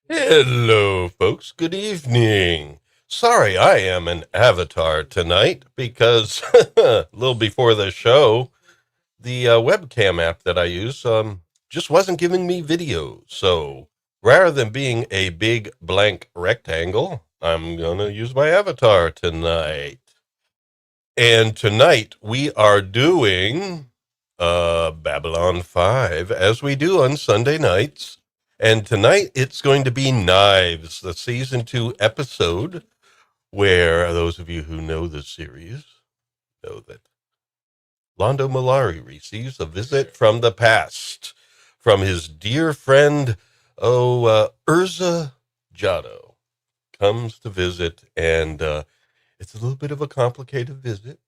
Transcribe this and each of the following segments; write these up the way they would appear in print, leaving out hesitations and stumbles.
Hello, folks. Good evening. Sorry, I am an avatar tonight because a little before the show, the webcam app that I use just wasn't giving me video. So rather than being a big blank rectangle, I'm going to use my avatar tonight. And tonight we are doing Babylon 5 as we do on Sunday nights. And tonight it's going to be Knives, the season 2 episode, where those of you who know the series know that Londo Mollari receives a visit from the past from his dear friend, Urza Jaddo. Comes to visit, and it's a little bit of a complicated visit.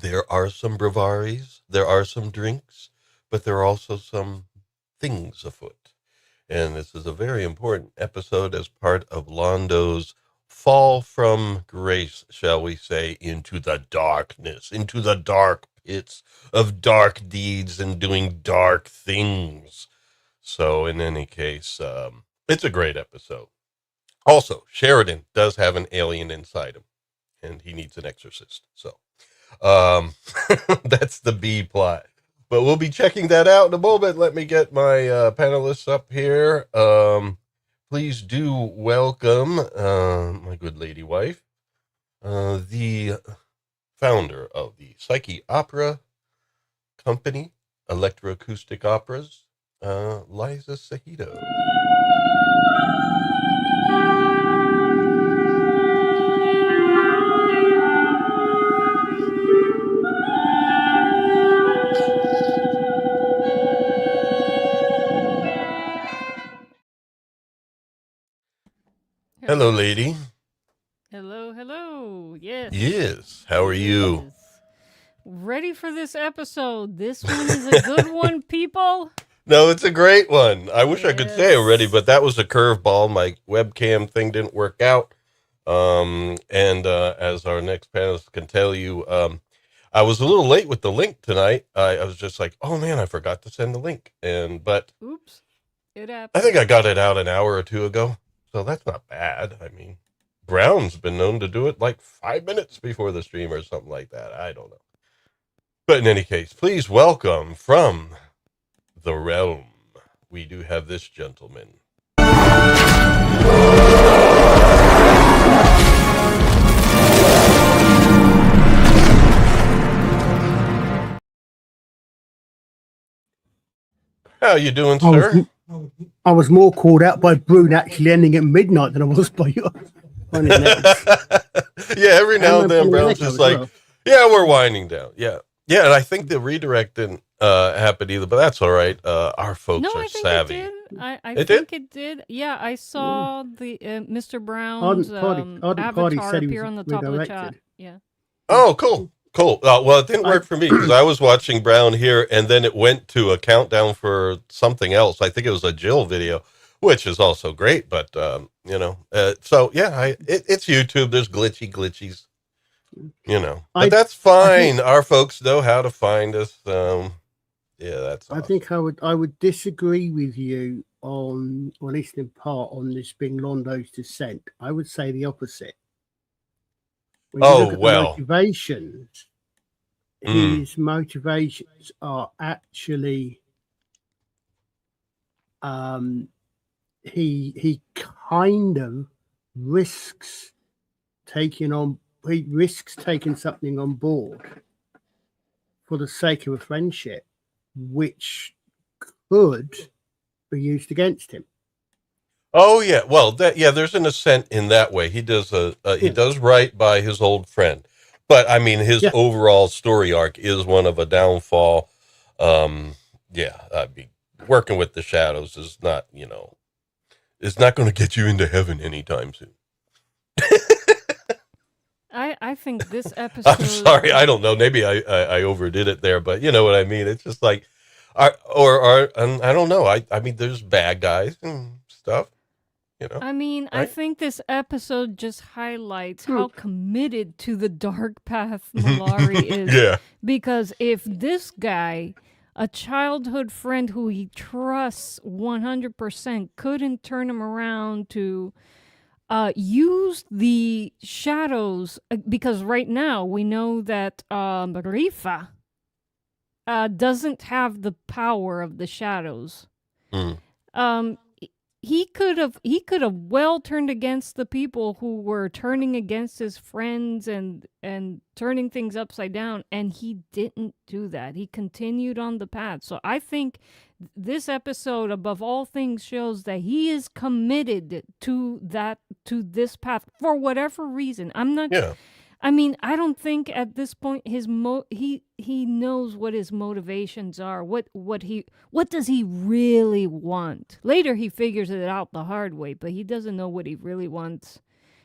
There are some breviaries, there are some drinks, but there are also some things afoot. And this is a very important episode as part of Londo's fall from grace, shall we say, into the darkness, into the dark pits of dark deeds and doing dark things. So, in any case, it's a great episode. Also, Sheridan does have an alien inside him, and he needs an exorcist. So, that's the B plot. But we'll be checking that out in a moment. Let me get my panelists up here. Please do welcome my good lady wife, the founder of the Psyche Opera Company, Electroacoustic Operas, Liza Sahido. Hello, lady. Hello, hello. Yes. Yes. How are you? Yes. Ready for this episode. This one is a good one, people. No, it's a great one. I wish I could say already, Yes. but that was a curveball. My webcam thing didn't work out. And as our next panelist can tell you, I was a little late with the link tonight. I was just like, oh man, I forgot to send the link. But Oops. It I happened. think I got it out an hour or two ago. So that's not bad. I mean, Brown's been known to do it like 5 minutes before the stream or something like that. I don't know. But in any case, please welcome from the realm. We do have this gentleman. How you doing, I was, sir? I was more called out by Brune actually ending at midnight than I was by you. Yeah, every now and then Brown's just like, yeah, we're winding down. Yeah. Yeah, and I think the redirect didn't happen either, but that's all right. Our folks No, are I think savvy. it did. I It think did? it did. Yeah, I saw the Mr. Brown's Ardent Party avatar said he appear was on the top of the chat. redirected. Yeah. Oh, cool. Cool. Well, it didn't I- work for me because I was watching Brown here, and then it went to a countdown for something else. I think it was a Jill video, which is also great. But so yeah, it's YouTube. There's glitchies, but that's fine. Our folks know how to find us. Yeah, that's. I Awesome. think I would disagree with you on, or at least in part, on this being Londo's descent. I would say the opposite. When you look at the motivations, his motivations are actually he kind of risks taking something on board for the sake of a friendship, which could be used against him. Oh yeah, well there's an ascent in that way. He does he does right by his old friend, but I mean his overall story arc is one of a downfall. I mean, working with the shadows is not it's not going to get you into heaven anytime soon. I think this episode. I'm sorry, I don't know. Maybe I overdid it there, but you know what I mean. It's just like, I don't know. I mean, there's bad guys and stuff. I mean, right? I think this episode just highlights how committed to the dark path Mollari is. Yeah. Because if this guy a childhood friend who he trusts 100% couldn't turn him around to use the shadows, because right now we know that Refa doesn't have the power of the shadows. Mm. He could have well turned against the people who were turning against his friends and turning things upside down, and he didn't do that. He continued on the path. So I think this episode, above all things, shows that he is committed to this path for whatever reason. Yeah. I mean, I don't think at this point he knows what his motivations are. What does he really want? Later he figures it out the hard way, but he doesn't know what he really wants.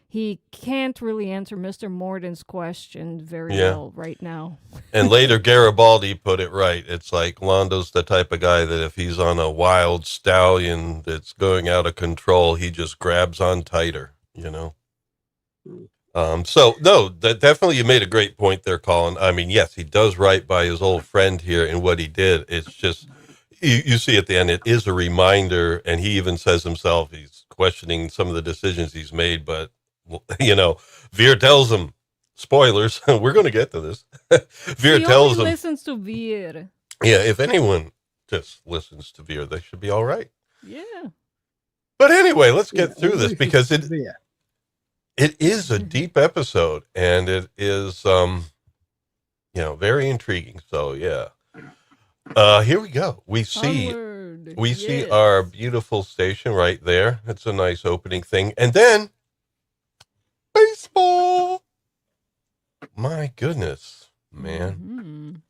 He can't really answer Mr. Morden's question very well right now. And later Garibaldi put it right. It's like Londo's the type of guy that if he's on a wild stallion that's going out of control, he just grabs on tighter, you know. So no, that definitely, you made a great point there, Colin. I mean, yes, he does right by his old friend here in what he did. It's just, you see at the end, it is a reminder, and he even says himself, he's questioning some of the decisions he's made, but, you know, Veer tells him, spoilers, we're going to get to this. Veer tells him, listens to Veer. Yeah, if anyone just listens to Veer, they should be all right. Yeah. But anyway, let's get through this, because it is a deep episode, and it is, very intriguing. So yeah, here we go. We see our beautiful station right there. It's a nice opening thing, and then baseball. My goodness, man!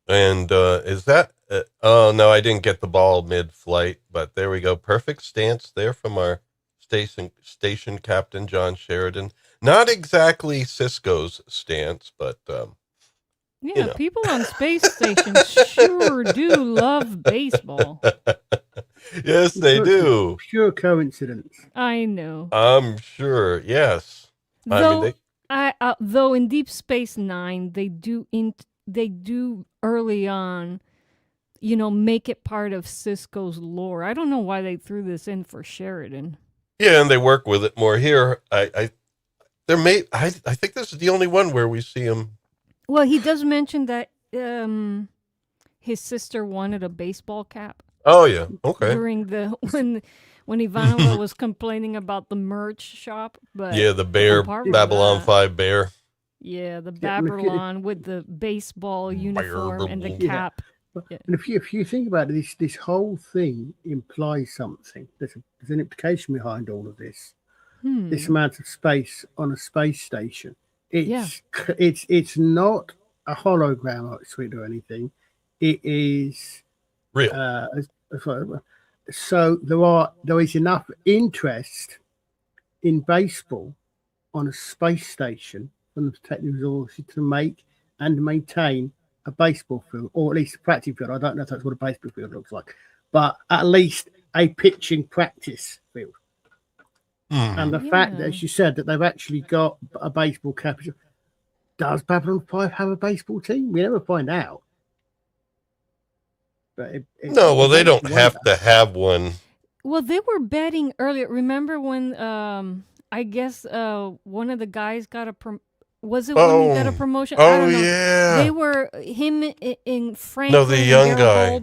Mm-hmm. And is that? Oh no, I didn't get the ball mid-flight, but there we go. Perfect stance there from our station captain John Sheridan. Not exactly Cisco's stance, but people on space stations sure do love baseball. Yes, they do. Pure coincidence. I know. I'm sure. Yes. Though in Deep Space Nine, they do early on, make it part of Cisco's lore. I don't know why they threw this in for Sheridan. Yeah, and they work with it more here. I think this is the only one where we see him. Well, he does mention that his sister wanted a baseball cap. Oh yeah, okay. During when Ivanova was complaining about the merch shop, but the bear, Babylon 5 bear. Yeah, the Babylon with the baseball uniform and the cap. Yeah. And if you think about it, this whole thing implies something. There's an implication behind all of this. This amount of space on a space station. It's not a hologram or anything. It is real. So there is enough interest in baseball on a space station from the technical resources to make and maintain a baseball field, or at least a practice field. I don't know if that's what a baseball field looks like, but at least a pitching practice field. And the fact that, as you said, that they've actually got a baseball capital. Does Babylon 5 have a baseball team? We never find out. But they don't have to have one. Well, they were betting earlier. Remember when I guess one of the guys got a when he got a promotion? I don't know. Yeah. They were him in Frank. No, the young guy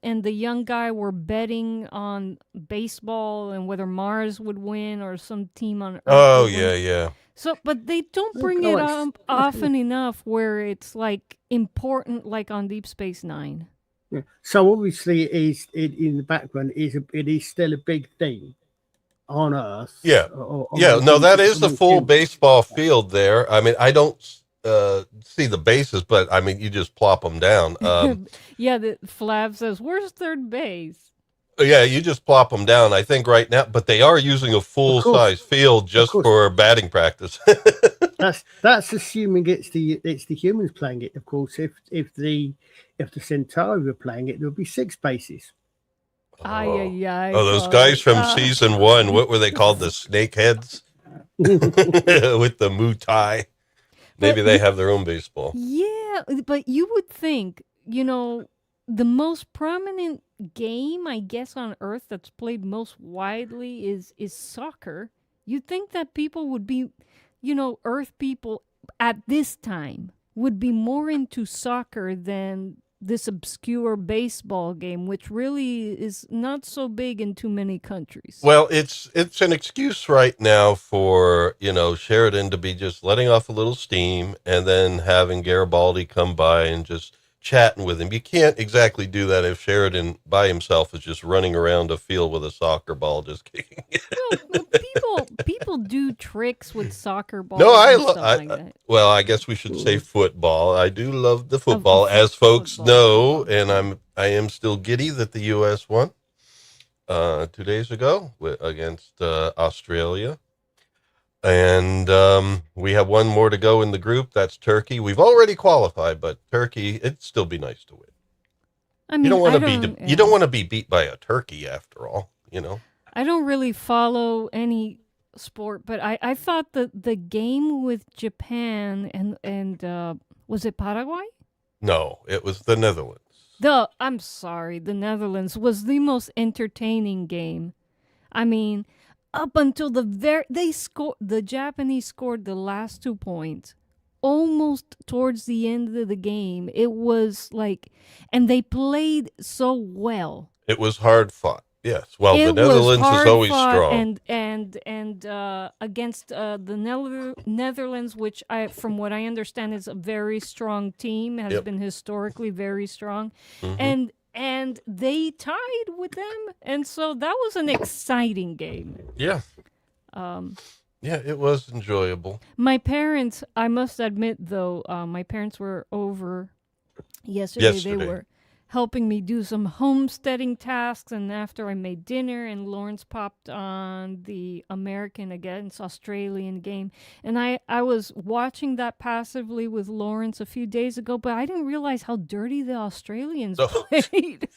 and the young guy were betting on baseball and whether Mars would win or some team on Earth. Oh yeah. So, but they don't bring it up often enough where it's like important, like on Deep Space Nine. Yeah. So obviously, in the background it is still a big thing on Earth. Yeah, that is the full baseball field there. I mean, I don't see the bases, but I mean, you just plop them down. The Flav says, "Where's third base?" Yeah, you just plop them down. I think right now, but they are using a full size field just for batting practice. that's assuming it's the humans playing it. Of course, if the Centauri were playing it, there would be 6 bases. Those guys from season 1, what were they called? The snakeheads with the mutai. Maybe they have their own baseball. Yeah, but you would think, the most prominent game, I guess, on Earth that's played most widely is soccer. You'd think that people would be, Earth people at this time would be more into soccer than this obscure baseball game, which really is not so big in too many countries. Well, it's an excuse right now for, Sheridan to be just letting off a little steam and then having Garibaldi come by and just chatting with him. You can't exactly do that if Sheridan by himself is just running around a field with a soccer ball just kicking. People do tricks with soccer balls. No, and stuff like that. well, I guess we should say football. I do love the Of football, as folks football. know, and I am still giddy that the U.S. won 2 days ago against Australia. And we have one more to go in the group. That's Turkey. We've already qualified, but Turkey, it'd still be nice to win. I mean, You don't want to yeah. you don't want to be beat by a turkey after all, I don't really follow any sport, but I thought that the game with Japan and was it Paraguay? No, it was the Netherlands. I'm sorry, the Netherlands was the most entertaining game. I mean, up until the Japanese scored the last 2 points. Almost towards the end of the game, it was like, and they played so well. It was hard fought. Yes. Well, It the Netherlands was is always hard-fought strong. and against the Netherlands, which from what I understand is a very strong team, has Yep. been historically very strong, Mhm. and they tied with them, and so that was an exciting game. Yeah. Um, Yeah, it was enjoyable. my parents, I must admit though, my parents were over yesterday. They Yesterday. were helping me do some homesteading tasks, and after I made dinner and Lawrence popped on the American against Australian game, and I was watching that passively with Lawrence a few days ago, but I didn't realize how dirty the Australians No. played.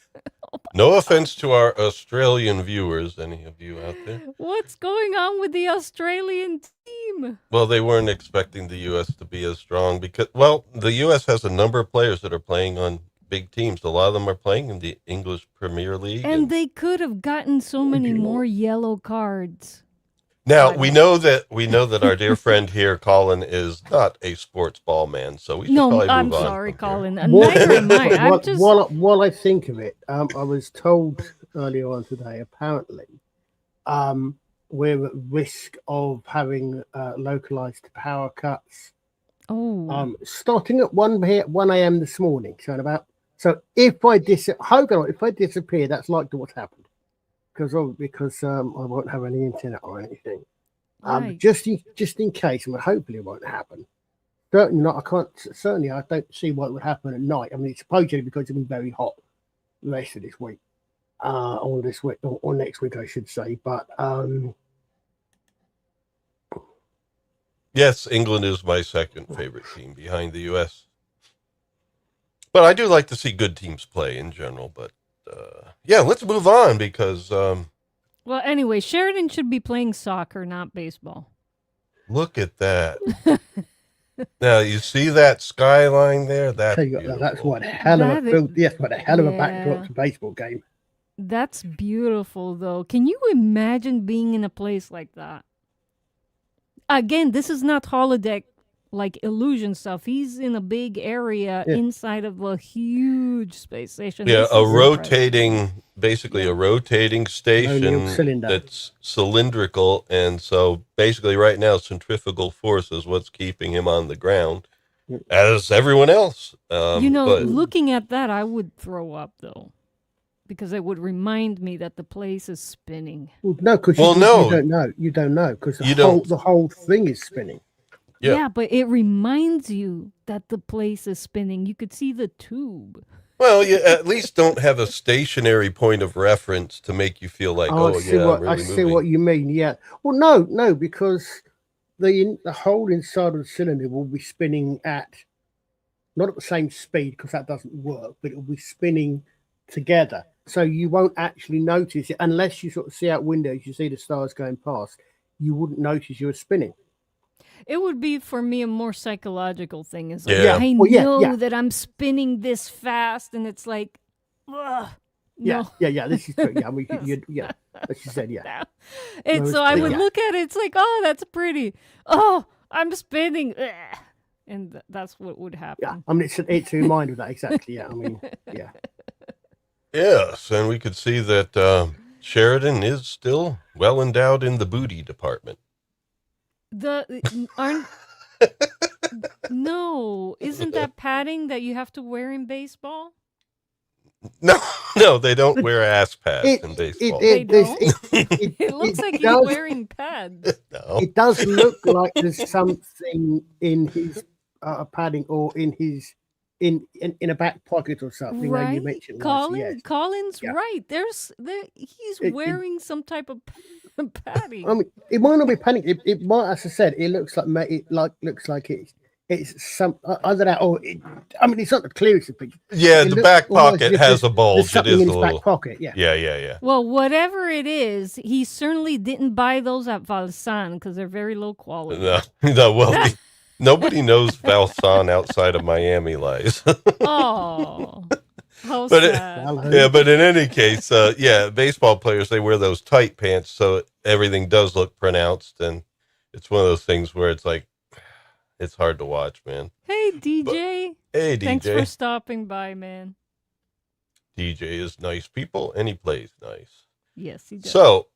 No offense to our Australian viewers, any of you out there. What's going on with the Australian team? Well, they weren't expecting the U.S. to be as strong because, well, the U.S. has a number of players that are playing on big teams. A lot of them are playing in the English Premier League. And they could have gotten so many more yellow cards. Now we know that our dear friend here, Colin, is not a sports ball man, so we should probably move I'm on sorry, from here. Colin. Neither am I. I'm just While I think of it, I was told earlier on today, apparently, we're at risk of having localized power cuts. Starting at 1 a.m. this morning. So if I disappear, that's likely what's happened. Because I won't have any internet or anything. right. Just in case, and hopefully it won't happen. Certainly not. I don't see why it would happen at night. I mean, it's supposedly because it's been very hot the rest of this week, or this week, or next week, I should say. But Yes, England is my second favorite team behind the U.S. But I do like to see good teams play in general. But yeah, let's move on because Well, anyway, Sheridan should be playing soccer, not baseball. look at that. Now you see that skyline there. That's tell you what, beautiful. that's one hell of a That is- field. Yes, what a hell of a Yeah. backdrop to a baseball game. That's beautiful, though. Can you imagine being in a place like that? Again, this is not holodeck like illusion stuff. He's in a big area Yeah. inside of a huge space station. Yeah, This a is rotating, basically a rotating station Only a cylinder. that's cylindrical, and so basically right now centrifugal force is what's keeping him on the ground, as everyone else. But looking at that, I would throw up though, because it would remind me that the place is spinning. Well, no, because Well, you no. don't know. You don't know because You don't. the whole thing is spinning. Yeah. But it reminds you that the place is spinning. You could see the tube. well, you at least don't have a stationary point of reference to make you feel like, I see yeah, what I'm really I see moving. what you mean. Yeah. Well, no, because the hole inside of the cylinder will be spinning at not at the same speed because that doesn't work, but it will be spinning together. So you won't actually notice it unless you sort of see out windows. You see the stars going past. You wouldn't notice you were spinning. It would be for me a more psychological thing. Is Yeah. I Well, know yeah. that I'm spinning this fast, and it's like Ugh, Yeah, no. yeah. This is true. Yeah, yeah, as you said, yeah. No. And Whereas so I would yeah. look at it. It's like, oh, that's pretty. Oh, I'm spinning. Ugh. And that's what would happen. Yeah, I mean, it's a reminder of that, exactly. Yeah, I mean, yeah. Yes, and we could see that Sheridan is still well endowed in the booty department. Aren't no, isn't that padding that you have to wear in baseball? No, they don't wear ass pads in baseball. They don't? It It looks like he's does- wearing pads. No. It does look like there's something in his padding or in his in a back pocket or something. Like you Right? mentioned, Nancy, yes. Colin's Yeah. right. He's It- wearing some type of padding. I mean, it might not be padding. It might, as I said, it looks like looks like it's some other that. Or I mean, it's not the clearest of pictures. Yeah, It the looks back almost pocket as if has a there's bulge. It something is in a his little. back pocket. Yeah. Yeah. Well, whatever it is, he certainly didn't buy those at Valsan because they're very low quality. No. Well, nobody knows Valsan outside of Miami lies. Oh, how But sad. Yeah, but in any case, baseball players, they wear those tight pants, so everything does look pronounced, and it's one of those things where it's like, it's hard to watch, man. Hey, DJ. Hey, DJ. Thanks for stopping by, man. DJ is nice people, and he plays nice. Yes, he does. So,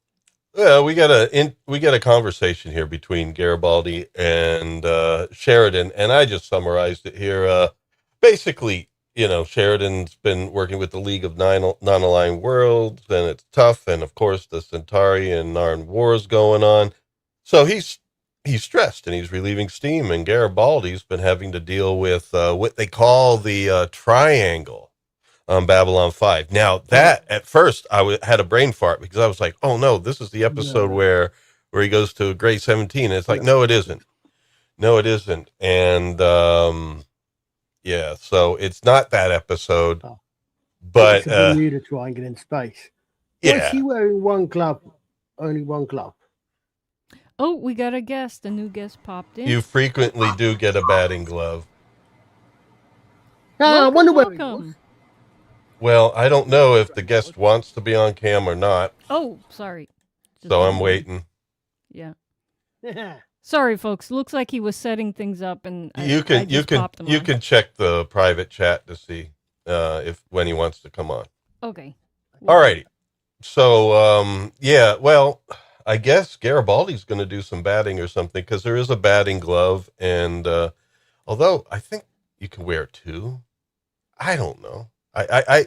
we got a conversation here between Garibaldi and Sheridan, and I just summarized it here. Basically, Sheridan's been working with the League of Non-Aligned Worlds, and it's tough, and of course the Centauri and Narn War's going on. So he's stressed and he's relieving steam, and Garibaldi's been having to deal with what they call the triangle on Babylon 5. Now that at first I had a brain fart because I was like, oh no, this is the episode where he goes to grade 17. And it's like, no, it isn't. And so it's not that episode, but it's a Bermuda Triangle in space. yeah. Was he wearing one glove? Only one glove. Oh, we got a guest. A new guest popped in. You frequently do get a batting glove. I wonder where he was. welcome. Well, I don't know if the guest wants to be on cam or not, Oh, sorry. Just so I'm kidding. waiting. Yeah. Sorry, folks. Looks like he was setting things up, and You on. can check the private chat to see when he wants to come on. Okay. All righty. So well, I guess Garibaldi's going to do some batting or something because there is a batting glove, and although I think you can wear two, I don't know. I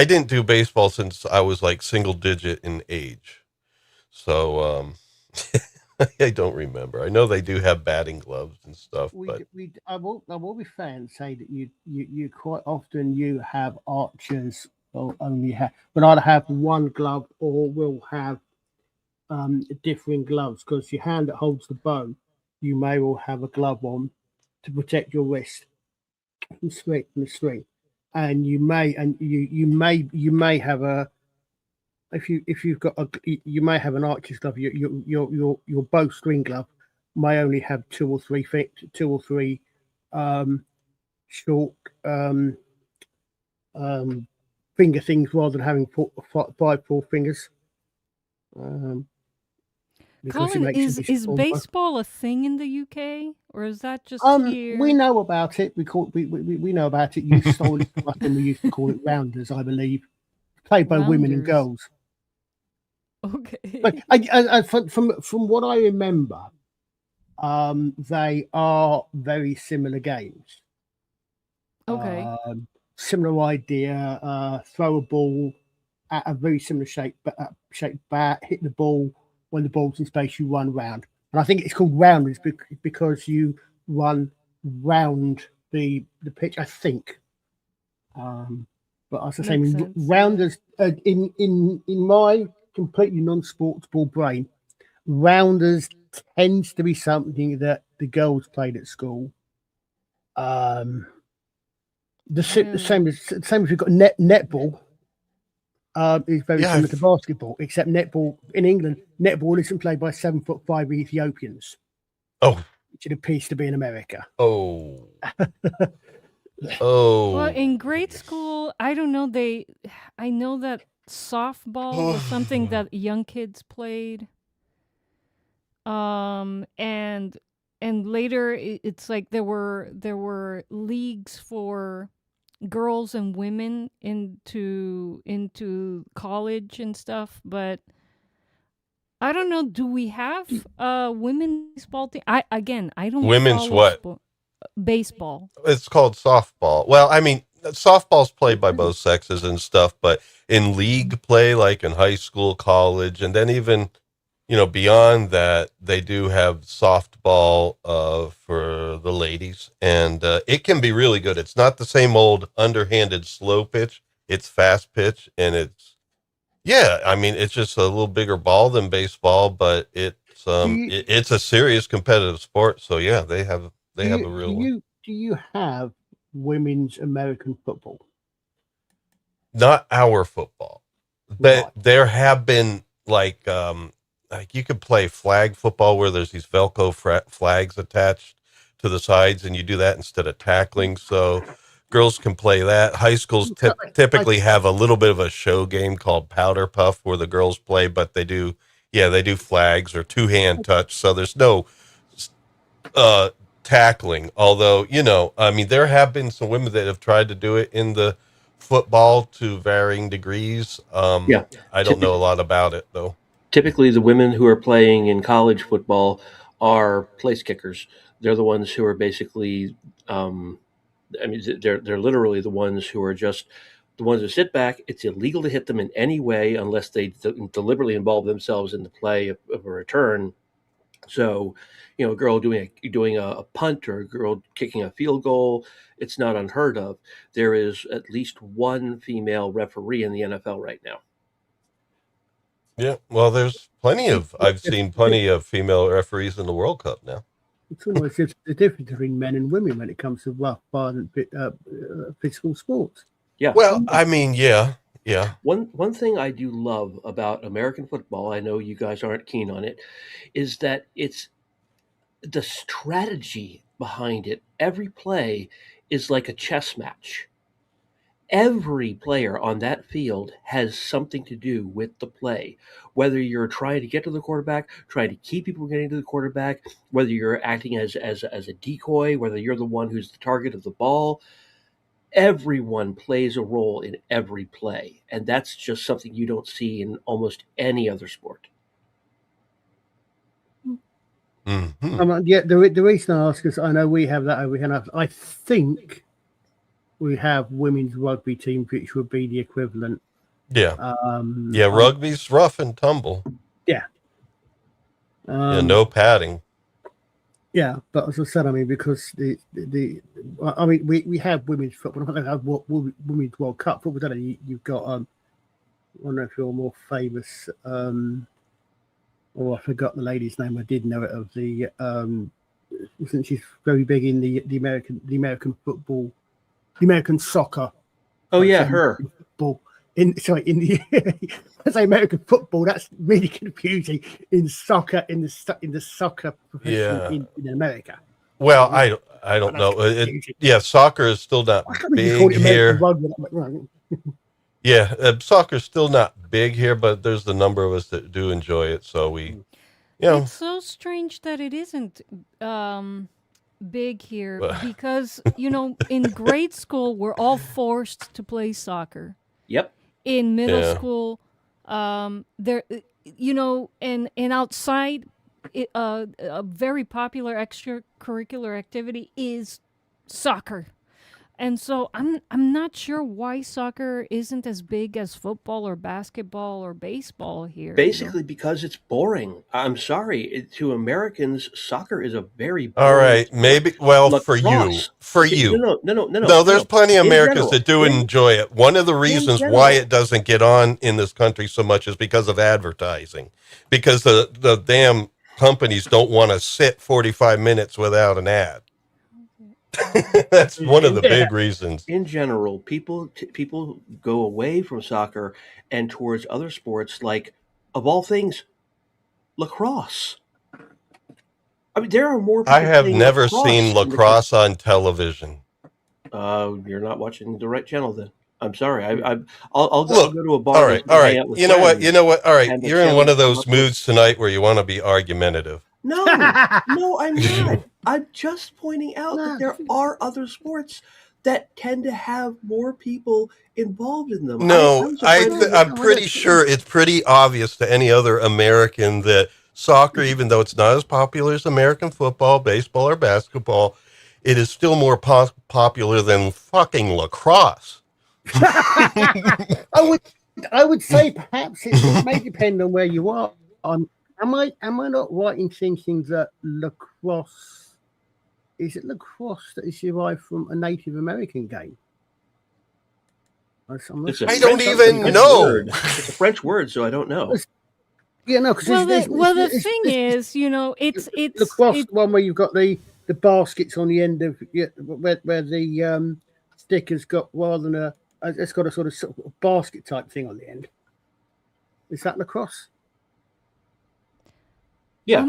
didn't do baseball since I was like single digit in age, so I don't remember. I know they do have batting gloves and stuff, but I will be fair and say that you quite often you have archers or only have, but either have one glove or will have differing gloves, because your hand that holds the bow, you may well have a glove on to protect your wrist from the string, and you may have a you may have an archer's glove. Your bowstring glove may only have two or three short finger things rather than having four fingers. Colin, is baseball a thing in the UK, or is that just here? We know about it. We know about it. You stole it from us, and we used to call it rounders, I believe, played by women and girls. Okay. But from what I remember, they are very similar games. Okay. Similar idea. Throw a ball at a very similar shape bat, hit the ball. When the ball's in space, you run round. And I think it's called rounders because you run round the pitch, I think. But as I say, rounders in my completely non-sports ball brain, rounders tends to be something that the girls played at school. The same as we've got netball. Is very similar to basketball, except netball in England. Netball isn't played by 7'5" Ethiopians. Oh, which it appears to be in America. Oh, Well, Oh, in grade goodness. school, I don't know. I know that softball was something that young kids played. And later it's like there were leagues for girls and women into college and stuff, but I don't know. Do we have women's baseball team? I don't Women's follow what? baseball. It's called softball. Well, I mean, softball's played by both sexes and stuff, but in league play, like in high school, college, and then even, beyond that, they do have softball for the ladies, and it can be really good. It's not the same old underhanded slow pitch. It's fast pitch, and yeah, I mean, it's just a little bigger ball than baseball, but Do you it's a serious competitive sport. So yeah, do they have a you do real one. you do you have women's American football? Not our football, but Right. there have been like you could play flag football where there's these Velcro flags attached to the sides, and you do that instead of tackling. So girls can play that. High schools I typically have a little bit of a show game called Powder Puff where the girls play, but they do flags or two-hand touch. So there's no uh tackling, although I mean there have been some women that have tried to do it in the football to varying degrees. Yeah. I don't know a lot about it though. Typically, the women who are playing in college football are place kickers. They're the ones who are basically, I mean, they're literally the ones who are just the ones who sit back. It's illegal to hit them in any way unless they deliberately involve themselves in the play of a return. So, a girl doing a punt or a girl kicking a field goal, it's not unheard of. There is at least one female referee in the NFL right now. Yeah, well, I've seen it's plenty of female referees in the World Cup now. almost just the difference between men and women when it comes to rough, violent, physical sports. Yeah. Well, I mean, yeah. One thing I do love about American football, I know you guys aren't keen on it, is that it's the strategy behind it. Every play is like a chess match. Every player on that field has something to do with the play. Whether you're trying to get to the quarterback, trying to keep people from getting to the quarterback, whether you're acting as a decoy, whether you're the one who's the target of the ball, everyone plays a role in every play. And that's just something you don't see in almost any other sport. Mm-hmm. Yeah, the reason I ask is I know we have that over here. I think we have women's rugby team, which would be the equivalent. Yeah. Rugby's rough and tumble. Yeah. No padding. Yeah, but as I said, I mean, because I mean, we have women's football. I don't have women's World Cup football. Don't you? You've got I don't know if you're more famous. I forgot the lady's name. I did know it of the. Isn't she's very big in the American football, the American soccer? Oh yeah, her. Football. In the I say American football, that's really confusing. In soccer, in the soccer profession in America. Well, I don't know. Soccer is still not big here. Yeah, soccer's still not big here, but there's the number of us that do enjoy it. So It's so strange that it isn't big here because in grade school we're all forced to play soccer. Yep. In middle school, there, and outside, a very popular extracurricular activity is soccer. And so I'm not sure why soccer isn't as big as football or basketball or baseball here. Basically, because it's boring. I'm sorry. To Americans, soccer is a very boring all right. sport. Maybe. Well, Lacrosse. for you. No. There's plenty of Americans that do enjoy it. One of the reasons why it doesn't get on in this country so much is because of advertising, because the damn companies don't want to sit 45 minutes without an ad. That's one of the big reasons. In general, people go away from soccer and towards other sports like, of all things, lacrosse. I mean, there are more people I have playing never lacrosse seen in the lacrosse on television. You're not watching the right channel then. I'm sorry. I'll Look, go to a bar all and right, all hang right. out with You know what? friends, You know what? All right, and the you're in one channels of come those up with moods tonight where you want to be argumentative. no, I'm not. I'm just pointing out that there are other sports that tend to have more people involved in them. I No, was afraid of I'm pretty sure it's pretty obvious to any other American that soccer, even though it's not as popular as American football, baseball, or basketball, it is still more popular than fucking lacrosse. I would say perhaps it may depend on where you are. Am I not right in thinking that lacrosse that is derived from a Native American game? I don't even know. It's a French word, so I don't know. Yeah, no, because the thing is, it's lacrosse, the one where you've got the baskets on the end of where the stick has got rather than it's got a sort of basket type thing on the end. Is that lacrosse? Yeah.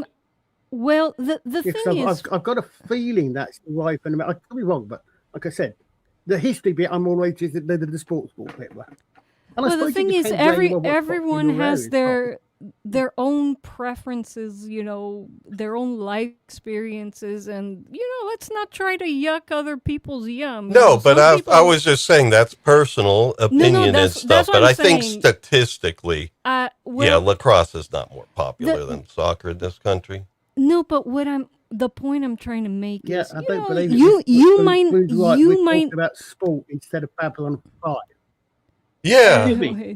Well, the thing is, I've got a feeling that's right, and I could be wrong, but like I said, the history bit, I'm always the sports bit. Well, the thing is, everyone has their own preferences, their own life experiences, and let's not try to yuck other people's yum. No, but I was just saying that's personal opinion and stuff. But I think statistically, yeah, lacrosse is not more popular than soccer in this country. No, but the point I'm trying to make is, I don't believe you might about sport instead of Babylon 5. Yeah.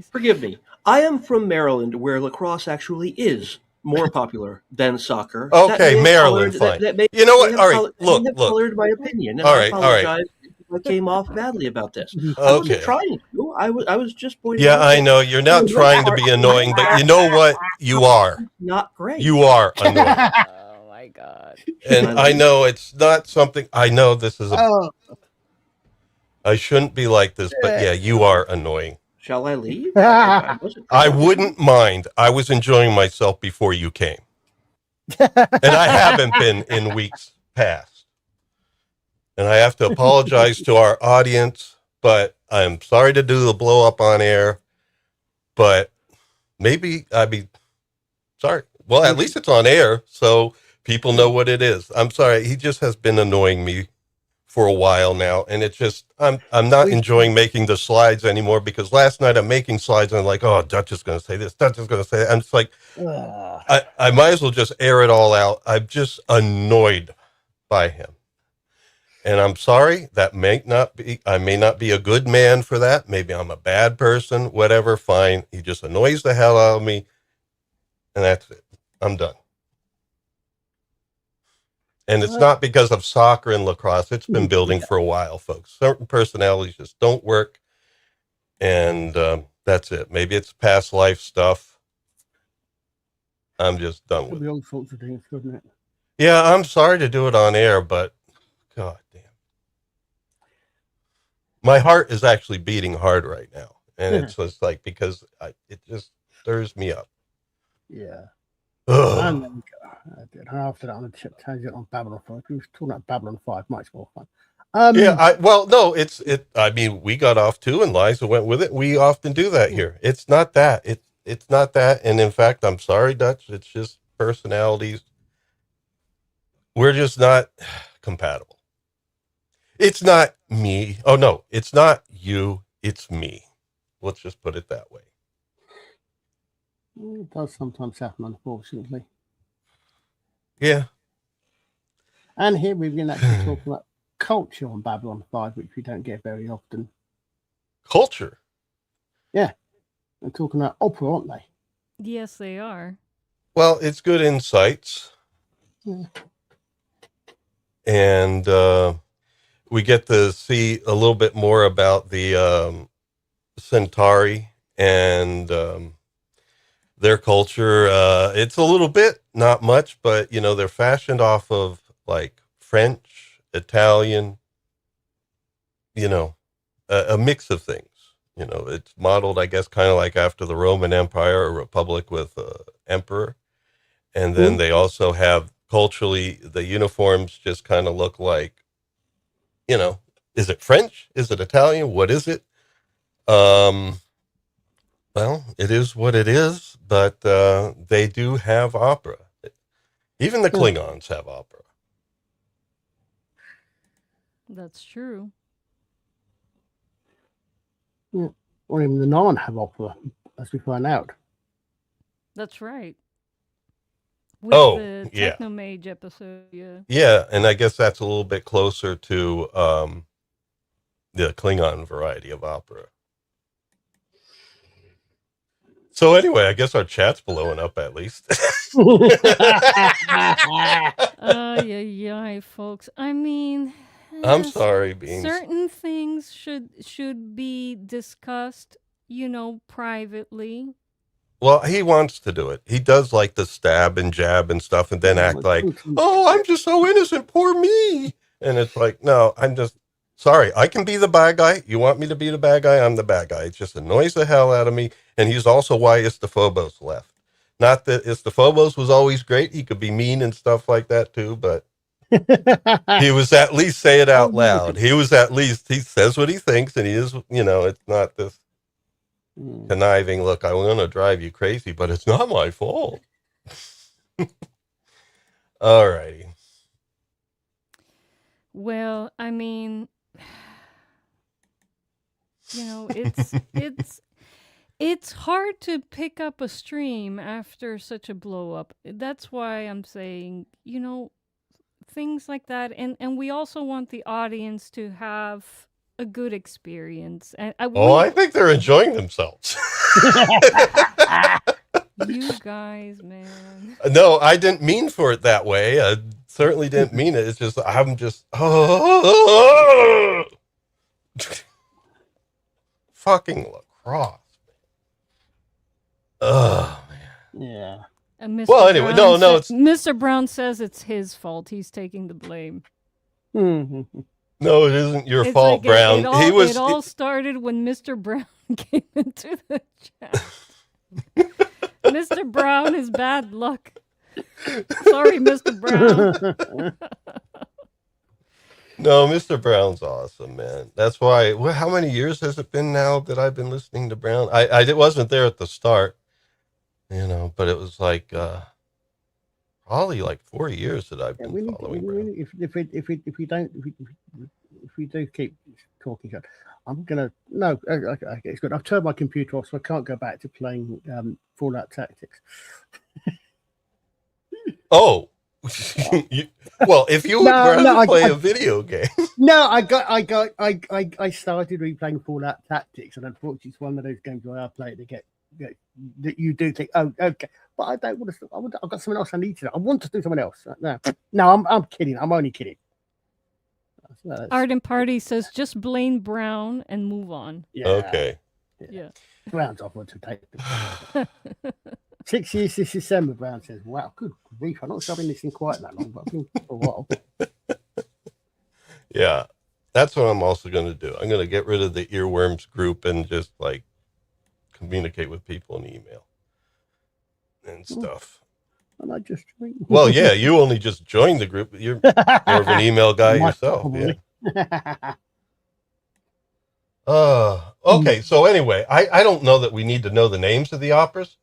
Forgive me. I am from Maryland, where lacrosse actually is more popular than soccer. Okay, Maryland, fine. You know what? All right, look. Colored my opinion, and I apologize if I came off badly about this. Okay. I wasn't trying to. I was just pointing out. Yeah, I know. You're not trying to be annoying, but you know what? You are. Not great. You are annoying. Oh, my God. And I know it's not something... I know this is I shouldn't be like this, but yeah, you are annoying. Shall I leave? I wouldn't mind. I was enjoying myself before you came. And I haven't been in weeks past. And I have to apologize to our audience, but I'm sorry to do the blow up on air. But maybe I'd be sorry. Well, at least it's on air, so people know what it is. I'm sorry. He just has been annoying me for a while now, and it's just I'm not enjoying making the slides anymore, because last night I'm making slides and I'm like, oh, Dutch is going to say this, Dutch is going to say that. I'm just like, I might as well just air it all out. I'm just annoyed by him, and I'm sorry. I may not be a good man for that. Maybe I'm a bad person. Whatever, fine. He just annoys the hell out of me, and that's it. I'm done. And it's not because of soccer and lacrosse. It's been building for a while, folks. Certain personalities just don't work. And that's it. Maybe it's past life stuff. I'm just done with it. All sorts of things, couldn't it? Yeah, I'm sorry to do it on air, but God damn. My heart is actually beating hard right now. And it's just like, because it just stirs me up. Yeah. Ugh. After that, I'm going to change it on Babylon 5. We were talking about Babylon 5, much more fun. I mean, we got off too, and Liza went with it. We often do that here. It's not that. It's not that. And in fact, I'm sorry, Dutch. It's just personalities. We're just not compatible. It's not me. Oh, no, it's not you. It's me. Let's just put it that way. It does sometimes happen, unfortunately. Yeah. And here we've been actually talking about culture on Babylon 5, which we don't get very often. Culture? Yeah. They're talking about opera, aren't they? Yes, they are. Well, it's good insights. Yeah. And we get to see a little bit more about the Centauri and their culture. It's a little bit, not much, but they're fashioned off of like French, Italian, a mix of things. It's modeled, I guess, kind of like after the Roman Empire, a republic with emperor. And then they also have culturally, the uniforms just kind of look like, Is it French? Is it Italian? What is it? Well, it is what it is, but they do have opera. Even the Klingons have opera. That's true. Yeah. Or even the Narn have opera, as we find out. That's right. With the Technomage episode, yeah. Yeah, and I guess that's a little bit closer to the Klingon variety of opera. So anyway, I guess our chat's blowing up at least. Yeah, folks. I mean, I'm sorry, Beans. Certain things should be discussed, privately. Well, he wants to do it. He does like the stab and jab and stuff and then act like, oh, I'm just so innocent, poor me. And it's like, no, I'm just sorry. I can be the bad guy. You want me to be the bad guy? I'm the bad guy. It just annoys the hell out of me. And he's also why Istophobos left. Not that Istophobos was always great. He could be mean and stuff like that too, but he was at least say it out loud. He says what he thinks, and he is, it's not this conniving look. I want to drive you crazy, but it's not my fault. All righty. Well, I mean, it's hard to pick up a stream after such a blow up. That's why I'm saying, things like that, and we also want the audience to have a good experience. And I think they're enjoying themselves. You guys, man. No, I didn't mean for it that way. I certainly didn't mean it. It's just I'm just fucking lacrosse. Oh man. Yeah. And well, anyway, Brown no, it's Mr. Brown says it's his fault. He's taking the blame. No, it isn't your It's fault, like Brown. It all started when Mr. Brown came into the chat. Mr. Brown is bad luck. Sorry, Mr. Brown. No, Mr. Brown's awesome, man. That's why. How many years has it been now that I've been listening to Brown? I wasn't there at the start, but it was like probably like 4 years that I've been following Brown. If we do keep talking, I'm gonna okay, it's good. I've turned my computer off, so I can't go back to playing Fallout Tactics. Oh. Well, if you would rather play a video game. No, I started replaying Fallout Tactics, and unfortunately, it's one of those games where I play it to get that you do think, oh, okay, but I don't want to. I've got something else I need to do. I want to do something else. No, I'm kidding. I'm only kidding. Ardent Party says just blame Brown and move on. Yeah. Okay. Yeah. Brown's offered to take the 6 years this December, Brown says, wow, good grief. I'm not sure I've been listening quite that long, but I've been for a while. Yeah. That's what I'm also going to do. I'm going to get rid of the earworms group and just like communicate with people in email and stuff. And I just well, yeah, you only just joined the group. You're more of an email guy yourself. Yeah. Okay. So anyway, I don't know that we need to know the names of the operas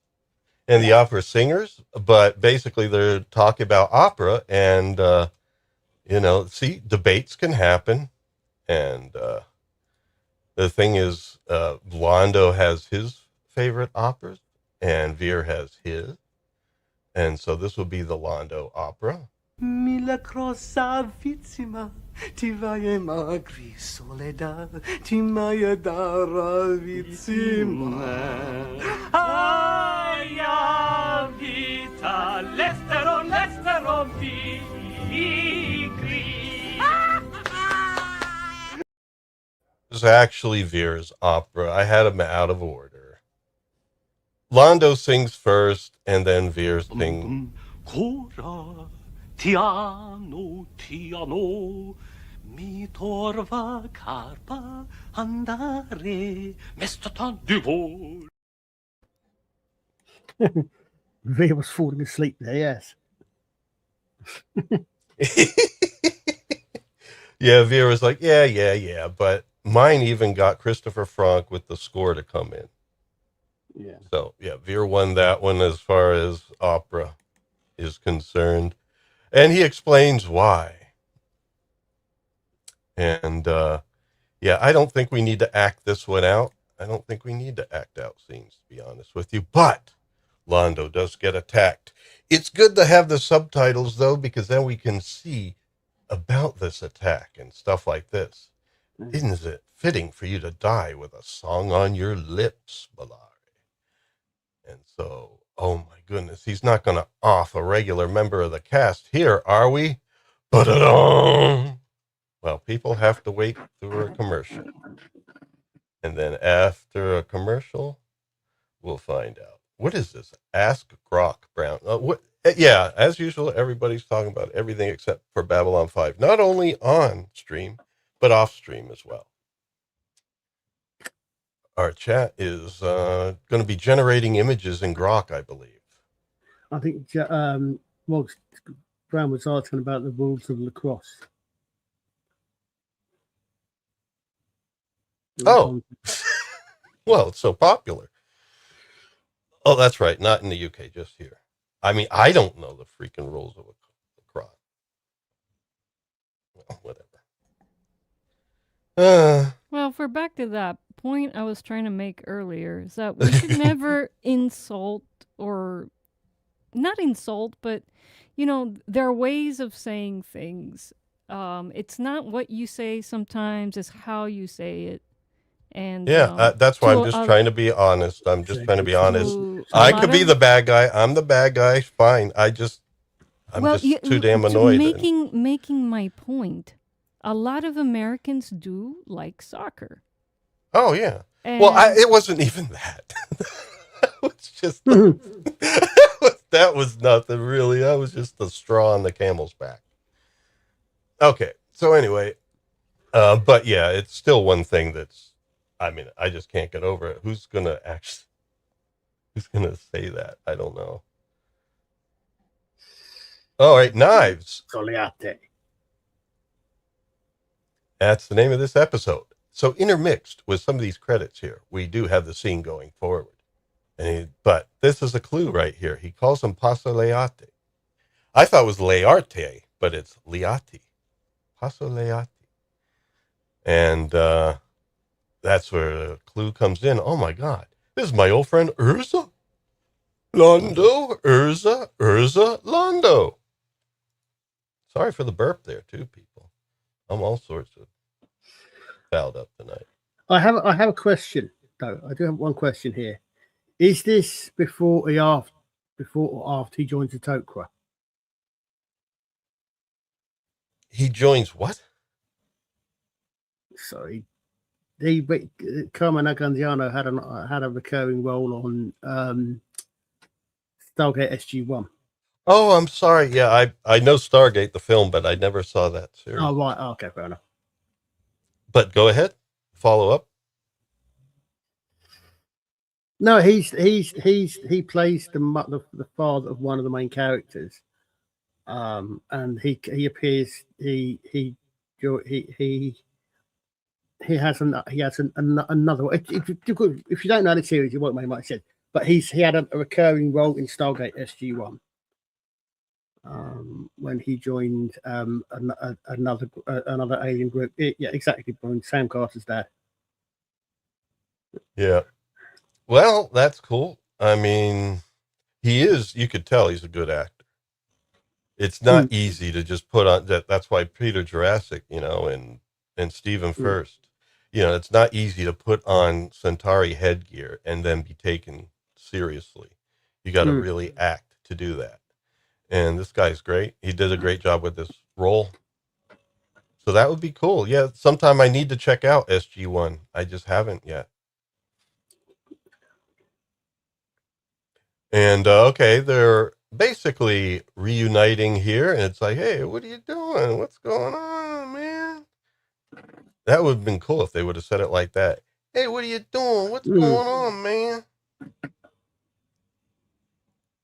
and the opera singers, but basically they're talking about opera and, debates can happen. And the thing is, Londo has his favorite operas and Veer has his. And so this will be the Londo opera. Milagrosavissima, ti vai magri soledad, ti maya daravissima. Aia vita, l'estero vigri. This is actually Veer's opera. I had him out of order. Londo sings first, and then Veer sings. Cora, tiano, mi torva carpa andare, mestotan duel. Veer was falling asleep there, yes. Yeah, Veer was like, yeah, but mine even got Christopher Frank with the score to come in. Yeah. So, yeah, Veer won that one as far as opera is concerned. And he explains why. And, yeah, I don't think we need to act this one out. I don't think we need to act out scenes, to be honest with you. But Londo does get attacked. It's good to have the subtitles, though, because then we can see about this attack and stuff like this. Isn't it fitting for you to die with a song on your lips, Mollari? And so, oh my goodness, he's not going to off a regular member of the cast here, are we? Ba-da-dum! Well, people have to wait through a commercial. And then after a commercial, we'll find out. What is this? Ask Grok Brown. Yeah, as usual, everybody's talking about everything except for Babylon 5. Not only on stream, but off stream as well. Our chat is going to be generating images in Grok, I believe. I think well, Brown was asking about the rules of lacrosse. Oh, well, it's so popular. Oh, that's right. Not in the UK, just here. I mean, I don't know the freaking rules of lacrosse. Well, whatever. Well, for back to that point I was trying to make earlier, is that we should never insult or not insult, but there are ways of saying things. It's not what you say sometimes, it's how you say it. And yeah, that's why I'm just trying to be honest. I'm just trying to be honest. I could be the bad guy. I'm the bad guy. Fine. I'm just too damn annoyed. Making my point. A lot of Americans do like soccer. Oh yeah. Well, it wasn't even that. It was just that was nothing really. That was just the straw on the camel's back. Okay. So anyway, but yeah, it's still one thing that's. I mean, I just can't get over it. Who's gonna say that? I don't know. All right, knives. Soliate. That's the name of this episode. So intermixed with some of these credits here, we do have the scene going forward. But this is a clue right here. He calls him Paso Leate. I thought it was Learte, but it's Leati. Paso Leate. And that's where the clue comes in. Oh my God. This is my old friend Urza. Londo, Urza, Londo. Sorry for the burp there too, people. I'm all sorts of fouled up tonight. I have a question though. I do have one question here. Is this before or after he joins the Tok'ra? He joins what? Sorry, Carmen Aganziano had a recurring role on Stargate SG-1. Oh, I'm sorry. Yeah, I know Stargate the film, but I never saw that series. Oh right, okay, fair enough. But go ahead, follow up. No, he plays the father of one of the main characters, and he appears he has another. If you don't know the series, you won't make much sense. But he had a recurring role in Stargate SG-1 when he joined another alien group. Yeah, exactly. Sam Carter's dad. Yeah. Well, that's cool. I mean, you could tell he's a good actor. It's not easy to just put on that. That's why Peter Jurassic, and Stephen First, it's not easy to put on Centauri headgear and then be taken seriously. You got to really act to do that. And this guy's great. He did a great job with this role. So that would be cool. Yeah. Sometime I need to check out SG-1. I just haven't yet. And okay, they're basically reuniting here, and it's like, hey, what are you doing? What's going on, man? That would have been cool if they would have said it like that. Hey, what are you doing? What's going on, man?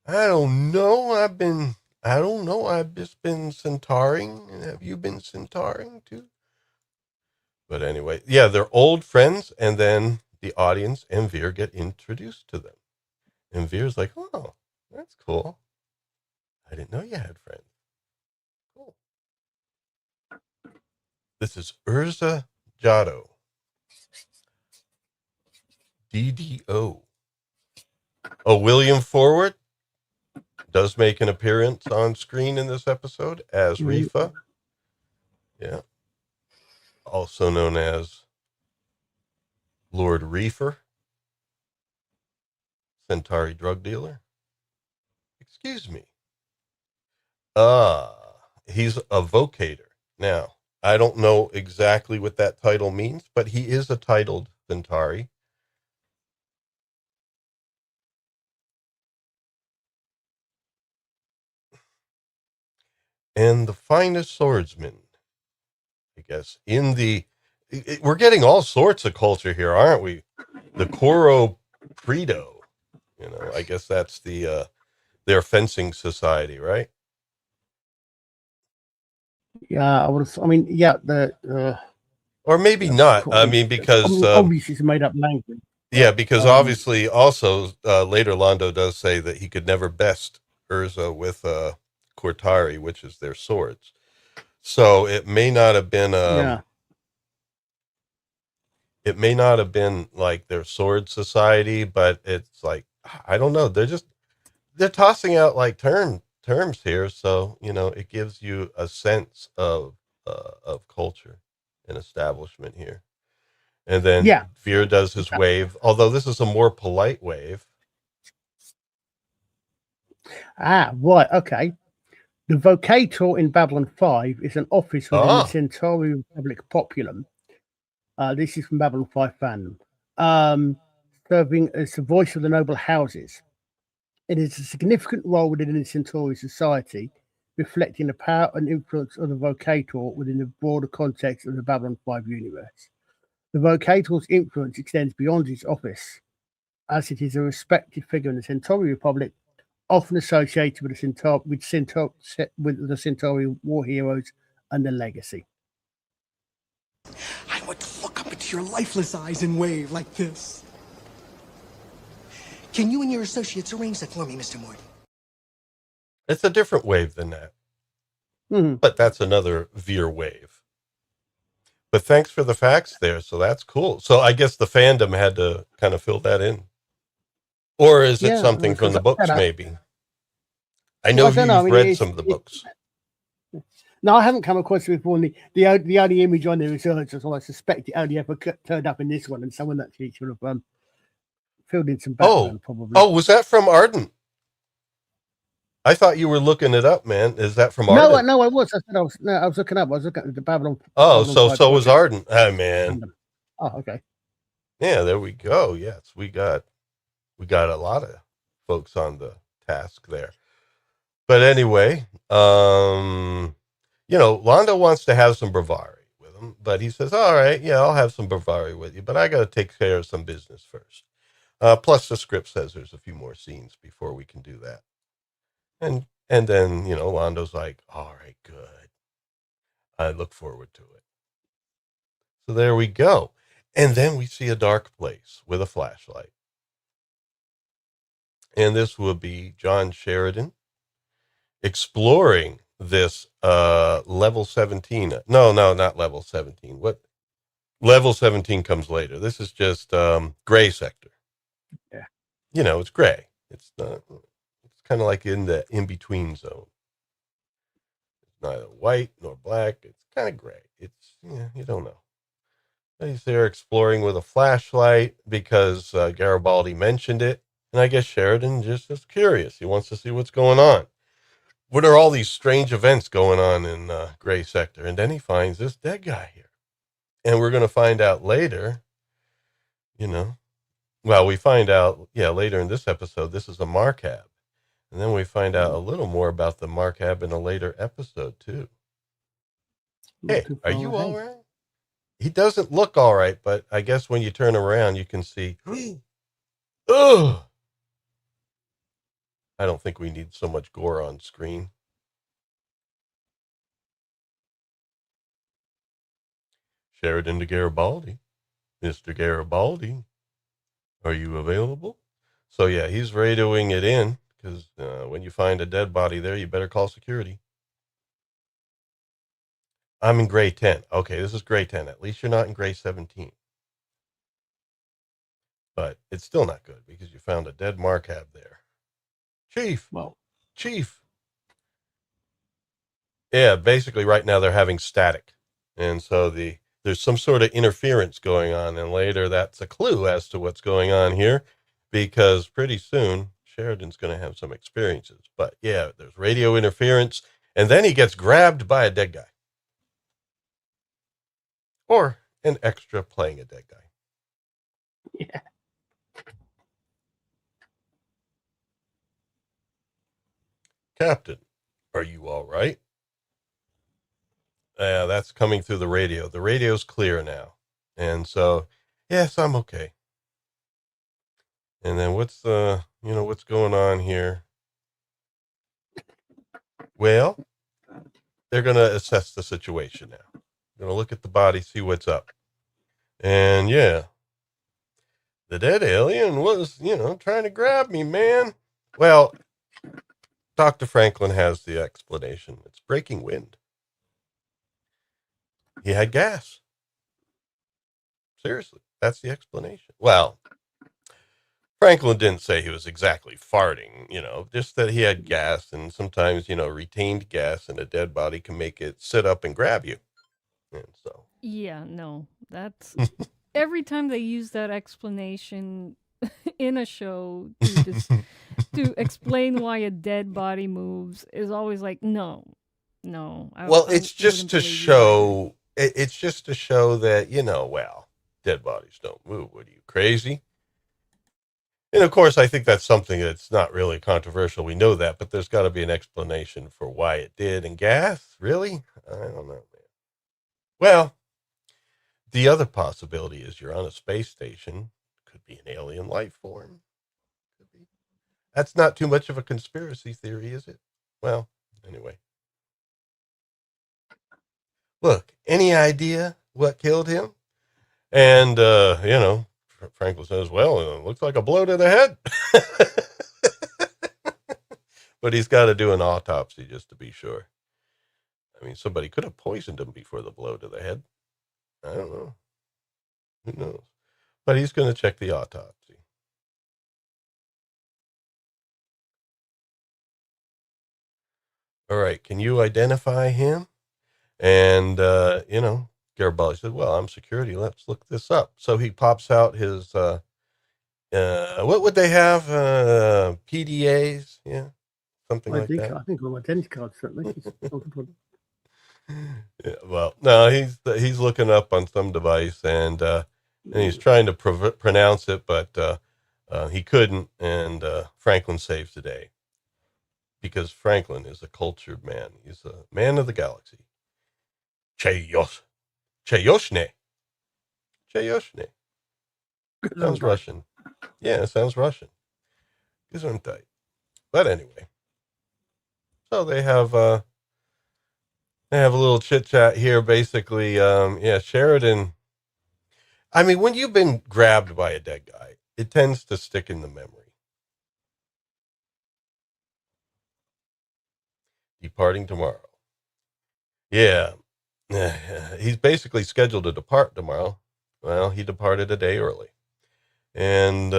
I don't know. I've just been centauring. Have you been centauring too? But anyway, yeah, they're old friends, and then the audience and Veer get introduced to them. And Veer's like, oh, that's cool. I didn't know you had friends. Cool. This is Urza Jaddo. DDO. Oh, William Forward does make an appearance on screen in this episode as Refa. Yeah. Also known as Lord Refa, Centauri drug dealer. Excuse me. He's a vocator. Now, I don't know exactly what that title means, but he is a titled Centauri. And the finest swordsman, I guess, in the... We're getting all sorts of culture here, aren't we? The Coro Predo. You know, I guess that's their fencing society, right? Yeah, I mean, yeah, or maybe not. I mean, because obviously it's a made up language. Yeah, because obviously, also later Londo does say that he could never best Urza with Cortari, which is their swords. So it may not have been. It may not have been like their sword society, but it's like, I don't know. They're tossing out like terms here, so you know it gives you a sense of culture and establishment here. And then Veer does his wave, although this is a more polite wave. Ah, right, okay. The Vocator in Babylon 5 is an office within the Centauri Republic Populum. This is from Babylon 5 fandom. Serving as the voice of the noble houses. It is a significant role within the Centauri society, reflecting the power and influence of the Vocator within the broader context of the Babylon 5 universe. The Vocator's influence extends beyond his office, as it is a respected figure in the Centauri Republic, often associated with the Centauri war heroes and the legacy. I want to look up into your lifeless eyes and wave like this. Can you and your associates arrange that for me, Mr. Morton? It's a different wave than that. Mm-hmm. But that's another Veer wave. But thanks for the facts there. So that's cool. So I guess the fandom had to kind of fill that in. Or is it something from the books, maybe? I know you've read some of the books. No, I haven't come across it before. The only image on there is Urza, so I suspect it only ever turned up in this one, and someone actually sort of filled in some background, probably. Oh, was that from Ardent? I thought you were looking it up, man. Is that from Ardent? No, I was. I was looking up. I was looking at the Babylon. Oh, so was Ardent. Oh, man. Oh, okay. Yeah, there we go. Yes, we got a lot of folks on the task there. But anyway, you know, Londo wants to have some Bravari with him, but he says, all right, yeah, I'll have some Bravari with you, but I got to take care of some business first. Plus the script says there's a few more scenes before we can do that. And then, you know, Londo's like, all right, good. I look forward to it. So there we go. And then we see a dark place with a flashlight. And this will be John Sheridan exploring this level 17. No, not level 17. What level 17 comes later. This is just gray sector. Yeah. You know, it's gray. It's not, it's kind of like in the in-between zone. It's neither white nor black. It's kind of gray. It's, you don't know. He's there exploring with a flashlight because Garibaldi mentioned it. And I guess Sheridan just is curious. He wants to see what's going on. What are all these strange events going on in Gray Sector? And then he finds this dead guy here. And we're going to find out later, you know. Well, we find out, later in this episode, this is a Markab. And then we find out a little more about the Markab in a later episode, too. Hey, are you all right? He doesn't look all right, but I guess when you turn around, you can see, ugh. I don't think we need so much gore on screen. Sheridan to Garibaldi. Mr. Garibaldi, are you available? So, yeah, he's radioing it in because when you find a dead body there, you better call security. I'm in gray 10. Okay, this is gray 10. At least you're not in gray 17. But it's still not good because you found a dead Markab there. Chief. Well, Chief. Yeah, basically right now they're having static. And so there's some sort of interference going on. And later that's a clue as to what's going on here because pretty soon Sheridan's going to have some experiences. But yeah, there's radio interference. And then he gets grabbed by a dead guy. Or an extra playing a dead guy. Yeah. Captain, are you all right? That's coming through the radio. The radio's clear now. And so, yes, I'm okay. And then what's going on here? Well, they're going to assess the situation now. Going to look at the body, see what's up. And yeah, the dead alien was, trying to grab me, man. Well, Dr. Franklin has the explanation. It's breaking wind. He had gas. Seriously, that's the explanation. Well, Franklin didn't say he was exactly farting, just that he had gas, and sometimes, retained gas in a dead body can make it sit up and grab you. And so. Yeah, no, that's every time they use that explanation in a show to explain why a dead body moves is always like, no. It's just to show that, dead bodies don't move. What are you, crazy? And of course, I think that's something that's not really controversial. We know that, but there's got to be an explanation for why it did. And gas, really? I don't know, man. Well, the other possibility is you're on a space station. Could be an alien life form. Could be. That's not too much of a conspiracy theory, is it? Well, anyway. Look, any idea what killed him? And, Franklin says, well, it looks like a blow to the head. But he's got to do an autopsy just to be sure. I mean, somebody could have poisoned him before the blow to the head. I don't know. Who knows? But he's going to check the autopsy. All right. Can you identify him? And, Garibaldi said, well, I'm security. Let's look this up. So he pops out his, what would they have? PDAs? Yeah. Something like that. I think all identity cards, certainly. Yeah, well, no, he's looking up on some device and he's trying to pronounce it, but he couldn't. And Franklin saves the day because Franklin is a cultured man. He's a man of the galaxy. Cheyoshne. Sounds Russian. Yeah, it sounds Russian. Gesundheit. But anyway, so they have a little chit chat here. Basically, Sheridan. I mean, when you've been grabbed by a dead guy, it tends to stick in the memory. Departing tomorrow. Yeah. He's basically scheduled to depart tomorrow. Well, he departed a day early. And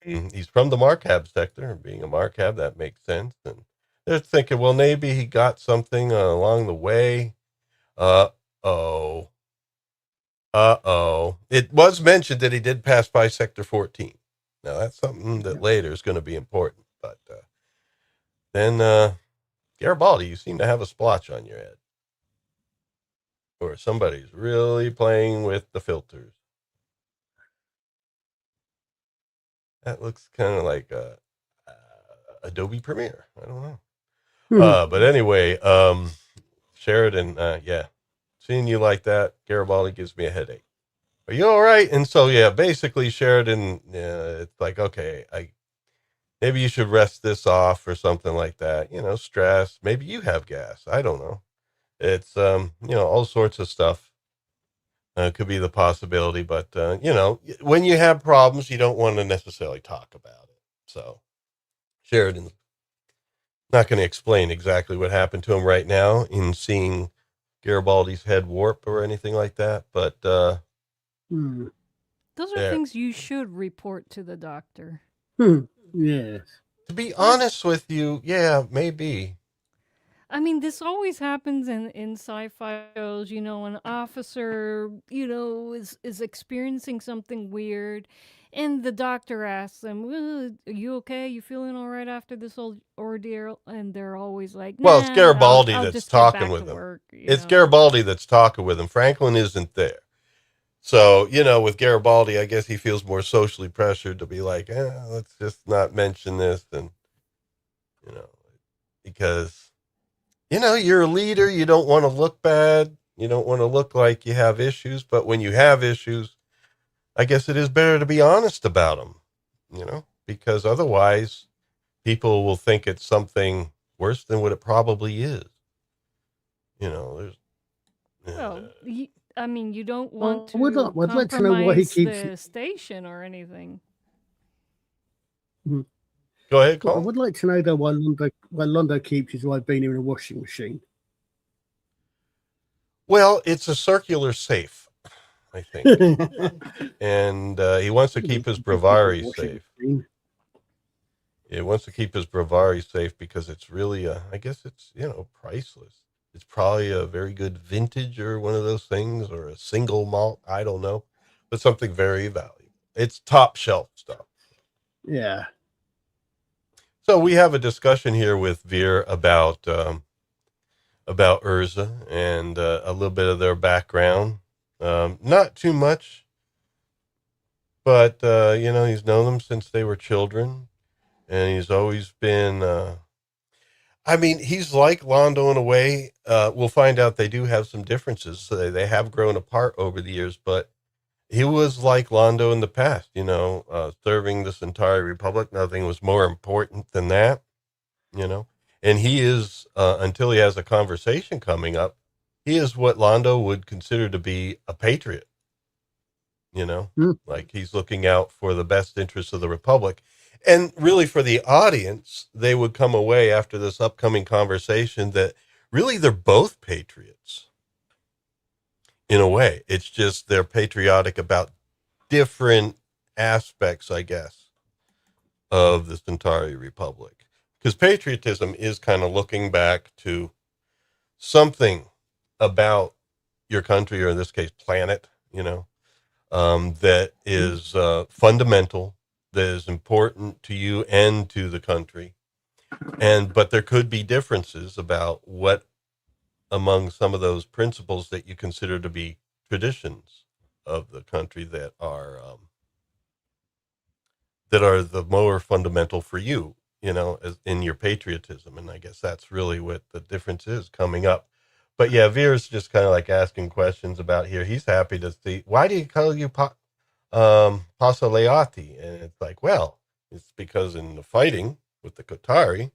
he's from the Markab sector. Being a Markab, that makes sense. And they're thinking, well, maybe he got something along the way. Uh-oh. It was mentioned that he did pass by Sector 14. Now, that's something that later is going to be important. But then, Garibaldi, you seem to have a splotch on your head. Or somebody's really playing with the filters. That looks kind of like Adobe Premiere. I don't know. But anyway, Sheridan, seeing you like that, Garibaldi gives me a headache. Are you all right? And so, basically Sheridan, it's like, okay, maybe you should rest this off or something like that. Stress. Maybe you have gas. I don't know. It's, all sorts of stuff. Could be the possibility, but when you have problems, you don't want to necessarily talk about it. So Sheridan's not going to explain exactly what happened to him right now in seeing Garibaldi's head warp or anything like that. But those are things you should report to the doctor. Yes. To be honest with you, yeah, maybe. I mean, this always happens in sci-fi shows, an officer, is experiencing something weird, and the doctor asks them, "Are you okay? You feeling all right after this ordeal?" And they're always like, "Nah, Well, it's Garibaldi I'll that's just talking get back with to him. work." It's Garibaldi that's talking with him. Franklin isn't there. So, with Garibaldi, I guess he feels more socially pressured to be like, let's just not mention this. And, because, you're a leader. You don't want to look bad. You don't want to look like you have issues. But when you have issues, I guess it is better to be honest about them, because otherwise people will think it's something worse than what it probably is. There's. Well, you don't want to I'd compromise like to know why he keeps the station or anything. Go ahead, Colin. I would like to know though why Londo keeps his wife being in a washing machine. Well, it's a circular safe, I think, and he wants to keep his breviary safe. He wants to keep his breviary safe because it's really, I guess it's priceless. It's probably a very good vintage or one of those things, or a single malt. I don't know, but something very valuable. It's top shelf stuff. Yeah. So we have a discussion here with Veer about Urza and a little bit of their background. Not too much, but he's known them since they were children, and he's always been. He's like Londo in a way. We'll find out they do have some differences. So they have grown apart over the years, but he was like Londo in the past, serving the Centauri Republic. Nothing was more important than that, and he is, until he has a conversation coming up, he is what Londo would consider to be a patriot, like he's looking out for the best interests of the Republic. And really for the audience, they would come away after this upcoming conversation that really they're both patriots. In a way, it's just they're patriotic about different aspects, I guess, of the Centauri Republic. Because patriotism is kind of looking back to something about your country, or in this case, planet, that is fundamental, that is important to you and to the country. But there could be differences about what among some of those principles that you consider to be traditions of the country that are the more fundamental for you, as in your patriotism. And I guess that's really what the difference is coming up. But yeah, Veer's just kind of like asking questions about here. He's happy to see, why do you call you Pasaleati? And it's like, well, it's because in the fighting with the Qatari,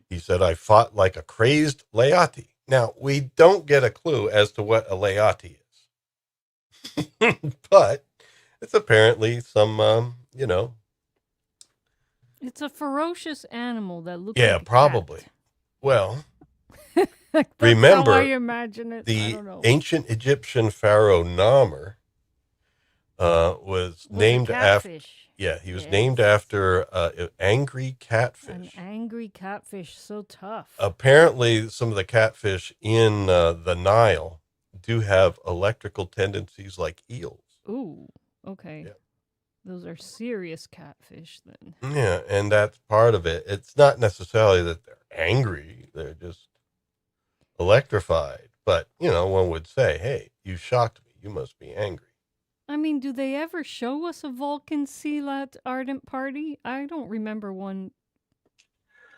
he said, I fought like a crazed Leati. Now, we don't get a clue as to what a Leati is. But it's apparently some, It's a ferocious animal that looks yeah, like a probably. cat. Well, That's remember, how I imagine it. the ancient Egyptian pharaoh Namer was named after. Yeah, he was named after an angry catfish. An angry catfish, so tough. Apparently, some of the catfish in the Nile do have electrical tendencies like eels. Ooh, okay. Yeah. Those are serious catfish then. Yeah, and that's part of it. It's not necessarily that they're angry. They're just electrified. But, one would say, hey, you shocked me. You must be angry. I mean, do they ever show us a Vulcan Sealat Ardent Party? I don't remember one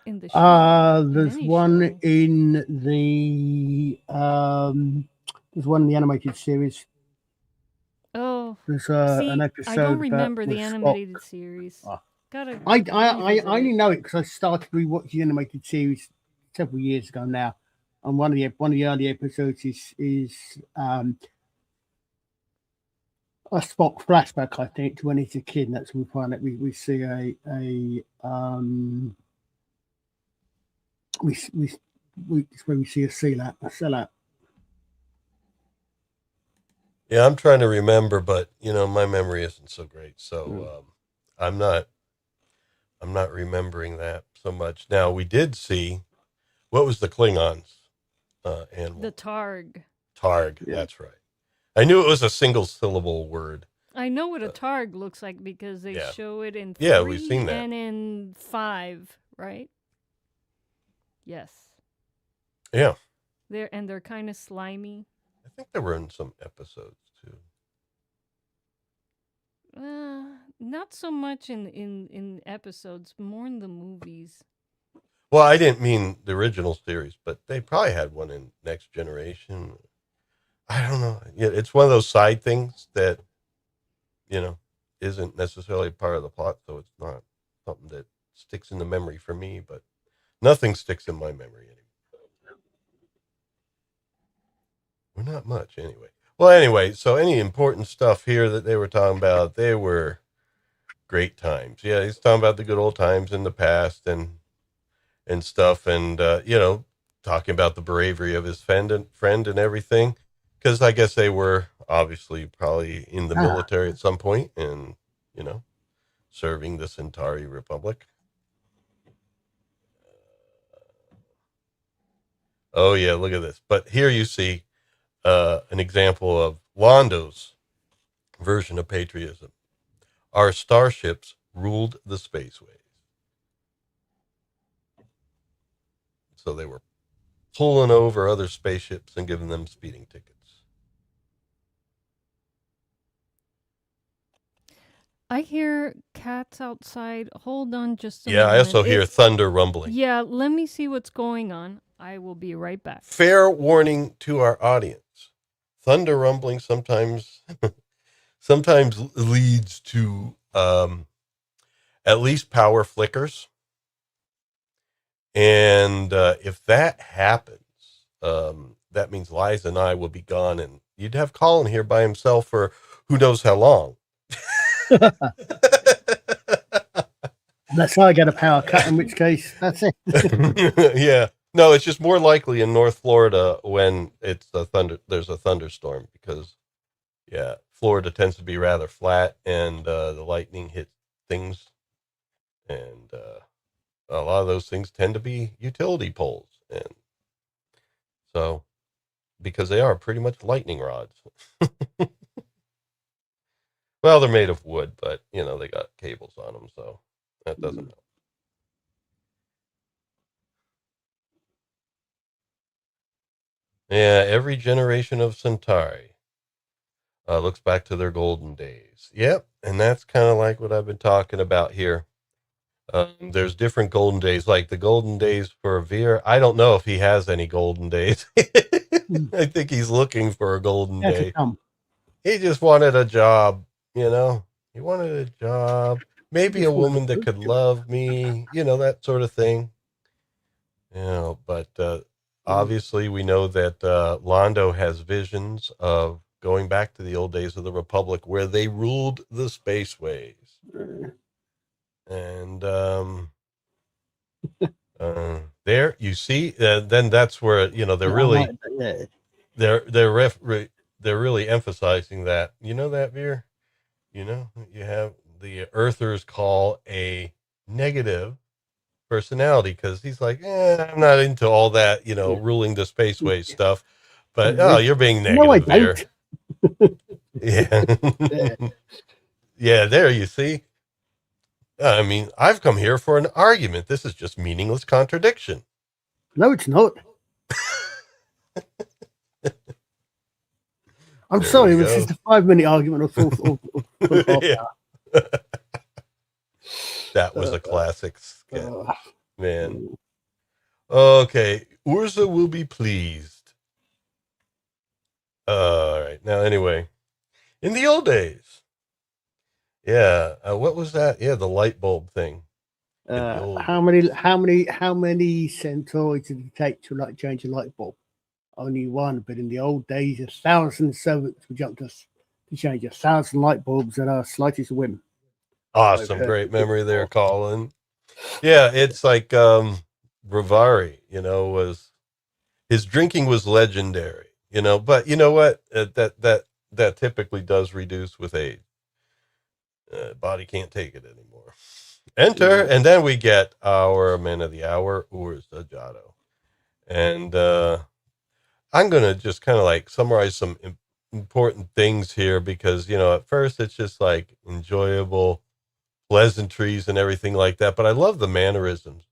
in the show. There's one in the animated series. Oh, there's an episode. I don't remember the animated series. I only know it because I started rewatching the animated series several years ago now, and one of the early episodes is spot flashback, I think, to when he's a kid, and that's when we find that we see it's where we see a sellout. Yeah, I'm trying to remember, but my memory isn't so great, so I'm not remembering that so much. Now, we did see, what was the Klingons' animal? The Targ. Targ, that's right. I knew it was a single syllable word. I know what a Targ looks like because they show it in 3 we've seen that. and in 5, right? Yes. Yeah. They're kind of slimy. I think they were in some episodes too. Not so much in episodes, more in the movies. Well, I didn't mean the original series, but they probably had one in Next Generation. I don't know. Yeah, it's one of those side things that, isn't necessarily part of the plot, so it's not something that sticks in the memory for me, but nothing sticks in my memory anymore. Well, not much anyway. Well, anyway, so any important stuff here that they were talking about, they were great times. Yeah, he's talking about the good old times in the past and stuff, and talking about the bravery of his friend and everything, because I guess they were obviously probably in the military at some point, and serving the Centauri Republic. Oh yeah, look at this. But here you see an example of Londo's version of patriotism. Our starships ruled the spaceways. So they were pulling over other spaceships and giving them speeding tickets. I hear cats outside. Hold on just a moment. Yeah, I also hear thunder rumbling. Yeah, let me see what's going on. I will be right back. Fair warning to our audience. Thunder rumbling sometimes leads to at least power flickers. And if that happens, that means Liza and I will be gone, and you'd have Colin here by himself for who knows how long. Unless I get a power cut, in which case that's it. Yeah, no, it's just more likely in North Florida when there's a thunderstorm, because Florida tends to be rather flat, and the lightning hits things, and a lot of those things tend to be utility poles, and so because they are pretty much lightning rods. Well, they're made of wood, but they got cables on them, so that doesn't help. Yeah, every generation of Centauri looks back to their golden days. Yep, and that's kind of like what I've been talking about here. There's different golden days, like the golden days for Veer. I don't know if he has any golden days. I think he's looking for a golden day. He just wanted a job, He wanted a job. Maybe a woman that could love me, that sort of thing. But obviously we know that Londo has visions of going back to the old days of the Republic where they ruled the spaceways. And there you see, then that's where they're really they're really emphasizing that. That, Veer, you have the Earthers call a negative personality, because he's like, I'm not into all that, ruling the spaceways stuff. But you're being negative, Veer. Yeah. Yeah, there you see. I mean, I've come here for an argument. This is just meaningless contradiction. No, it's not. I'm sorry, this is a 5-minute argument or That was a classic sketch, man. Okay, Urza will be pleased. All right, now anyway, in the old days, what was that? Yeah, the light bulb thing. How many Centaurs did it take to change a light bulb? Only one, but in the old days, 1,000 servants would jump to You change 1,000 light bulbs at our slightest whim. Awesome. Great memory there, Colin. Yeah, it's like Rivari, was his drinking was legendary, but you know what? That typically does reduce with age. Body can't take it anymore. Enter, and then we get our man of the hour, Urza Jaddo. And I'm going to just kind of like summarize some important things here because, at first it's just like enjoyable pleasantries and everything like that. But I love the mannerisms.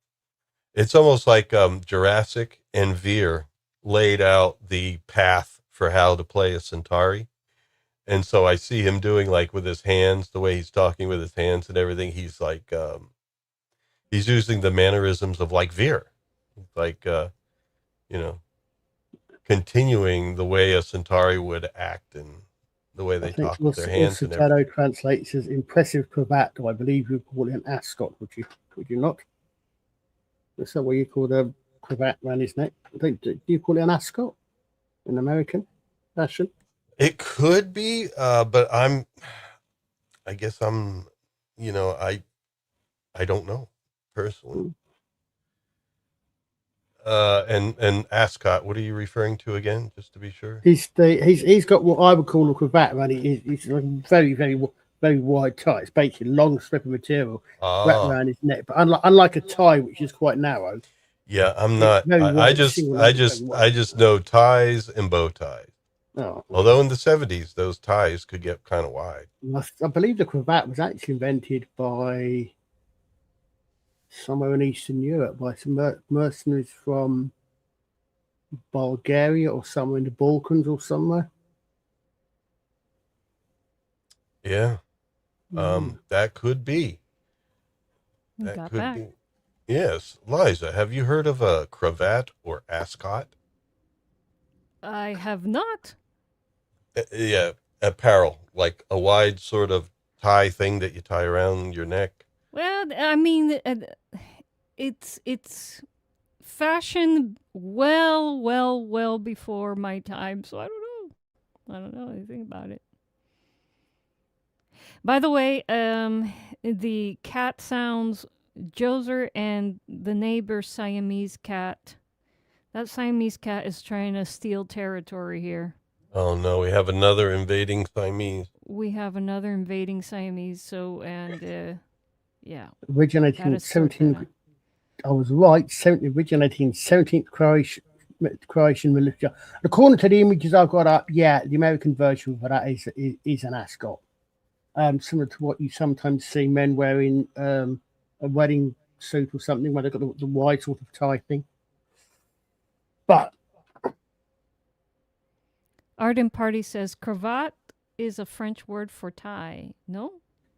It's almost like Jurassic and Veer laid out the path for how to play a Centauri. And so I see him doing like with his hands, the way he's talking with his hands and everything. He's like, he's using the mannerisms of like Veer, like, continuing the way a Centauri would act and the way they talk with their hands. And Shadow translates as impressive cravat. I believe you call it an ascot. Would you not? Is that what you call the cravat around his neck? Do you call it an ascot in American fashion? It could be, but I don't know personally. And ascot, what are you referring to again, just to be sure? He's got what I would call a cravat around it. He's a very, very, very wide tie. It's basically a long strip of material wrapped around his neck. But unlike a tie, which is quite narrow. Yeah, I'm not. I just know ties and bow ties. Oh. Although in the 70s, those ties could get kind of wide. I believe the cravat was actually invented by somewhere in Eastern Europe by some mercenaries from Bulgaria or somewhere in the Balkans or somewhere. Yeah. That could be. That could be. Yes. Liza, have you heard of a cravat or ascot? I have not. Yeah, apparel, like a wide sort of tie thing that you tie around your neck. Well, I mean, it's fashion well before my time, so I don't know anything about it. By the way, the cat sounds, Joser and the neighbor Siamese cat. That Siamese cat is trying to steal territory here. Oh no, we have another invading Siamese. Yeah. Originating in 17th. I was right. Originating in 17th Croatian militia. According to the images I've got up, the American version for that is an ascot. Similar to what you sometimes see men wearing a wedding suit or something, where they've got the wide sort of tie thing. But Arden Party says cravat is a French word for tie. No?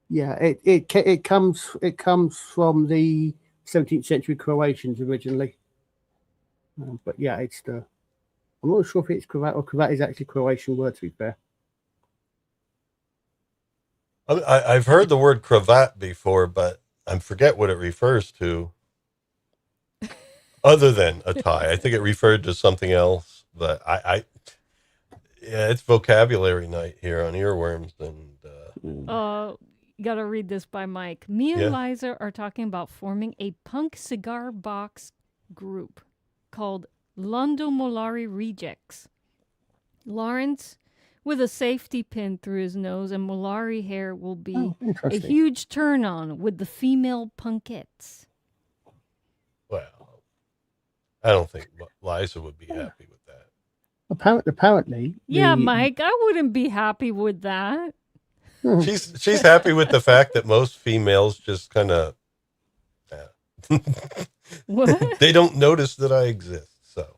Yeah, it comes from the 17th century Croatians originally. But yeah, I'm not sure if it's cravat or cravat is actually a Croatian word, to be fair. I've heard the word cravat before, but I forget what it refers to. Other than a tie, I think it referred to something else. But it's vocabulary night here on Earworms, and you gotta read this by Mike. Me and Liza are talking about forming a punk cigar box group called Londo Mollari Rejects. Lawrence with a safety pin through his nose and Mollari hair will be a huge turn on with the female punkettes. Well, I don't think Liza would be happy with that. Apparently. Yeah, Mike, I wouldn't be happy with that. She's happy with the fact that most females just kind of what? They don't notice that I exist. So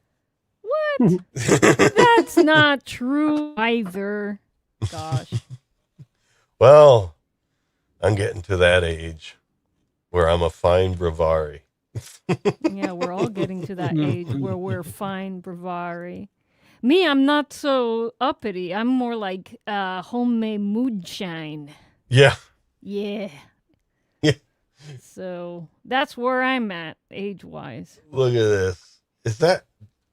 what? That's not true either. Gosh. Well, I'm getting to that age where I'm a fine Rivari. Yeah, we're all getting to that age where we're fine Rivari. Me, I'm not so uppity. I'm more like homemade moonshine. Yeah. Yeah. Yeah. So that's where I'm at age-wise. Look at this. Is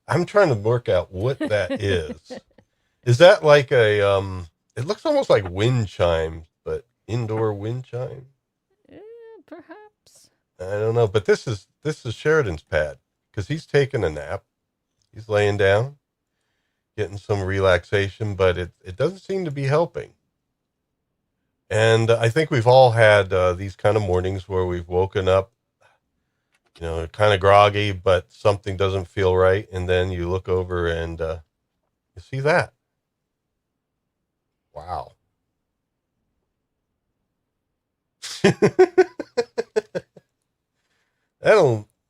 I'm trying to work out what that is. Is that like a It looks almost like wind chimes, but indoor wind chime. Perhaps. I don't know, but this is Sheridan's pad because he's taking a nap. He's laying down, getting some relaxation, but it doesn't seem to be helping. And I think we've all had these kind of mornings where we've woken up, kind of groggy, but something doesn't feel right, and then you look over and you see that. Wow.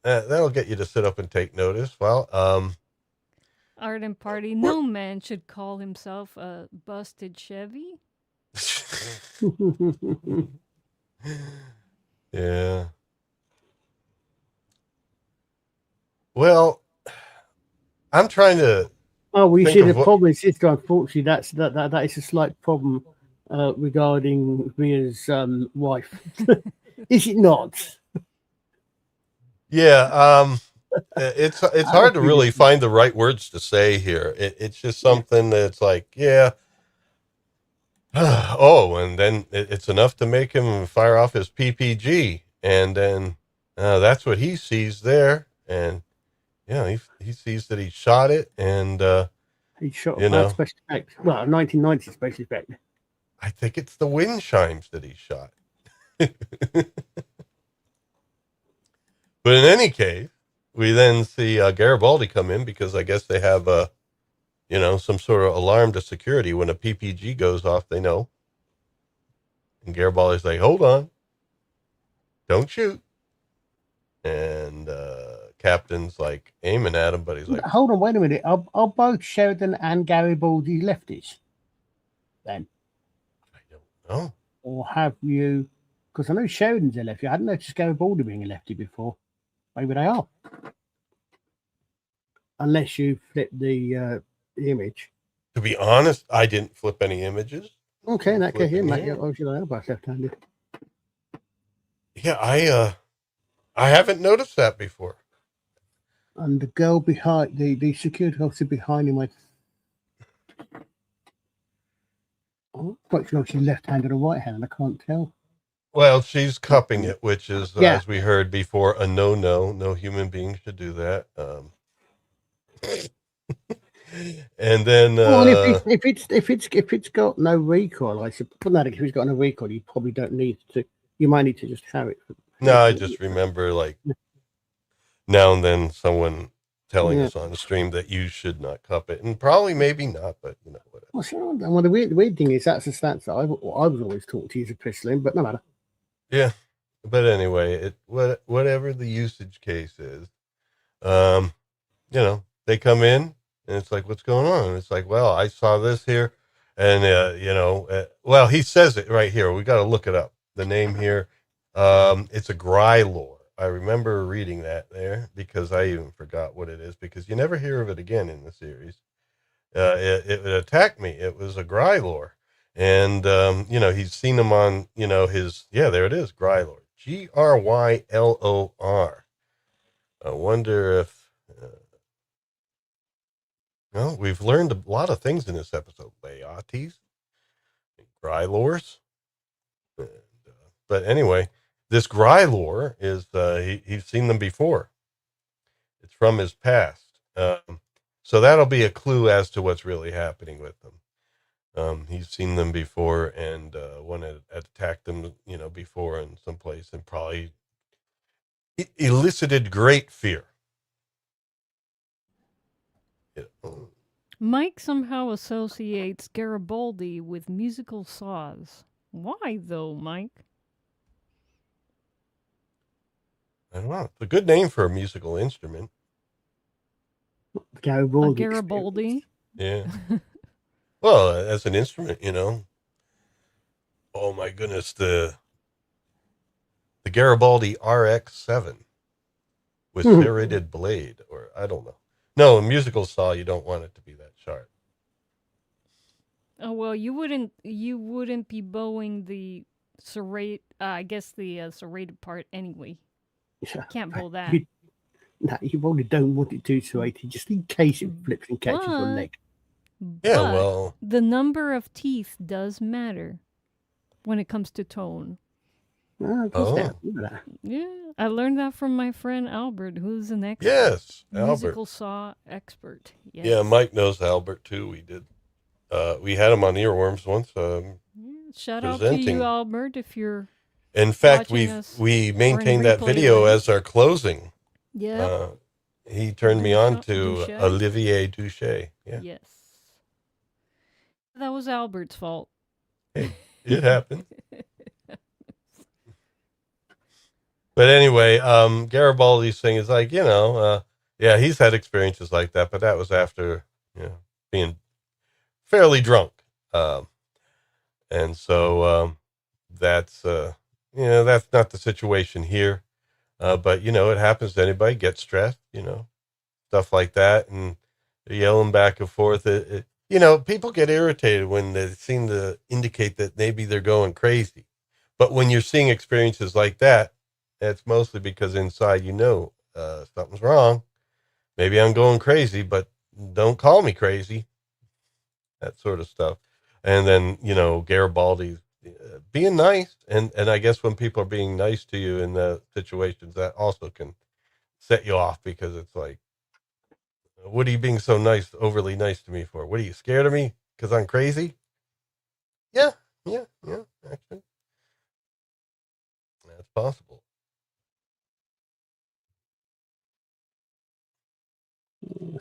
that'll get you to sit up and take notice. Well, Art and Party. No man should call himself a busted Chevy. Yeah. Well, I'm trying to. Oh, we think see of the what- problem is this. Unfortunately, that is a slight problem regarding Mia's wife. Is it not? Yeah. It's hard to really find the right words to say here. It's just something that's like, yeah. Oh, and then it's enough to make him fire off his PPG, and then that's what he sees there, and he sees that he shot it, and He shot a special effect. Well, 1990 special effect. I think it's the wind chimes that he shot. But in any case, we then see Garibaldi come in because I guess they have some sort of alarm to security. When a PPG goes off, they know. And Garibaldi's like, hold on. Don't shoot. And Captain's like aiming at him, but he's like, hold on, wait a minute. Are both Sheridan and Garibaldi lefties? Then? I don't know. Or have you... Because I know Sheridan's a lefty. I hadn't noticed Garibaldi being a lefty before. Maybe they are. Unless you flip the image. To be honest, I didn't flip any images. Okay, in that case, mate. I should know about left-handed. Yeah, I haven't noticed that before. And the girl behind the security officer behind him, I'm quite sure she's left-handed or right-handed. I can't tell. Well, she's cupping it, which is, as we heard before, a no. No human being should do that. And then, well, if it's got no recoil, I suppose. If it's got no recoil, you probably don't need to. You might need to just have it. No, I just remember, like, now and then someone telling us on the stream that you should not cup it, and probably maybe not, but whatever. Well, the weird thing is that's the stance that I was always taught to use a pistol in, but no matter. Yeah, but anyway, whatever the usage case is, they come in and it's like, what's going on? And it's like, well, I saw this here, and well, he says it right here. We got to look it up. The name here, it's a Grylor. I remember reading that there because I even forgot what it is because you never hear of it again in the series. It attacked me. It was a Grylor. And, he's seen them on, there it is, Grylor. Grylor. I wonder if, we've learned a lot of things in this episode. Laotis, Grylors. But anyway, this Grylor is, he's seen them before. It's from his past. So that'll be a clue as to what's really happening with them. He's seen them before, and one had attacked them, before in some place, and probably elicited great fear. Mike somehow associates Garibaldi with musical saws. Why, though, Mike? I don't know. It's a good name for a musical instrument. Garibaldi. A Garibaldi? Yeah. Well, as an instrument, oh my goodness, the Garibaldi RX-7 with serrated blade, or I don't know. No, a musical saw, you don't want it to be that sharp. Oh well, you wouldn't be bowing the serrate. I guess the serrated part anyway. Can't bow that. You probably don't want it too serrated, just in case it flips and catches your leg. Yeah, But well, the number of teeth does matter when it comes to tone. Of course they have. You know that. Yeah, I learned that from my friend Albert, who's an expert, yes, Albert. musical saw expert. Yes. Yeah, Mike knows Albert too. We had him on Earworms once. Shout out to presenting. you, Albert, if you're. In fact, watching us we or maintained in that replay video land. as our closing. Yeah. He turned me on to Douche. Olivier Douche. Yeah, Yes. That was Albert's fault. it happened. But anyway, Garibaldi's thing is like, yeah, he's had experiences like that, but that was after, being fairly drunk. And so that's not the situation here. But, it happens to anybody, get stressed, stuff like that. And yelling back and forth. People get irritated when they seem to indicate that maybe they're going crazy. But when you're seeing experiences like that, it's mostly because inside, something's wrong. Maybe I'm going crazy, but don't call me crazy. That sort of stuff. And then, Garibaldi being nice. And I guess when people are being nice to you in the situations, that also can set you off, because it's like, what are you being so nice, overly nice to me for? What are you, scared of me because I'm crazy? Yeah, actually. That's possible.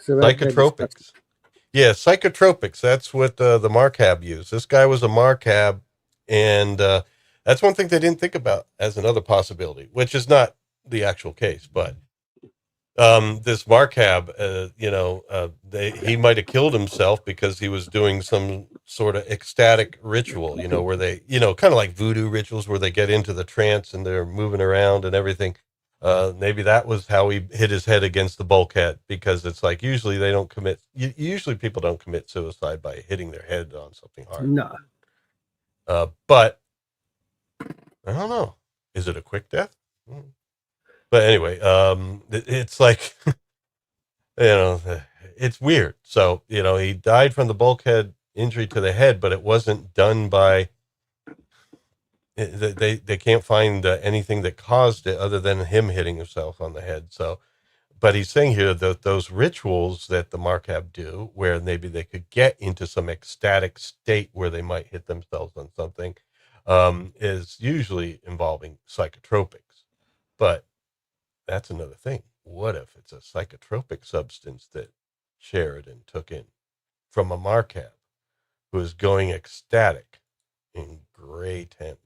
So psychotropics. Yeah, psychotropics. That's what the Marcab used. This guy was a Marcab, and that's one thing they didn't think about as another possibility, which is not the actual case. But this Marcab, he might have killed himself because he was doing some sort of ecstatic ritual, where they, kind of like voodoo rituals where they get into the trance and they're moving around and everything. Maybe that was how he hit his head against the bulkhead, because it's like, usually people don't commit suicide by hitting their head on something hard. No. But I don't know. Is it a quick death? But anyway, it's like, it's weird. So, he died from the bulkhead injury to the head, but it wasn't done by, they can't find anything that caused it other than him hitting himself on the head. So, but he's saying here that those rituals that the Marcab do, where maybe they could get into some ecstatic state where they might hit themselves on something, is usually involving psychotropics. But that's another thing. What if it's a psychotropic substance that Sheridan took in from a Marcab who is going ecstatic in Gray 10?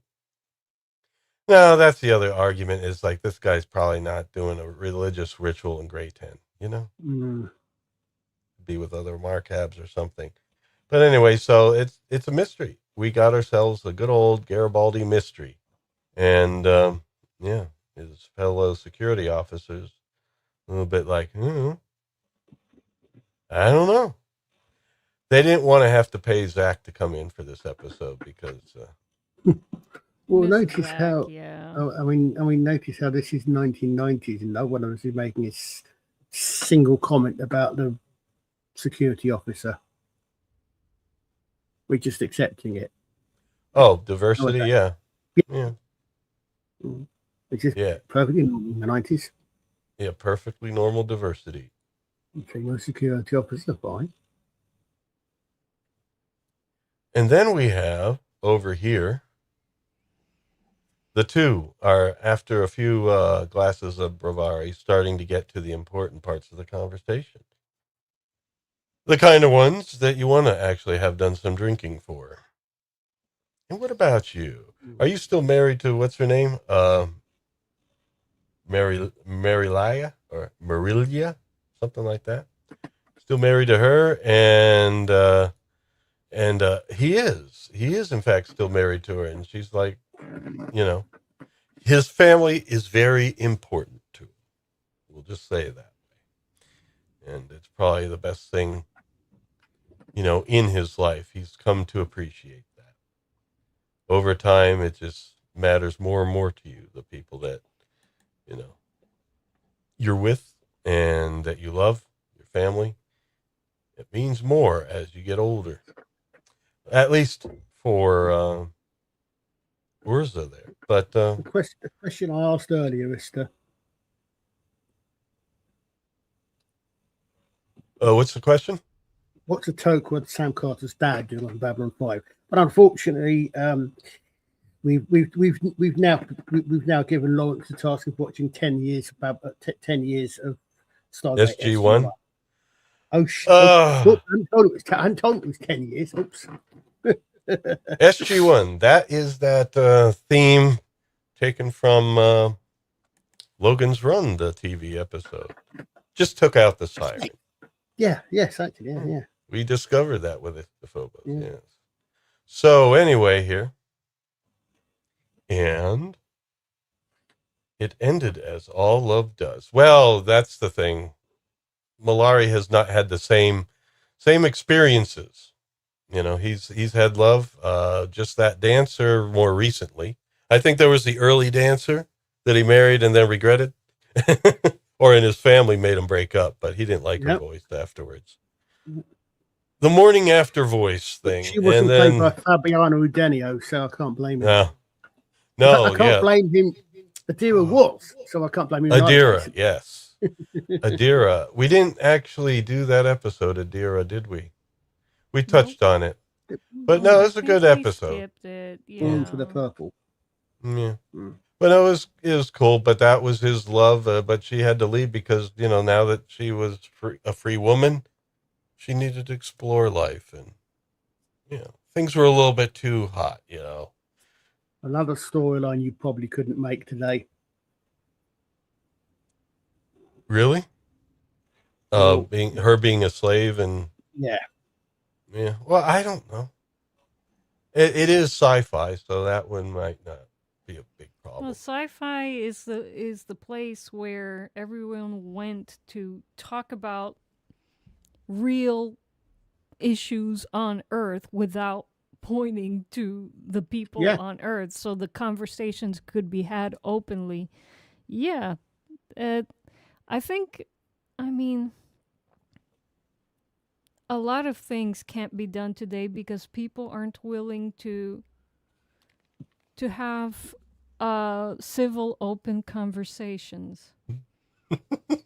No, that's the other argument, is like, this guy's probably not doing a religious ritual in Gray 10, be with other Marcabs or something. But anyway, so it's a mystery. We got ourselves a good old Garibaldi mystery. And, his fellow security officers, a little bit like, I don't know. They didn't want to have to pay Zach to come in for this episode because... well, Mr. notice Zach, how... Yeah. I mean, notice how this is 1990s and no one of us is making a single comment about the security officer. We're just accepting it. Oh, diversity, yeah. It's just perfectly normal in the 90s. Yeah, perfectly normal diversity. Female security officer, fine. And then we have over here, the two are, after a few glasses of Bravari, starting to get to the important parts of the conversation. The kind of ones that you want to actually have done some drinking for. And what about you? Are you still married to, what's her name? Marilia or Marilia, something like that. Still married to her, and he is in fact still married to her, and she's like, his family is very important to him. We'll just say that way. And it's probably the best thing, in his life. He's come to appreciate that. Over time, it just matters more and more to you, the people that, you're with and that you love, your family. It means more as you get older. At least for Urza there. But The question I asked earlier is what's the question? what's the toke with Sam Carter's dad doing on Babylon 5? But unfortunately, we've now given Lawrence the task of watching 10 years of 10 years of Stargate SG-1. Oh shit! I hadn't told it was 10 years. Oops. SG-1. That is that theme taken from Logan's Run, the TV episode. Just took out the siren. Yeah. Yes. Actually. Yeah. We discovered that with the Phobos. Yeah. Yes. So anyway, here. And it ended as all love does. Well, that's the thing. Mollari has not had the same experiences. You know, he's had love, just that dancer more recently. I think there was the early dancer that he married and then regretted. Or in his family made him break up, but he didn't like her voice afterwards. The morning after voice thing. She wasn't played by Fabiano Udenio, so I can't blame him. No, I can't blame him. Adira was, so I can't blame him. Adira, yes. Adira. We didn't actually do that episode, Adira, did we? We touched on it. But no, it's a good episode. Born for the Purple. Yeah. But it was cool, but that was his love, but she had to leave because, you know, now that she was a free woman, she needed to explore life, and, you know, things were a little bit too hot, you know. Another storyline you probably couldn't make today. Really? Being a slave and... Yeah. Well, I don't know. It is sci-fi, so that one might not be a big problem. Well, sci-fi is the place where everyone went to talk about real issues on Earth without pointing to the people on Earth, so the conversations could be had openly. Yeah, I think, I mean, a lot of things can't be done today because people aren't willing to have civil, open conversations.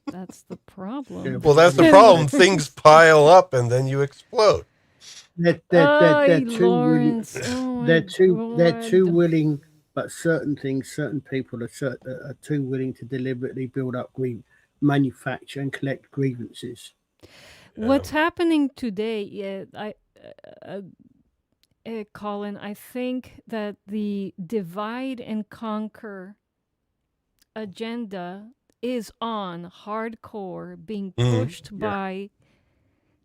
That's the problem. Well, that's the problem. Things pile up and then you explode. They're too willing, but certain things, certain people are too willing to deliberately build up, manufacture and collect grievances. What's happening today? Colin, I think that the divide and conquer agenda is on hardcore, being pushed by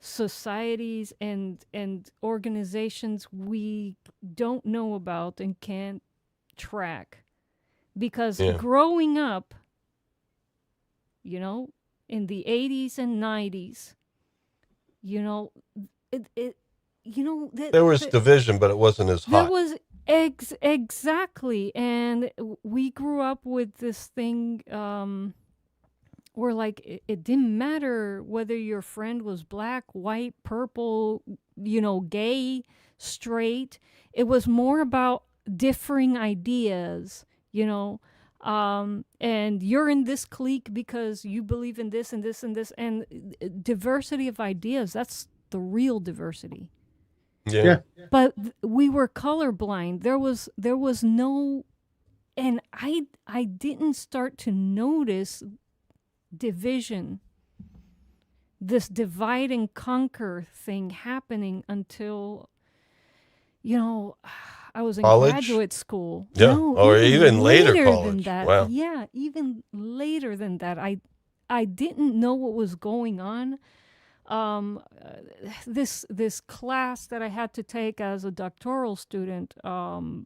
societies and organizations we don't know about and can't track. Because growing up, you know, in the 80s and 90s, you know, there was division, but it wasn't as hot. There was exactly, and we grew up with this thing where, like, it didn't matter whether your friend was black, white, purple, you know, gay, straight. It was more about differing ideas, you know. And you're in this clique because you believe in this and this and this, and diversity of ideas. That's the real diversity. Yeah. But we were colorblind. There was no, and I didn't start to notice division, this divide and conquer thing happening until, you know, I was in graduate school. Yeah, no, or even later college. Than that. Wow. Yeah, even later than that. I didn't know what was going on. This class that I had to take as a doctoral student about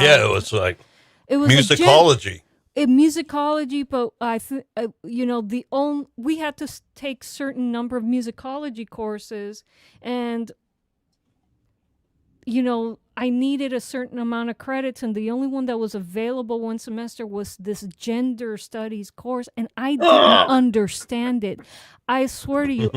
it was like musicology. Musicology, but I think you know, we had to take certain number of musicology courses, and you know, I needed a certain amount of credits, and the only one that was available one semester was this gender studies course, and I didn't understand it. I swear to you,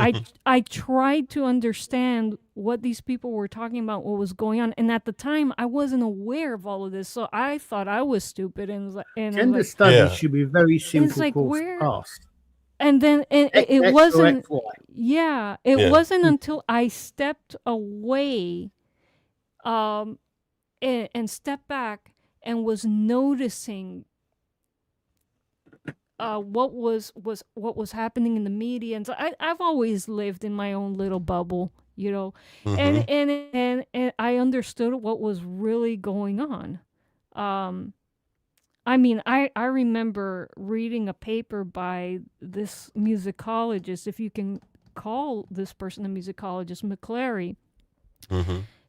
I tried to understand what these people were talking about, what was going on, and at the time I wasn't aware of all of this, so I thought I was stupid, and Gender studies should be very simple like, course to pass. And then it X wasn't. or XY. Yeah, it wasn't until I stepped away, and stepped back and was noticing what was happening in the media. And so I've always lived in my own little bubble, you know, and I understood what was really going on. I mean, I remember reading a paper by this musicologist, if you can call this person a musicologist, McClary.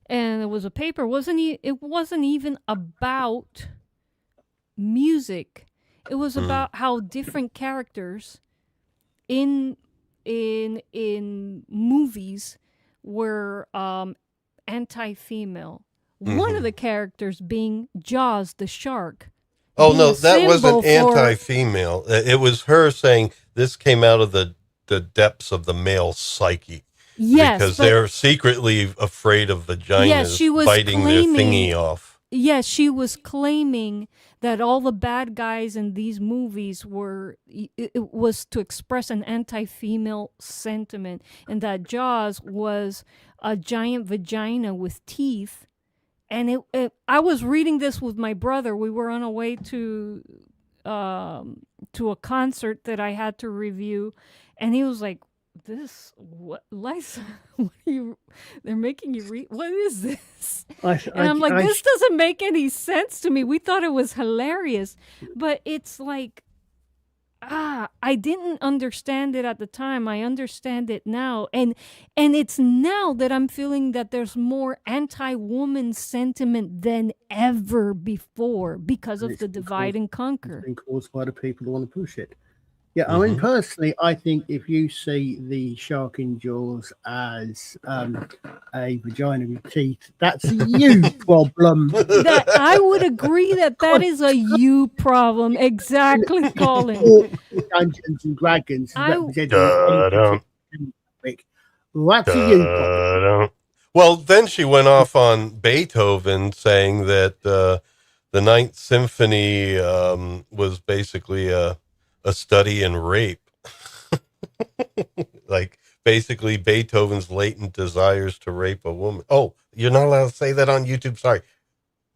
And it was a paper. It wasn't even about music. It was about how different characters in movies were anti-female. One of the characters being Jaws the shark. Oh, no, that wasn't anti-female. It was her saying this came out of the depths of the male psyche. Yes. Because they're secretly afraid of vaginas biting their thingy off. Yes, she was claiming that all the bad guys in these movies it was to express an anti-female sentiment, and that Jaws was a giant vagina with teeth. And I was reading this with my brother. We were on our way to a concert that I had to review, and he was like, what, Liza, they're making you read, what is this? And I'm like, this doesn't make any sense to me. We thought it was hilarious, but it's like, I didn't understand it at the time. I understand it now. And it's now that I'm feeling that there's more anti-woman sentiment than ever before because of the divide and conquer. It's been caused by the people who want to push it. Yeah, I mean, personally, I think if you see the shark in Jaws as a vagina with teeth, that's a you problem. I would agree that is a you problem. Exactly, Colin. Dungeons and Dragons. That's a you problem. Well, then she went off on Beethoven saying that the Ninth Symphony was basically a study in rape. Like basically Beethoven's latent desires to rape a woman. Oh, you're not allowed to say that on YouTube. Sorry.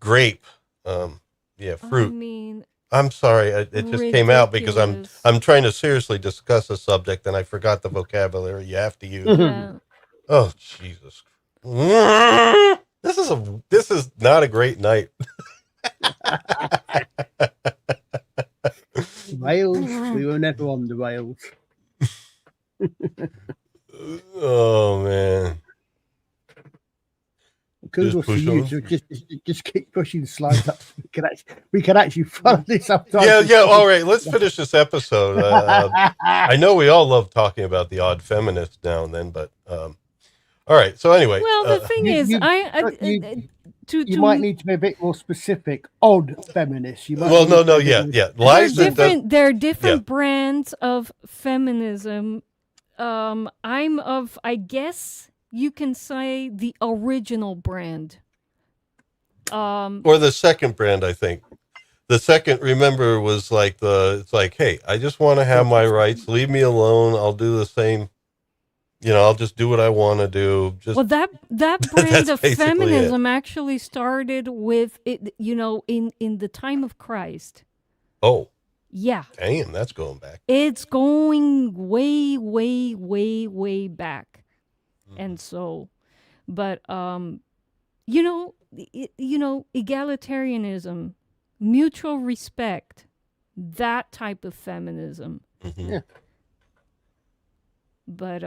Grape. Fruit. I mean, I'm sorry. It just came out because I'm trying to seriously discuss a subject and I forgot the vocabulary you have to use. Yeah. Oh, Jesus. This is not a great night. Rails, we were never on the rails. Oh man! Kudos to you. So just keep pushing the slides up. We can actually follow this up. Yeah. All right, let's finish this episode. I know we all love talking about the odd feminists now and then, but all right. So anyway, well, the thing is, you might need to be a bit more specific. Odd feminists. Yeah. There are different brands of feminism. I'm of, I guess you can say, the original brand. Or the second brand, I think. The second, remember, was like it's like, hey, I just want to have my rights. Leave me alone. I'll do the same. I'll just do what I want to do. That brand of feminism actually started with it, in the time of Christ. Oh. Yeah. Damn, that's going back. It's going way, way, way, way back. And so, but egalitarianism, mutual respect, that type of feminism. Yeah. But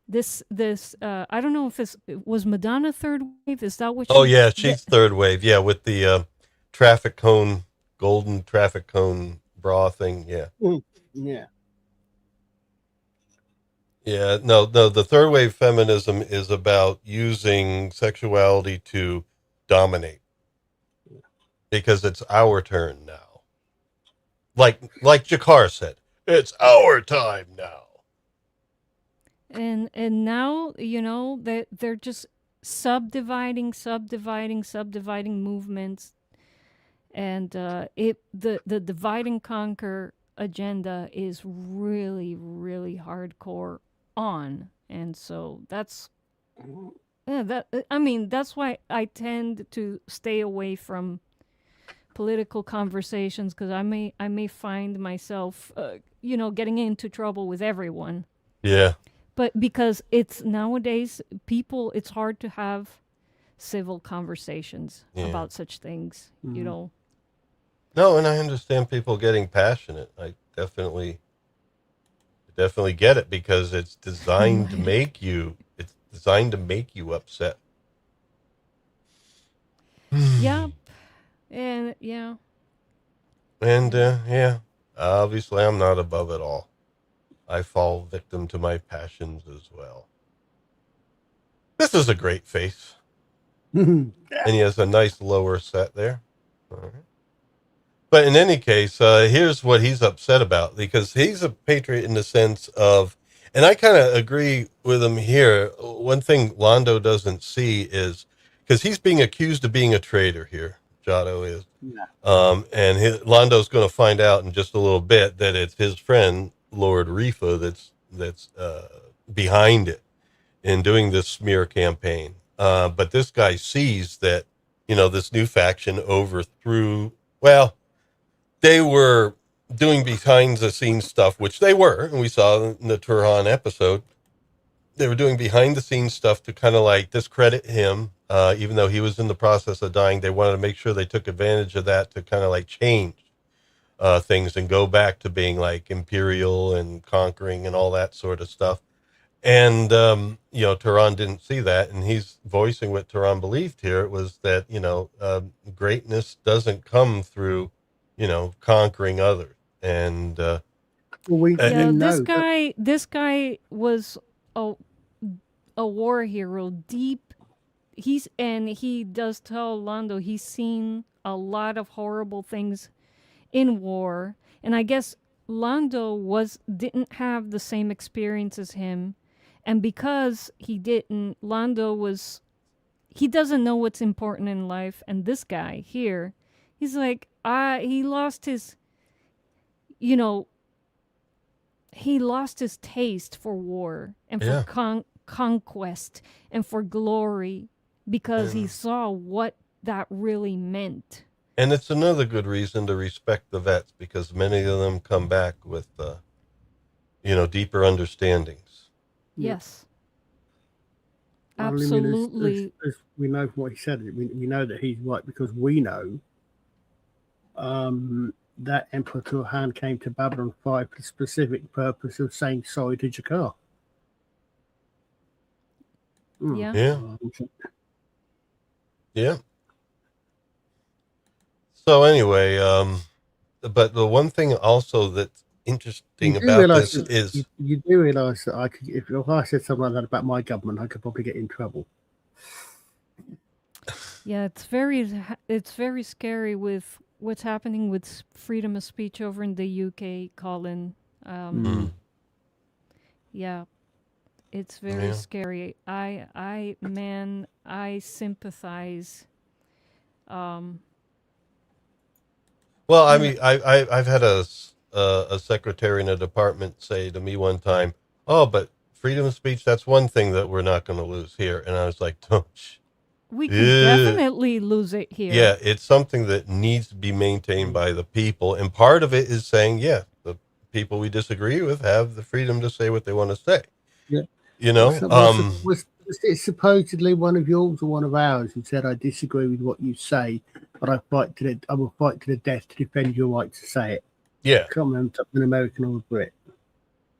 this I don't know if was Madonna third wave. Is that what? She's third wave. Yeah, with the traffic cone, golden traffic cone bra thing. Yeah. Yeah. Yeah. No. The third wave feminism is about using sexuality to dominate because it's our turn now. Like Jakar said, it's our time now. And now, you know, they're just subdividing movements, and the divide and conquer agenda is really, really hardcore on. And so that's that's why I tend to stay away from political conversations, because I may find myself getting into trouble with everyone. Yeah. But because it's nowadays, people, it's hard to have civil conversations about such things, you know. No, and I understand people getting passionate. I definitely get it, because it's designed to make you. It's designed to make you upset. Yeah, and yeah. And obviously I'm not above it all. I fall victim to my passions as well. This is a great face. And he has a nice lower set there. All right. But in any case, here's what he's upset about, because he's a patriot in the sense of, and I kind of agree with him here. One thing Londo doesn't see is, because he's being accused of being a traitor here, Jaddo is. Yeah. And Londo's going to find out in just a little bit that it's his friend, Lord Refa, that's behind it in doing this smear campaign. But this guy sees that, this new faction overthrew, well, they were doing behind the scenes stuff, which they were, and we saw in the Turhan episode. They were doing behind the scenes stuff to kind of like discredit him, even though he was in the process of dying. They wanted to make sure they took advantage of that to kind of like change things and go back to being like imperial and conquering and all that sort of stuff. And, Tehran didn't see that, and he's voicing what Tehran believed here. It was that, greatness doesn't come through, conquering others. And, this guy was a war hero deep. He does tell Londo he's seen a lot of horrible things in war. And I guess Londo didn't have the same experience as him. And because he didn't, he doesn't know what's important in life. And this guy here, he's like, he lost his taste for war and for conquest and for glory, because he saw what that really meant. And it's another good reason to respect the vets, because many of them come back with, deeper understandings. Yes. Absolutely. We know from what he said. We know that he's right, because we know that Emperor Turhan came to Babylon 5 for the specific purpose of saying sorry to Jakar. Yeah. Yeah. So anyway, but the one thing also that's interesting about this is you do realize that if I said something like that about my government, I could probably get in trouble. Yeah, it's very scary with what's happening with freedom of speech over in the UK, Colin. Yeah, it's very scary. I sympathize. Well, I mean, I've had a secretary in a department say to me one time, "Oh, but freedom of speech, that's one thing that we're not going to lose here." And I was like, we can definitely lose it here. Yeah, it's something that needs to be maintained by the people. And part of it is saying, the people we disagree with have the freedom to say what they want to say. Yeah. It's supposedly one of yours or one of ours who said, "I disagree with what you say, but I will fight to the death to defend your right to say it." Yeah. Come on, an American or a Brit.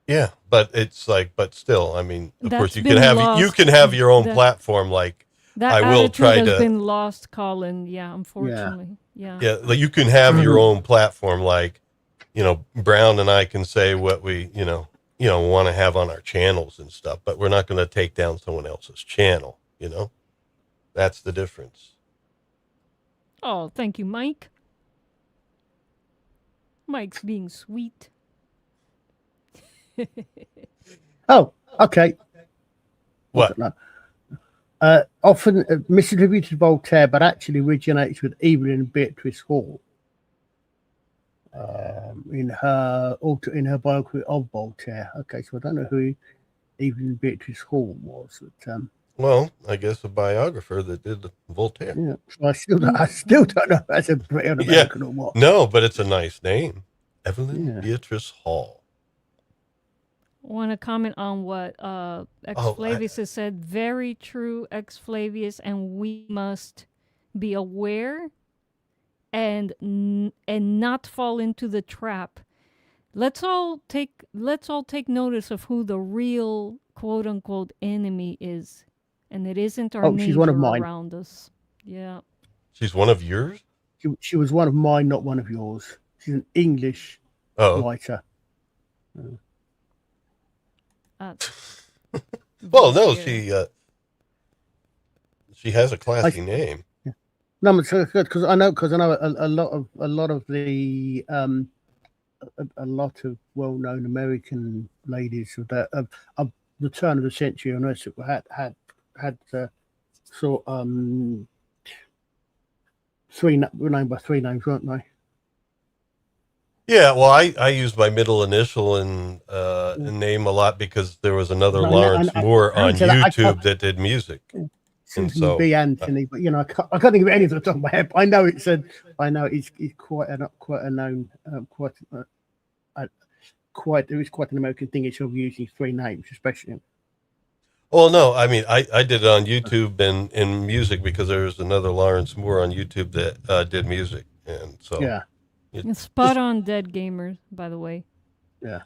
Yeah, but it's like, but still, I mean, of course, you can have your own platform. Like, that I will try has to. been lost, Colin. Yeah, unfortunately. Yeah. Like you can have your own platform. Like, Brown and I can say what we, want to have on our channels and stuff, but we're not going to take down someone else's channel. That's the difference. Oh, thank you, Mike. Mike's being sweet. Oh, okay. I What? don't know. Often misattributed to Voltaire, but actually originates with Evelyn Beatrice Hall in her biography of Voltaire. Okay, so I don't know who Evelyn Beatrice Hall was. But, Well, I guess a biographer that did Voltaire. yeah, so I still don't know if that's a British American or what. No, but it's a nice name, Evelyn Yeah. Beatrice Hall. Want to comment on what Ex Flavius has said? Very true, Ex Flavius, and we must be aware and not fall into the trap. Let's all take notice of who the real quote unquote enemy is, and it isn't our neighbor she's one of mine. around us. Yeah, She's one of yours? She was one of mine, not one of yours. She's an English writer. Well, no, she has a classy name. Yeah. No, because I know a lot of the a lot of well-known American ladies of the turn of the century on Earth had named by three names, weren't they? Yeah, well, I use my middle initial and name a lot because there was another Lawrence Moore on YouTube that did music. Susan B. Anthony, but I can't think of any of the top of my head. I know it's quite a known it was quite an American thing. It's of using three names, especially. Well, no, I mean I did it on YouTube and in music because there was another Lawrence Moore on YouTube that did music, and so yeah. It's spot on, Dead Gamers, by the way. Yeah.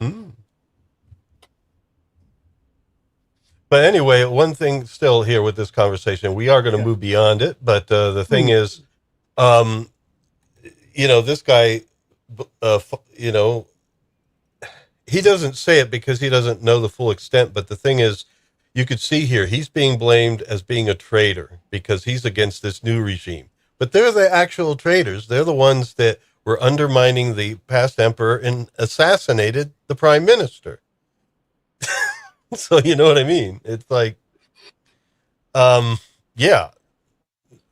But anyway, one thing still here with this conversation, we are going to move beyond it. But the thing is, this guy, he doesn't say it because he doesn't know the full extent. But the thing is, you could see here, he's being blamed as being a traitor because he's against this new regime. But they're the actual traitors. They're the ones that were undermining the past emperor and assassinated the prime minister. So you know what I mean? It's like,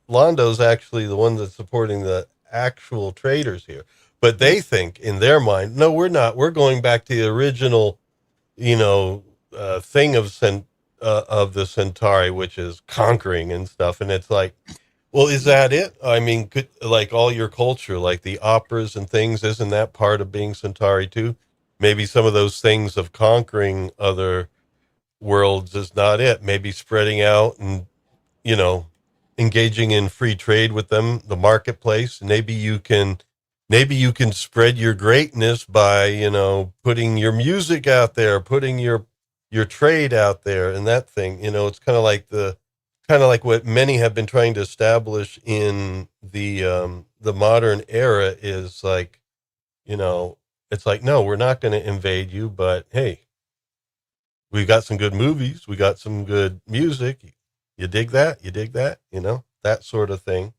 Londo's actually the one that's supporting the actual traitors here. But they think in their mind, no, we're not. We're going back to the original, thing of the Centauri, which is conquering and stuff. And it's like, well, is that it? I mean, like all your culture, like the operas and things, isn't that part of being Centauri too? Maybe some of those things of conquering other worlds is not it. Maybe spreading out and, engaging in free trade with them, the marketplace. Maybe you can spread your greatness by, putting your music out there, putting your trade out there and that thing. It's kind of like what many have been trying to establish in the modern era is like, it's like, no, we're not going to invade you, but hey, we've got some good movies. We got some good music. You dig that? That sort of thing.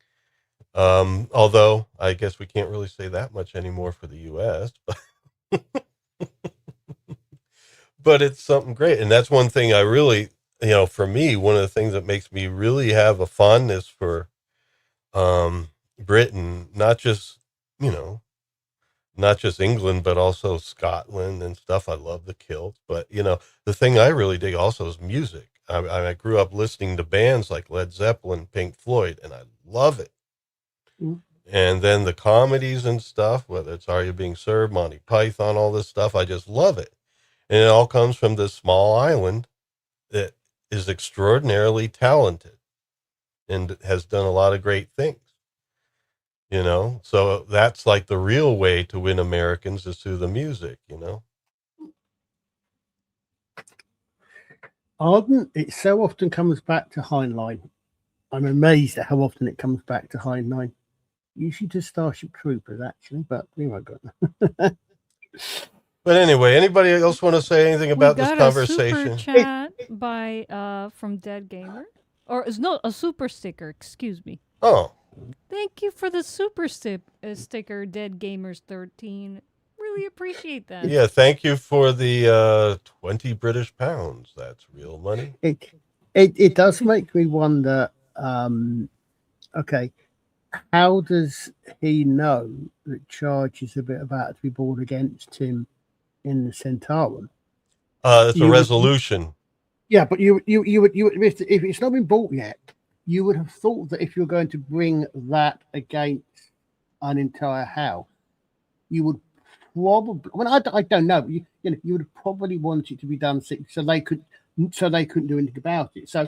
Although I guess we can't really say that much anymore for the U.S., but it's something great. And that's one thing I really, for me, one of the things that makes me really have a fondness for Britain, not just England, but also Scotland and stuff. I love the kilts, but the thing I really dig also is music. I grew up listening to bands like Led Zeppelin, Pink Floyd, and I love it. And then the comedies and stuff, whether it's Are You Being Served, Monty Python, all this stuff, I just love it. And it all comes from this small island that is extraordinarily talented and has done a lot of great things. So that's like the real way to win Americans is through the music, Arden, it so often comes back to Heinlein. I'm amazed at how often it comes back to Heinlein. Usually to Starship Troopers, actually, but we won't go. But anyway, anybody else want to say anything about this conversation? We got a super chat by from Dead Gamer, or no, a super sticker. Excuse me. Oh, Thank you for the super sticker, Dead Gamers 13. Really appreciate that. Yeah, thank you for the 20 British pounds. That's real money. It does make me wonder. Okay, how does he know that charges are about to be brought against him in the Centauri? It's a You would, resolution. yeah, but you would if it's not been bought yet, you would have thought that if you're going to bring that against an entire house, you would probably. Well, I don't know. You know, you would probably want it to be done so they couldn't do anything about it. So,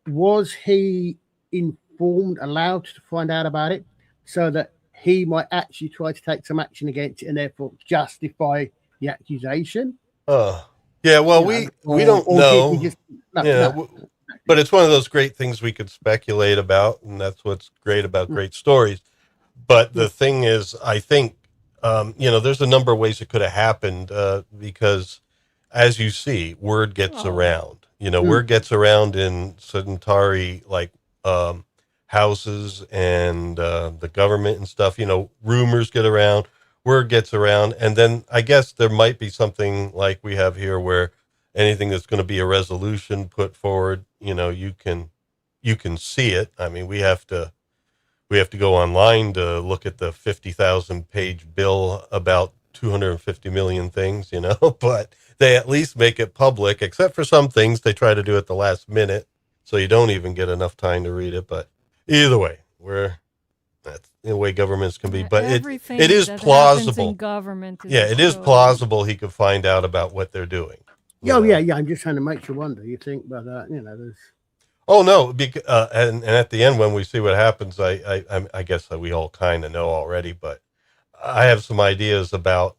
was he informed, allowed to find out about it, so that he might actually try to take some action against it and therefore justify the accusation? Yeah, well, You know, we don't or did he know. just Yeah, but it's one of those great things we could speculate about, and that's what's great about great stories. But the thing is, I think, there's a number of ways it could have happened because, as you see, word gets around. Word gets around in Centauri, like houses and the government and stuff. Rumors get around, word gets around, and then I guess there might be something like we have here, where anything that's going to be a resolution put forward, you can see it. I mean, we have to go online to look at the 50,000 page bill about 250 million things, but they at least make it public, except for some things they try to do at the last minute. So you don't even get enough time to read it. But either way, that's the way governments can be, but everything it is that plausible. In government is it is plausible he could find out about what they're doing. Yeah, I'm just trying to make you wonder. You think about that, there's. Oh no! And at the end, when we see what happens, I guess we all kind of know already, but I have some ideas about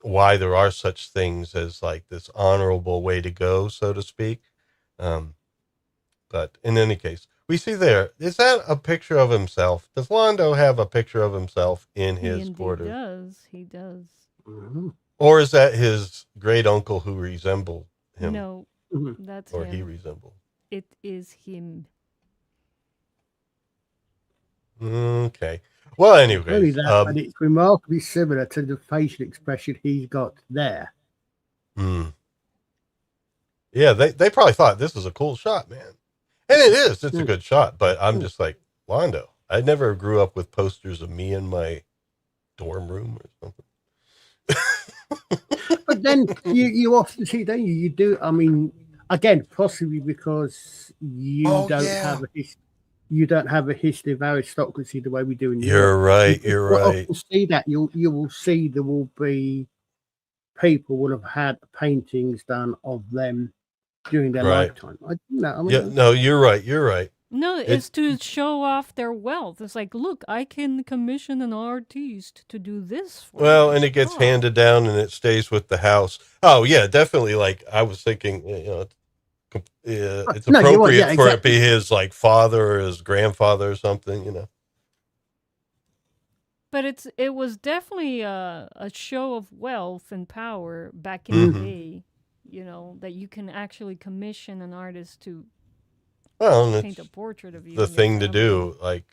why there are such things as like this honorable way to go, so to speak. But in any case, we see there, is that a picture of himself? Does Londo have a picture of himself in his quarters? He does. Mm-hmm. Or is that his great uncle who resembled him? No, that's or him. He resembled. It is him. Okay. Well, anyways, but it's remarkably similar to the facial expression he's got there. Yeah, they probably thought this is a cool shot, man. And it is. It's a good shot. But I'm just like, Londo, I never grew up with posters of me in my dorm room or something. But then you often see, don't you? You do. I mean, again, possibly because you don't have a history of aristocracy the way we do in Europe. You're right. You're right. Often see that you will see there will be people will have had paintings done of them during their lifetime. No, you're right. You're right. No, it's to show off their wealth. It's like, look, I can commission an artist to do this for me. And it gets handed down and it stays with the house. Oh yeah, definitely. Like I was thinking, it's appropriate for it to be his like father or his grandfather or something, But it was definitely a show of wealth and power back in the day, that you can actually commission an artist to paint a portrait of you. The thing to do, like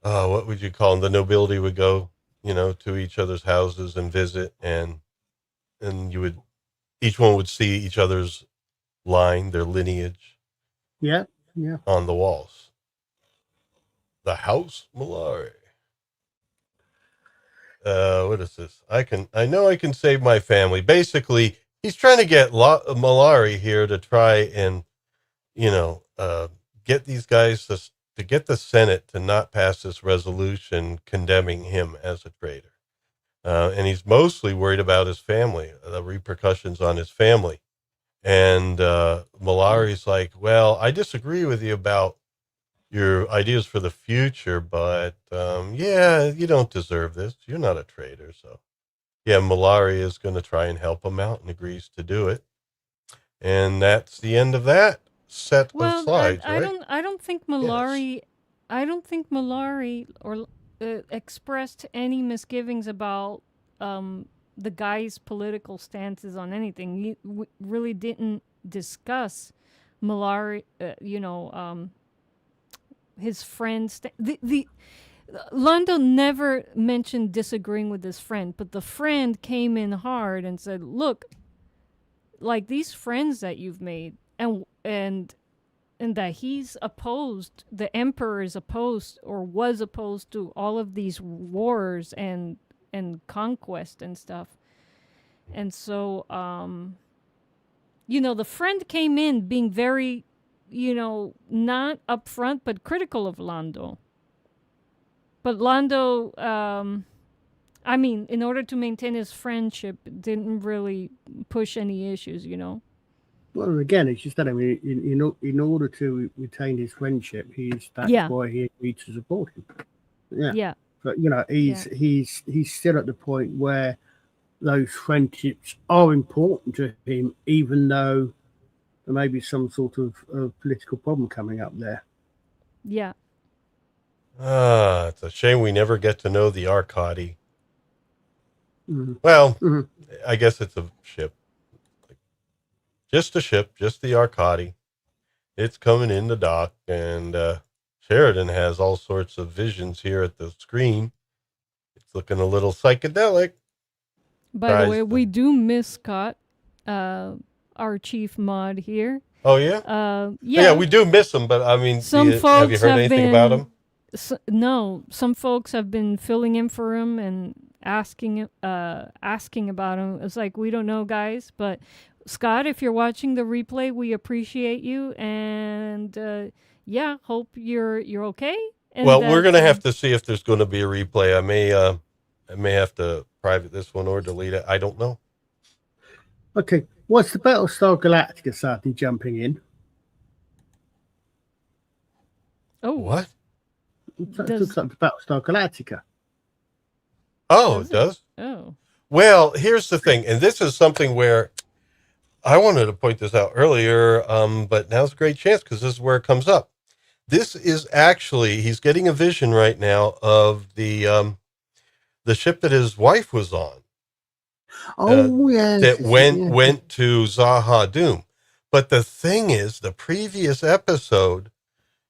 what would you call them? The nobility would go, to each other's houses and visit, and each one would see each other's line, their lineage. Yeah. On the walls. The House Mollari. What is this? I know I can save my family. Basically, he's trying to get Mollari here to try and, get these guys to get the Senate to not pass this resolution condemning him as a traitor. And he's mostly worried about his family, the repercussions on his family. And Mollari's like, well, I disagree with you about your ideas for the future, but you don't deserve this. You're not a traitor. So yeah, Mollari is going to try and help him out and agrees to do it. And that's the end of that set of slides. I don't think Mollari, or expressed any misgivings about the guy's political stances on anything. He really didn't discuss Mollari, his friends. The Londo never mentioned disagreeing with his friend, but the friend came in hard and said, "Look, like these friends that you've made, and that he's opposed, the emperor is opposed or was opposed to all of these wars and conquest and stuff." And so the friend came in being very, not upfront but critical of Londo. But Londo, in order to maintain his friendship, didn't really push any issues. Well, again, it's just that, I mean, in order to retain his friendship, that's Yeah. why he agreed to support him. Yeah. Yeah. But, he's still at the point where those friendships are important to him, even though there may be some sort of political problem coming up there. Yeah. It's a shame we never get to know the Arcadi. Mhm. Well, Mhm. I guess it's a ship. Just a ship, just the Arcadi. It's coming in the dock, and Sheridan has all sorts of visions here at the screen. It's looking a little psychedelic. By the way, we do miss Scott, our chief mod here. Oh, yeah? Yeah, we do miss him, but I mean, some have you folks heard have anything about him? No, some folks have been filling in for him and asking about him. It's like, we don't know, guys, but Scott, if you're watching the replay, we appreciate you, and hope you're okay. And Well, we're gonna have to see if there's going to be a replay. I may have to private this one or delete it. I don't know. Okay, what's the Battlestar Galactica starting jumping in? Oh, What? It looks like the Battlestar Galactica. Oh, it does? Oh. Well, here's the thing, and this is something where I wanted to point this out earlier, but now's a great chance because this is where it comes up. This is actually, he's getting a vision right now of the ship that his wife was on. Oh, yeah. That went to Zaha Doom. But the thing is, the previous episode,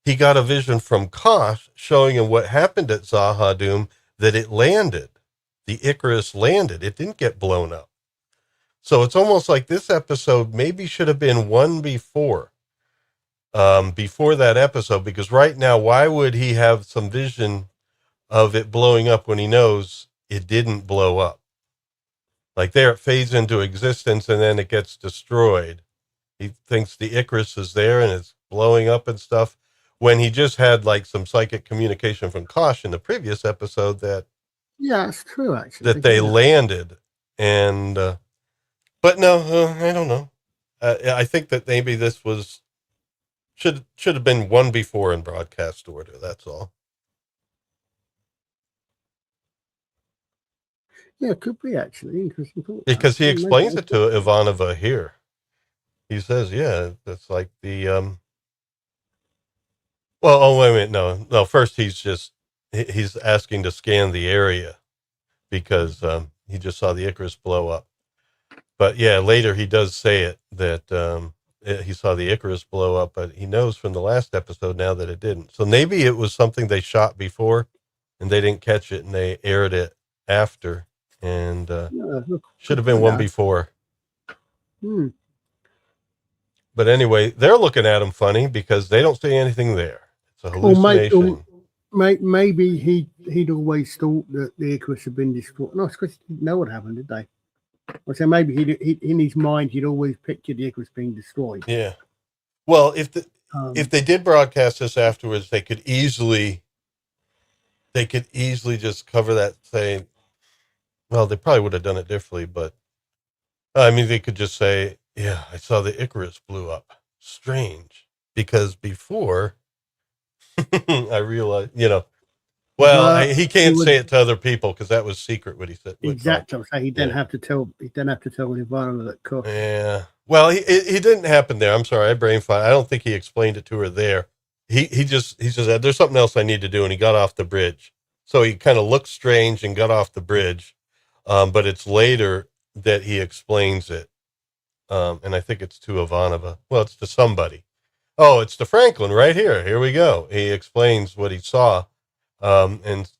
he got a vision from Kosh showing him what happened at Zaha Doom, that it landed. The Icarus landed. It didn't get blown up. So it's almost like this episode maybe should have been one before that episode, because right now, why would he have some vision of it blowing up when he knows it didn't blow up? Like there, it fades into existence and then it gets destroyed. He thinks the Icarus is there and it's blowing up and stuff, when he just had like some psychic communication from Kosh in the previous episode that, yeah, it's true, actually. that they landed. And, but no, I don't know. I think that maybe this should have been one before in broadcast order. That's all. Yeah, it could be, actually. Interesting thought. Because he explains it to Ivanova here. He says, yeah, that's like the, well, oh, wait a minute. No, first he's asking to scan the area because he just saw the Icarus blow up. But yeah, later he does say it, that he saw the Icarus blow up, but he knows from the last episode now that it didn't. So maybe it was something they shot before and they didn't catch it and they aired it after, and should have been one before. But anyway, they're looking at him funny because they don't see anything there. It's a hallucination. Maybe he'd always thought that the Icarus had been destroyed. No, because he didn't know what happened, did they? I say maybe he in his mind he'd always pictured the Icarus being destroyed. Yeah. Well, if they did broadcast this afterwards, they could easily just cover that, saying, well, they probably would have done it differently, but I mean, they could just say, yeah, I saw the Icarus blew up. Strange, because before I realized, well, he can't say it to other people because that was secret what he said. Exactly. So he didn't have to tell Ivana that cook. Yeah. Well, he didn't happen there. I'm sorry, I brain fart. I don't think he explained it to her there. He just said, there's something else I need to do, and he got off the bridge. So he kind of looked strange and got off the bridge. But it's later that he explains it. And I think it's to Ivanova. Well, it's to somebody. Oh, it's the Franklin right here. Here we go. He explains what he saw. And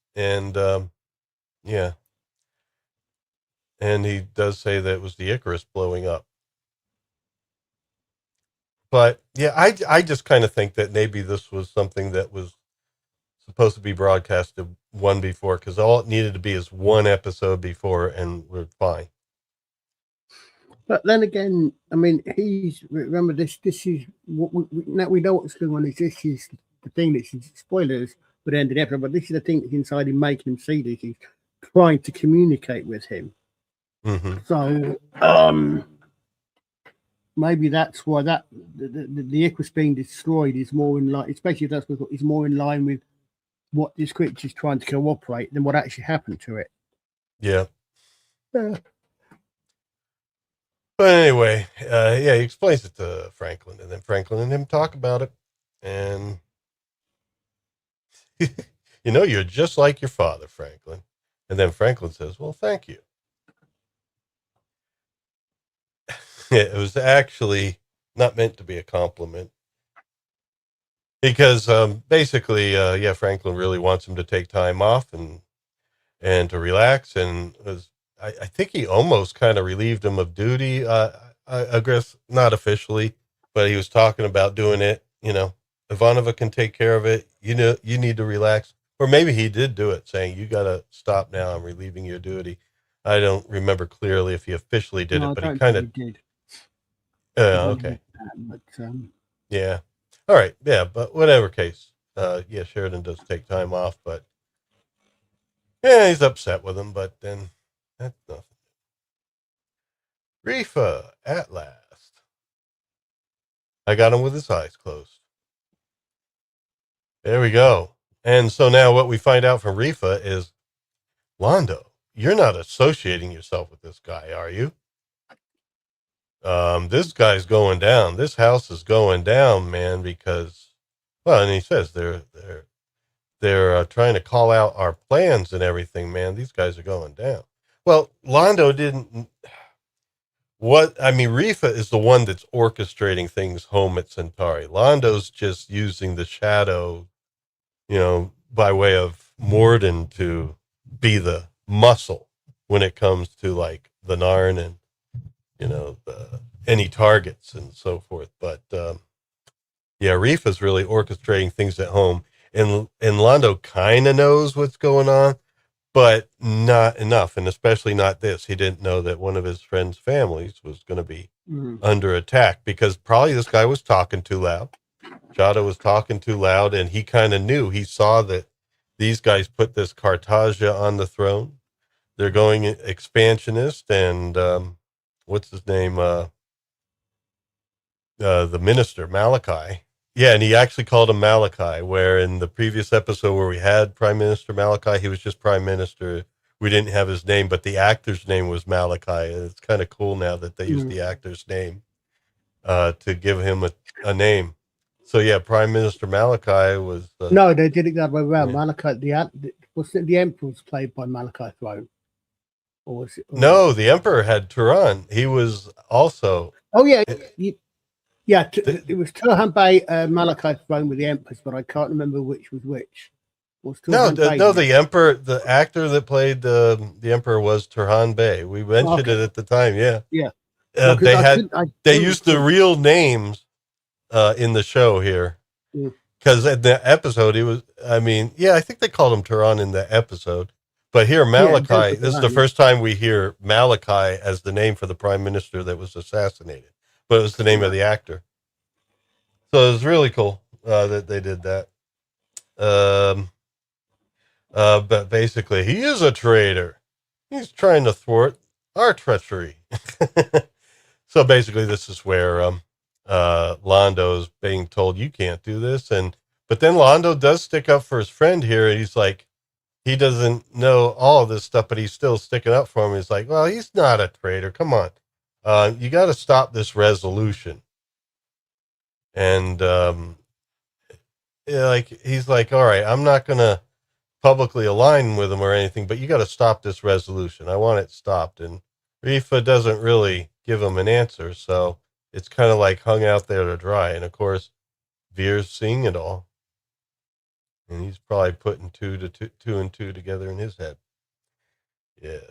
yeah. And he does say that it was the Icarus blowing up. But yeah, I just kind of think that maybe this was something that was supposed to be broadcasted one before, because all it needed to be is one episode before and we're fine. But then again, I mean, remember this is what we know what's going on. This is the thing that's spoilers for the end of the episode, but this is the thing that's inside him making him see this. He's trying to communicate with him. Mm-hmm. So maybe that's why that the Icarus being destroyed is more in line, especially if that's what is more in line with what this creature is trying to cooperate than what actually happened to it. Yeah. But anyway, yeah, he explains it to Franklin, and then Franklin and him talk about it, and you're just like your father, Franklin. And then Franklin says, well, thank you. It was actually not meant to be a compliment, because basically, yeah, Franklin really wants him to take time off and to relax, and I think he almost kind of relieved him of duty. I guess not officially, but he was talking about doing it. Ivanova can take care of it. You need to relax. Or maybe he did do it, saying, you got to stop now. I'm relieving your duty. I don't remember clearly if he officially did it, but he kind of did. Okay. But, yeah. All right. Yeah. But whatever case, yeah, Sheridan does take time off, but yeah, he's upset with him, but then that's nothing. Refa, at last. I got him with his eyes closed. There we go. And so now what we find out from Refa is, Londo, you're not associating yourself with this guy, are you? This guy's going down. This house is going down, man, because, well, and he says they're trying to call out our plans and everything, man. These guys are going down. Well, Londo didn't. Refa is the one that's orchestrating things home at Centauri. Londo's just using the shadow, by way of Morden to be the muscle when it comes to like the Narn and, any targets and so forth. But, yeah, Refa's really orchestrating things at home, and Londo kind of knows what's going on, but not enough, and especially not this. He didn't know that one of his friend's families was going to be under attack, because probably this guy was talking too loud. Jaddo was talking too loud, and he kind of knew. He saw that these guys put this Cartagia on the throne. They're going expansionist, and what's his name? The minister, Malachi. Yeah, and he actually called him Malachi, where in the previous episode where we had Prime Minister Malachi, he was just Prime Minister. We didn't have his name, but the actor's name was Malachi. And it's kind of cool now that they use the actor's name to give him a name. So, yeah, Prime Minister Malachi was... no, they did it that way around. Yeah. Malachi, the Emperor was played by Malachi Throne? Or was it, no, the Emperor had Turan. He was also... Oh, yeah. Yeah, it was Turhan Bey, Malachi Throne with the Empress, but I can't remember which was which. The Emperor, the actor that played the Emperor was Turhan Bey. We mentioned it at the time. Yeah, yeah. They used the real names in the show here, because in the episode he was. I think they called him Turan in the episode, but here Malachi. This is the first time we hear Malachi as the name for the prime minister that was assassinated. But it was the name of the actor. So it was really cool that they did that. But basically, he is a traitor. He's trying to thwart our treachery. So basically, this is where Londo's being told, you can't do this. But then Londo does stick up for his friend here. And he's like, he doesn't know all of this stuff, but he's still sticking up for him. He's like, well, he's not a traitor. Come on. You got to stop this resolution. And he's like, all right, I'm not going to publicly align with him or anything, but you got to stop this resolution. I want it stopped. And Refa doesn't really give him an answer. So it's kind of like hung out there to dry. And of course, Veer's seeing it all. And he's probably putting two and two together in his head. Yes.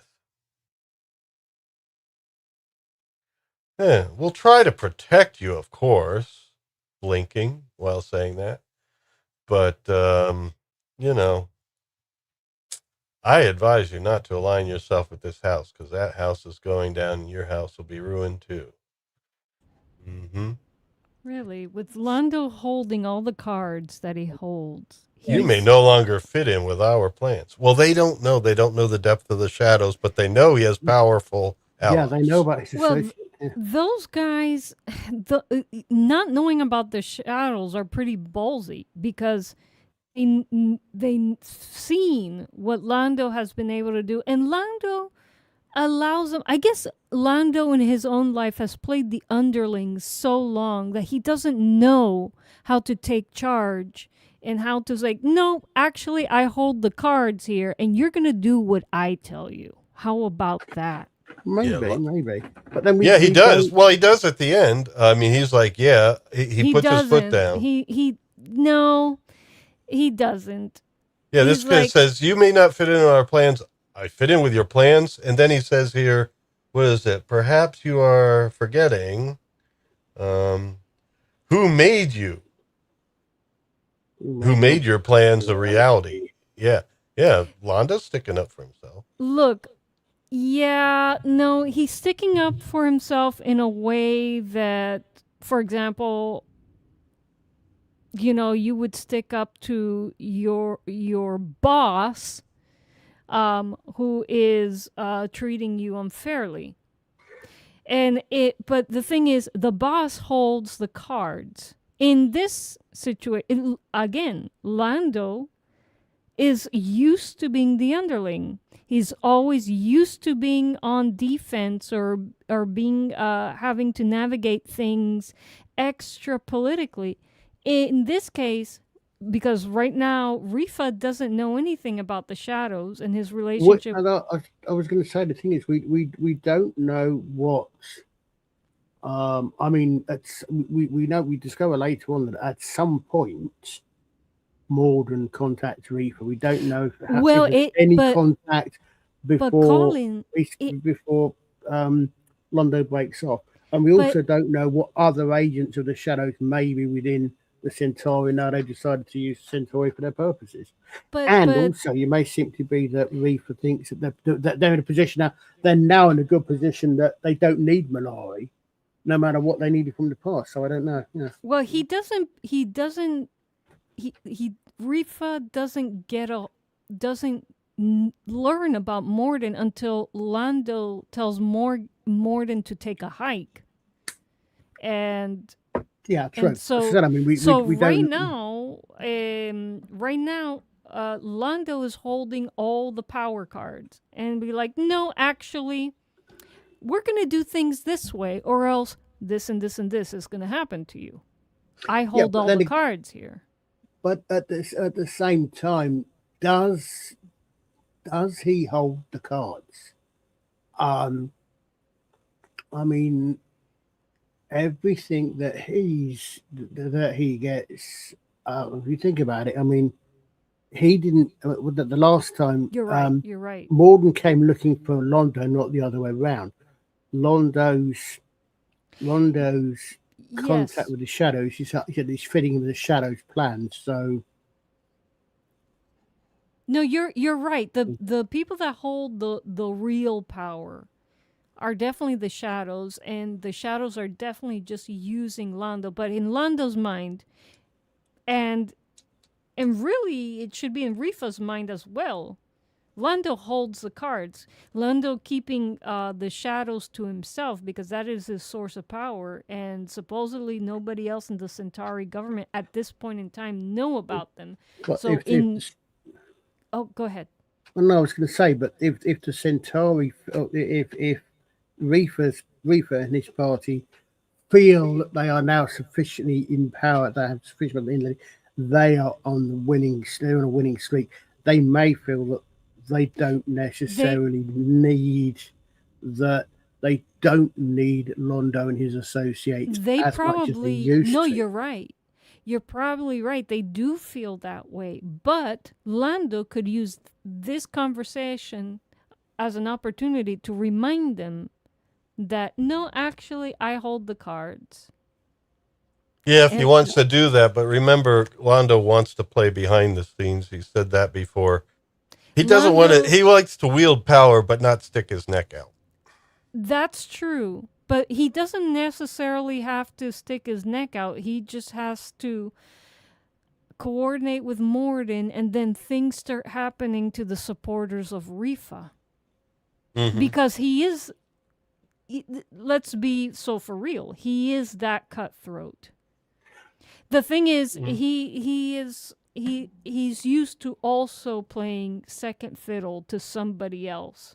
Yeah, we'll try to protect you, of course, blinking while saying that. But, you know, I advise you not to align yourself with this house, because that house is going down and your house will be ruined too. Mm-hmm. Really, with Londo holding all the cards that he holds, You may he's no longer fit in with our plans. Well, they don't know. They don't know the depth of the shadows, but they know he has powerful allies. Yeah, they know about his well. associate. Yeah. Those guys, not knowing about the shadows are pretty ballsy because they've seen what Londo has been able to do, and Londo allows them. I guess Londo in his own life has played the underling so long that he doesn't know how to take charge and how to say, no, actually, I hold the cards here, and you're gonna do what I tell you. How about that? Maybe. But then he does. Well, he does at the end. I mean, he's like, yeah, he puts his foot down. No, he doesn't. Yeah, this guy says, you may not fit in our plans. I fit in with your plans. And then he says here, what is it? Perhaps you are forgetting who made you? Who made your plans a reality? Yeah. Londo's sticking up for himself. Look, yeah, no, he's sticking up for himself in a way that, for example, you would stick up to your boss, who is treating you unfairly. But the thing is, the boss holds the cards. In this situation, again, Londo is used to being the underling. He's always used to being on defense or being having to navigate things extra politically. In this case, because right now Refa doesn't know anything about the shadows and his relationship. I was going to say, the thing is, we don't know what. I mean, we know, we discover later on that at some point Morden contacts Refa. We don't know if any contact before Londo breaks off, and we also don't know what other agents of the shadows may be within the Centauri. Now they decided to use Centauri for their purposes. Also, you may simply be that Refa thinks that they're in a position now. They're now in a good position that they don't need Mollari, no matter what they needed from the past. So I don't know. Yeah. Well, Refa doesn't learn about Morden until Londo tells Morden to take a hike. And yeah, true. And so I mean, we right don't... now, Londo is holding all the power cards and be like, no, actually, we're going to do things this way, or else this and this and this is going to happen to you. I hold all the cards here. But at the same time, does he hold the cards? I mean, everything that he gets, if you think about it, I mean, he didn't. The last time, you're right. Morden came looking for Londo, not the other way around. Londo's contact with the shadows. He's fitting in with the shadows' plans. So, no, you're right. The people that hold the real power are definitely the shadows, and the shadows are definitely just using Londo. But in Londo's mind, and really, it should be in Refa's mind as well. Londo holds the cards. Londo keeping the shadows to himself because that is his source of power, and supposedly nobody else in the Centauri government at this point in time know about them. So go ahead. Well, no, I was going to say, but if the Centauri, if Refa and his party feel that they are now sufficiently in power, they have sufficient inland, they are on the winning. They're on a winning streak. They may feel that they don't necessarily need that. They don't need Londo and his associates. They as probably much as they used to. You're right. you're probably right. They do feel that way. But Londo could use this conversation as an opportunity to remind them that, no, actually, I hold the cards. Yeah, if he And wants to do that, but remember, Londo wants to play behind the scenes. He said that before. He doesn't want to. Londo- He likes to wield power, but not stick his neck out. That's true. But he doesn't necessarily have to stick his neck out. He just has to coordinate with Morden, and then things start happening to the supporters of Refa. Mhm. Because let's be so for real, he is that cutthroat. The thing is, he's used to also playing second fiddle to somebody else,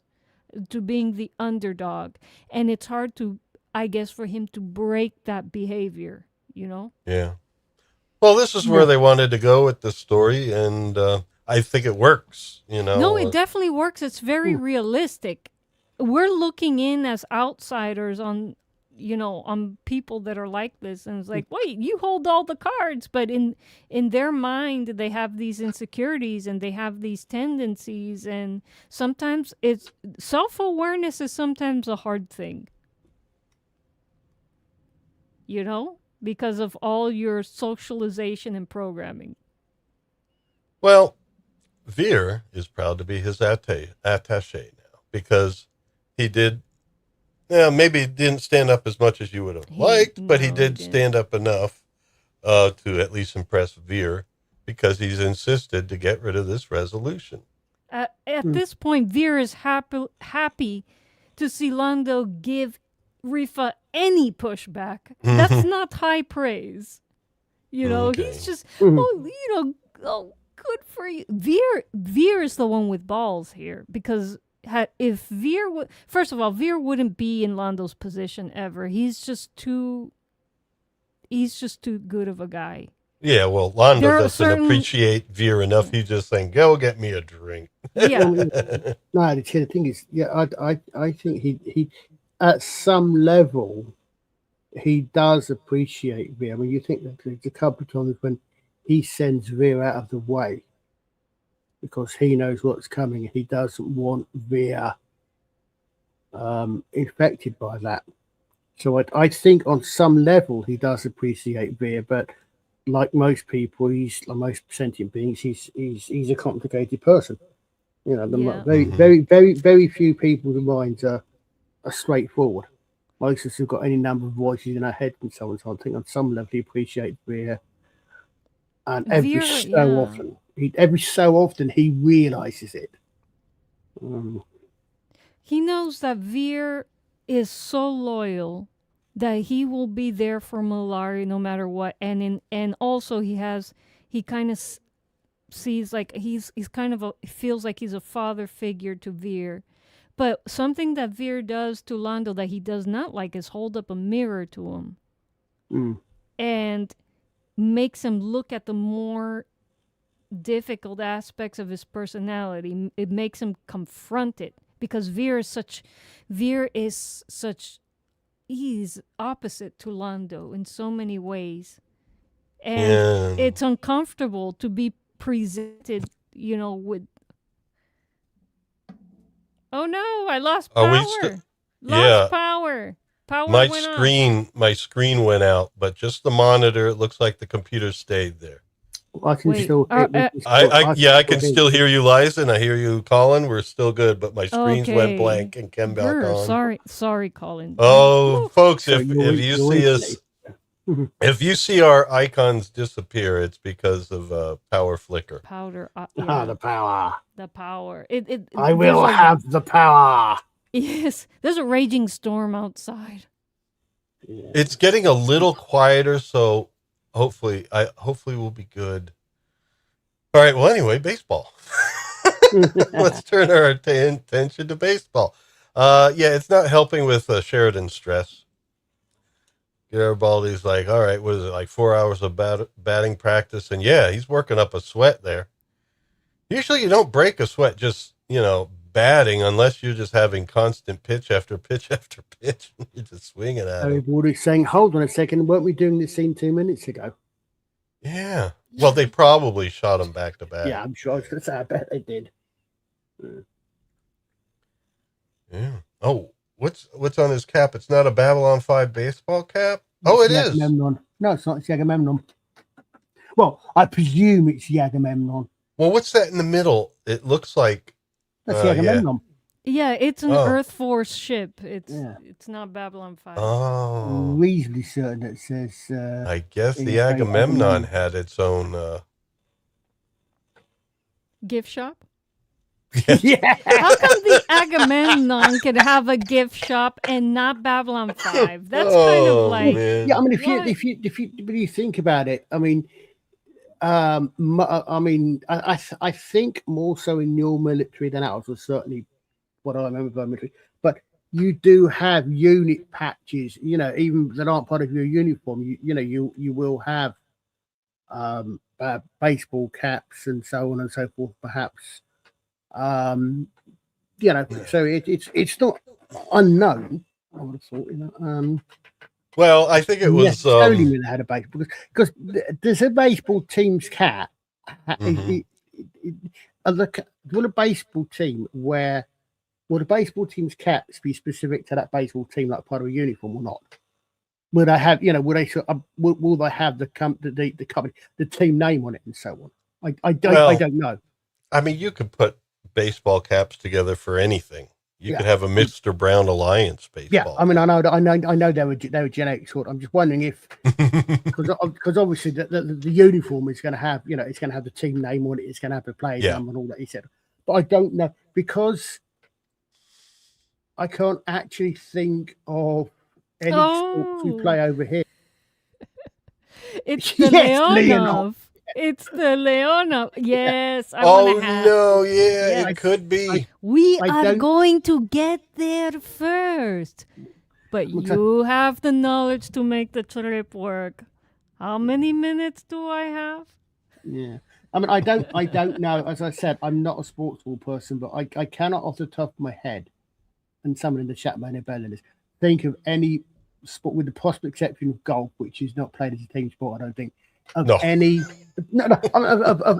to being the underdog, and it's hard to, I guess, for him to break that behavior, Yeah. Well, this is where they wanted to go with the story, and I think it works. No, it definitely works. It's very realistic. We're looking in as outsiders on people that are like this, and it's like, wait, you hold all the cards, but in their mind they have these insecurities and they have these tendencies, and sometimes it's self-awareness is sometimes a hard thing, because of all your socialization and programming. Well, Veer is proud to be his attaché now, because he did. Yeah, maybe he didn't stand up as much as you would have liked, but he did stand up enough to at least impress Veer, because he's insisted to get rid of this resolution. At this point, Veer is happy to see Londo give Refa any pushback. That's not high praise. Okay. He's just, good for you. Veer is the one with balls here, because if Veer would, first of all, Veer wouldn't be in Londo's position ever. He's just too good of a guy. Yeah, well, Londo doesn't appreciate Veer enough. He's just saying, "Go get me a drink." Yeah. No, the thing is, I think he at some level he does appreciate Veer. I mean, you think that there's a couple of times when he sends Veer out of the way because he knows what's coming, and he doesn't want Veer infected by that. So I think on some level he does appreciate Veer, but like most people, like most sentient beings, he's a complicated person. Very few people's minds are straightforward. Most of us have got any number of voices in our head and so on. So I think on some level he appreciates Veer, and every so often he realizes it. He knows that Veer is so loyal that he will be there for Mollari no matter what, and also he kind of sees like he's kind of feels like he's a father figure to Veer. But something that Veer does to Londo that he does not like is hold up a mirror to him and makes him look at the more difficult aspects of his personality. It makes him confront it, because Veer is such he's opposite to Londo in so many ways, and it's uncomfortable to be presented with, oh no, I lost power. Power my screen went out, but just the monitor, it looks like the computer stayed there. I can still. I can still hear you, Liza, and I hear you, Colin. We're still good, but my screens went blank and came back on. Sorry, Colin. Oh, folks, if you see us, if you see our icons disappear, it's because of power flicker. The power. The power. I will have the power. Yes, there's a raging storm outside. Yeah. It's getting a little quieter, so hopefully we'll be good. All right. Well, anyway, baseball. Let's turn our attention to baseball. It's not helping with Sheridan's stress. Garibaldi's like, all right, what is it, like 4 hours of batting practice? And he's working up a sweat there. Usually you don't break a sweat just, batting, unless you're just having constant pitch after pitch after pitch. You're just swinging at it. Everybody's saying, hold on a second, weren't we doing this scene 2 minutes ago? Yeah. Well, they probably shot them back to back. Yeah, I'm sure. I was going to say, I bet they did. Yeah. Oh, what's on his cap? It's not a Babylon 5 baseball cap? Oh, it is. Agamemnon. No, it's not. It's Agamemnon. Well, I presume it's Agamemnon. Well, what's that in the middle? It looks like That's Agamemnon. Yeah, it's an Oh. Earth Force ship. It's Yeah. it's not Babylon 5. Oh. Reasonably certain that says. I guess in the the Agamemnon Agamemnon. had its own Gift shop? Yeah. How come the Agamemnon could have a gift shop and not Babylon 5? That's kind of like man. Yeah, I mean, if you think about it, I mean, I think more so in your military than ours was certainly what I remember about military. But you do have unit patches, even that aren't part of your uniform. You will have baseball caps and so on and so forth, perhaps. So it's not unknown. I would have thought, Well, I think it was necessarily when they had a baseball, because there's a baseball team's cap. Will a baseball team would a baseball team's caps be specific to that baseball team, like part of a uniform or not? Would they have, will they have the company, the team name on it and so on? I don't know. I mean, you could put baseball caps together for anything. You could have a Mr. Brown Alliance baseball. Yeah, I mean, I know they were genetic sort. I'm just wondering if, because obviously the uniform is going to have, it's going to have the team name on it. It's going to have the player's number and all that. He said, but I don't know, because I can't actually think of any sports we play over here. it's the Leonov. It's the Leonov. Yes, I want to have. No, it could be. We are going to get there first, but you have the knowledge to make the trip work. How many minutes do I have? Yeah, I mean, I don't know. As I said, I'm not a sports ball person, but I cannot off the top of my head, and someone in the chat may know better than this, think of any sport, with the possible exception of golf, which is not played as a team sport, I don't think, of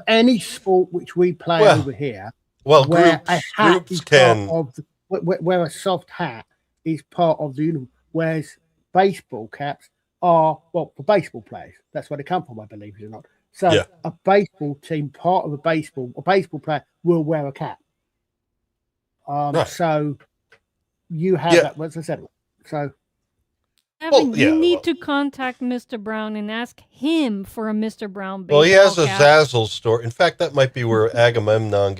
any sport which we play over here. Well, where groups, a hat groups is can. part of where a soft hat is part of the uniform, whereas baseball caps are, well, for baseball players. That's where they come from, I believe it or not. So a baseball team, part of a baseball player will wear a cap. So you have that, as I said. So Evan, you need to contact Mr. Brown and ask him for a Mr. Brown baseball Well, he has a cap. Zazzle store. In fact, that might be where Agamemnon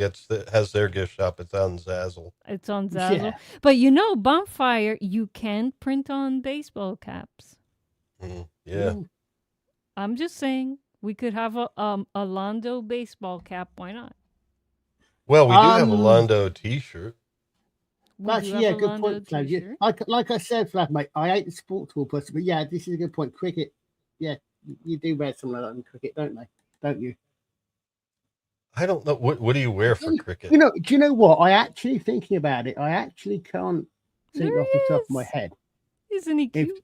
has their gift shop. It's on Zazzle. It's on Zazzle. But Bonfire, you can print on baseball caps. I'm just saying, we could have a Londo baseball cap. Why not? Well, we do have a Londo t-shirt. That's good point, Flav. Yeah, like I said, Flav, mate, I ain't a sports ball person, but this is a good point. Cricket, you do wear something like that in cricket, don't you? I don't know. What do you wear for cricket? Do you know what? I actually, thinking about it, I actually can't think off the top of my head. Isn't he cute?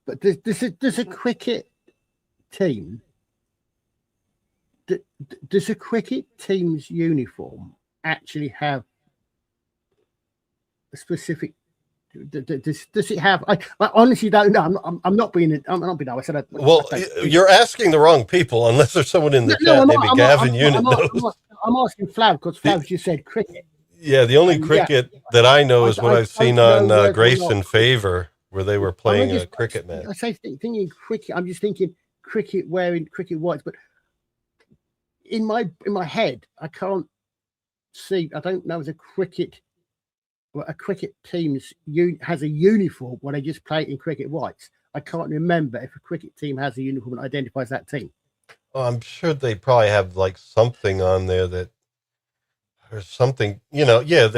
But there's a cricket team. Does a cricket team's uniform actually have a specific? Does it have? I honestly don't know. I'm not being. I said. You're asking the wrong people. Unless there's someone in the chat, maybe Gavin Unit knows. I'm asking Flav because Flav just said cricket. Yeah, the only cricket that I know is what I've seen on Grace and Favor, where they were playing a cricket match. I say thinking cricket. I'm just thinking cricket wearing cricket whites, but in my head, I can't see. I don't know if a cricket team has a uniform where they just play in cricket whites. I can't remember if a cricket team has a uniform that identifies that team. Oh, I'm sure they probably have like something on there that, or something. They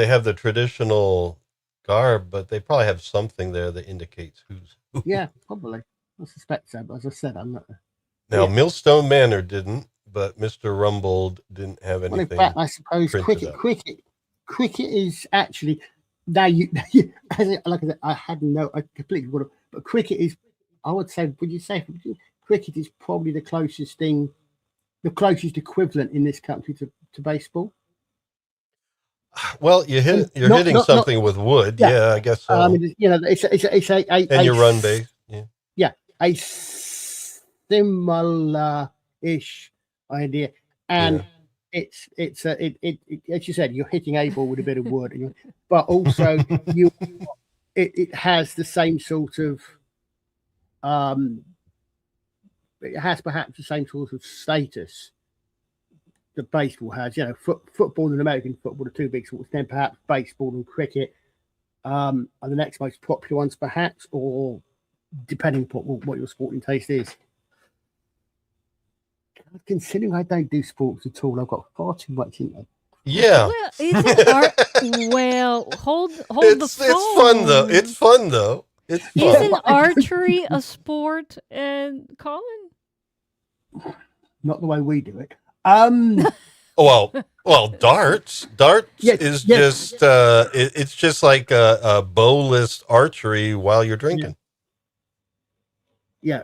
have the traditional garb, but they probably have something there that indicates who's who. Yeah, probably. I suspect so. But as I said, I'm not. Now, Millstone Manor didn't, but Mr. Rumbold didn't have anything. Well, in fact, I suppose cricket is actually like I said, I completely would have, but cricket is, I would say, would you say cricket is probably the closest equivalent in this country to baseball. Well, you're hitting something with wood. Yeah, I guess so. I mean, it's a and your run base. Yeah, a similar-ish idea, and it's as you said, you're hitting a ball with a bit of wood, but also it has the same sort of it has perhaps the same sort of status that baseball has. Football and American football are two big sports. Then perhaps baseball and cricket are the next most popular ones, perhaps, or depending upon what your sporting taste is. Considering I don't do sports at all, I've got far too much in there. Yeah. Well, isn't hold the phone. It's fun though. It's fun. Isn't archery a sport, Colin? Not the way we do it. Well, darts. Is just it's just like a bowless archery while you're drinking. Yeah.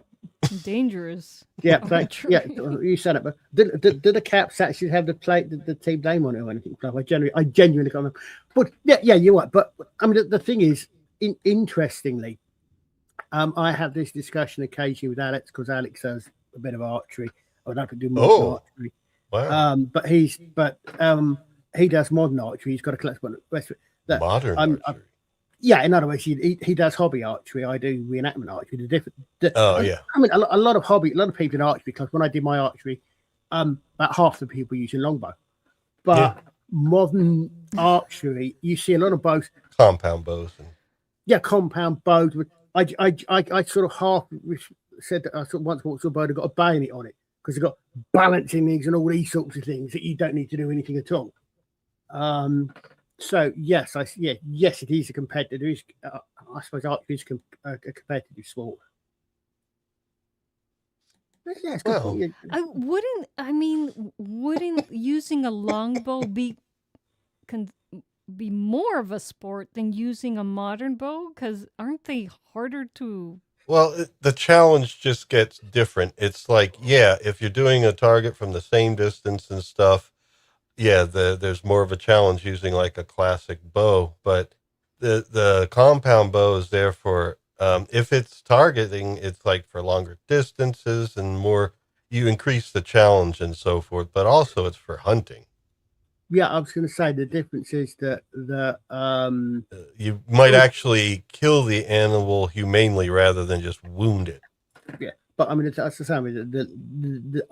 Dangerous. Yeah, but you said it. But do the Caps actually have the team name on it or anything? I genuinely can't remember. But yeah, you're right. But I mean, the thing is, interestingly, I have this discussion occasionally with Alex because Alex does a bit of archery. I would have to do more archery. Wow. But he does modern archery. He's got a collection of modern archery. Yeah, in other words, he does hobby archery. I do reenactment archery. Yeah. I mean, a lot of people in archery, because when I did my archery, about half the people using longbow. But modern archery, you see a lot of bows, compound bows. Compound bows. I sort of half said that I sort of once walked to a bow and got a bayonet on it because it's got balancing things and all these sorts of things that you don't need to do anything at all. So yes, it is a competitive. I suppose archery is a competitive sport. Yeah, wouldn't using a longbow be more of a sport than using a modern bow? Because aren't they harder to? Well, the challenge just gets different. It's like, if you're doing a target from the same distance and stuff, there's more of a challenge using like a classic bow, but the compound bow is there for if it's targeting, it's like for longer distances and more. You increase the challenge and so forth, but also it's for hunting. Yeah, I was going to say the difference is that you might actually kill the animal humanely rather than just wound it. Yeah, but I mean that's the same.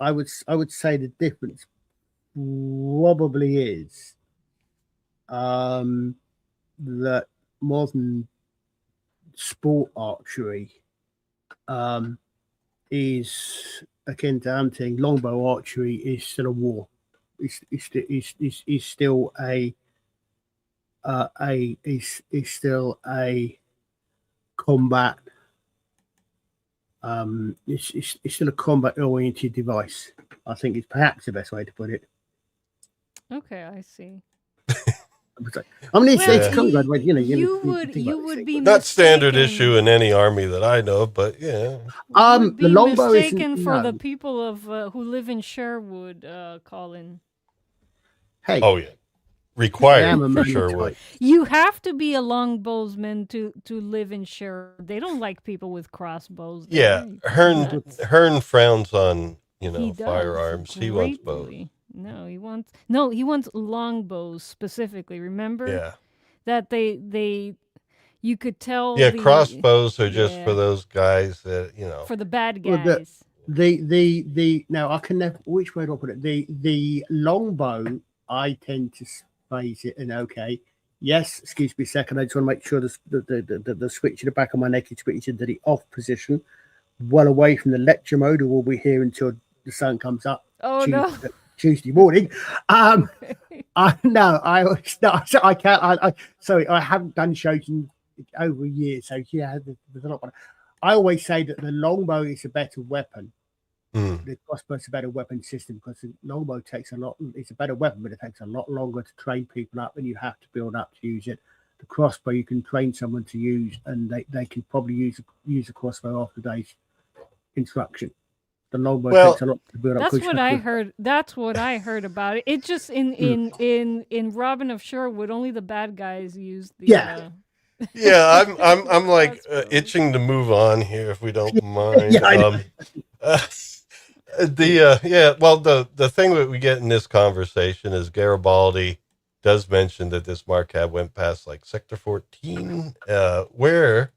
I would say the difference probably is that modern sport archery is akin to hunting. Longbow archery is still a war. Is still a combat. It's still a combat oriented device. I think it's perhaps the best way to put it. Okay, I see. I mean, it's combat. You would be not standard issue in any army that I know, but the longbow is mistaken for the people of who live in Sherwood, Colin. Hey. Oh yeah, required for Sherwood. You have to be a longbowsman to live in Sherwood. They don't like people with crossbows. Yeah, Hearn frowns on firearms. He wants bows. No, he wants longbows specifically. Remember? Yeah. That you could tell. Yeah, crossbows are just for those guys that for the bad guys. Now I can never. Which way do I put it? The longbow, I tend to phase it and yes. Excuse me a second. I just want to make sure the switch in the back of my neck is switched into the off position, well away from the lecture mode, or we'll be here until the sun comes up. Oh no. Tuesday morning. I can't. Sorry, I haven't done shows in over a year, so there's a lot. I always say that the longbow is a better weapon. The crossbow is a better weapon system because the longbow takes a lot. It's a better weapon, but it takes a lot longer to train people up, and you have to build up to use it. The crossbow you can train someone to use, and they can probably use a crossbow after day's instruction. The longbow Well, takes a lot to build up. That's what I heard. That's what I heard about it. It just in Robin of Sherwood, only the bad guys use the. Yeah. yeah, I'm like crossbows. itching to move on here if we don't mind. Yeah, I know. Well, the thing that we get in this conversation is Garibaldi does mention that this Marquab went past like Sector 14, where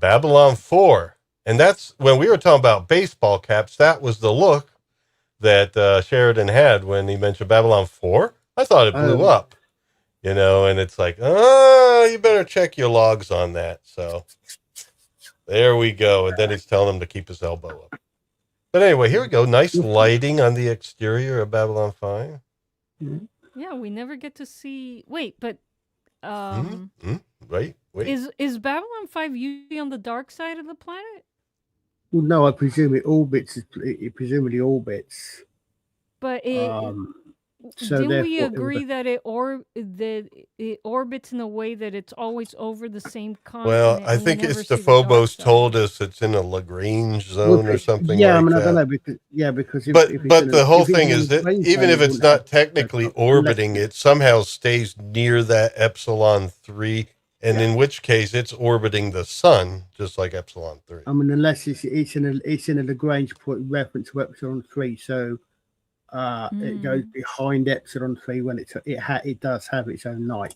Babylon 4, and that's when we were talking about baseball caps. That was the look that Sheridan had when he mentioned Babylon 4. I thought it blew up, and it's like, you better check your logs on that. So there we go. And then he's telling him to keep his elbow up. But anyway, here we go. Nice lighting on the exterior of Babylon 5. Yeah, we never get to see. Wait, but Wait. is Babylon 5 usually on the dark side of the planet? Well, no, I presume it orbits. It presumably orbits. But So didn't we therefore, agree that it orbits in a way that it's always over the same continent? Well, I and we think never it's see the the dark Phobos side? told us it's in a Lagrange zone or something yeah, like I mean, that. I don't know because But it's the whole if it's thing in is a that Lagrange even zone, if it it's wouldn't not have- technically orbiting, it somehow stays near that Epsilon 3, and in which case it's orbiting the sun, just like Epsilon 3. I mean, unless it's in a Lagrange point reference to Epsilon 3, so it goes behind Epsilon 3 when it does have its own light.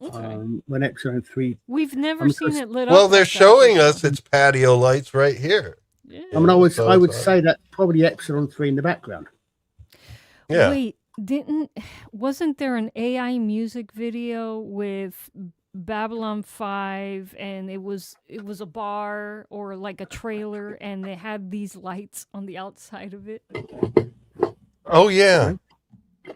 Okay. When Epsilon 3, We've never I'm seen just- it lit up. Well, they're like that showing before. us its patio lights right here. Yeah. I mean, I would So it's, say that probably Epsilon 3 in the background. Yeah. Wait, wasn't there an AI music video with Babylon 5 and it was a bar or like a trailer and they had these lights on the outside of it? Oh yeah.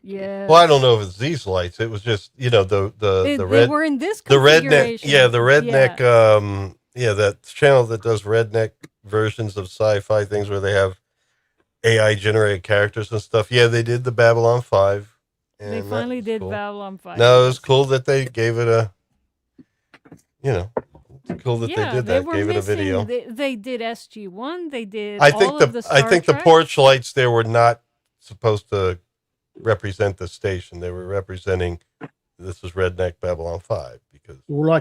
Yeah. Well, I don't know if it's these lights. It was just the They red were in this the redneck configuration. the redneck that channel that does redneck versions of sci-fi things where they have AI generated characters and stuff. Yeah, they did the Babylon 5. And They that finally was did cool. Babylon 5. No, it was cool that they gave it a it's cool that they did they that. were Gave it a missing. video. They did SG-1. They did I think all of the Star I think the Trek. porch lights there were not supposed to represent the station. They were representing this is Redneck Babylon 5 because All I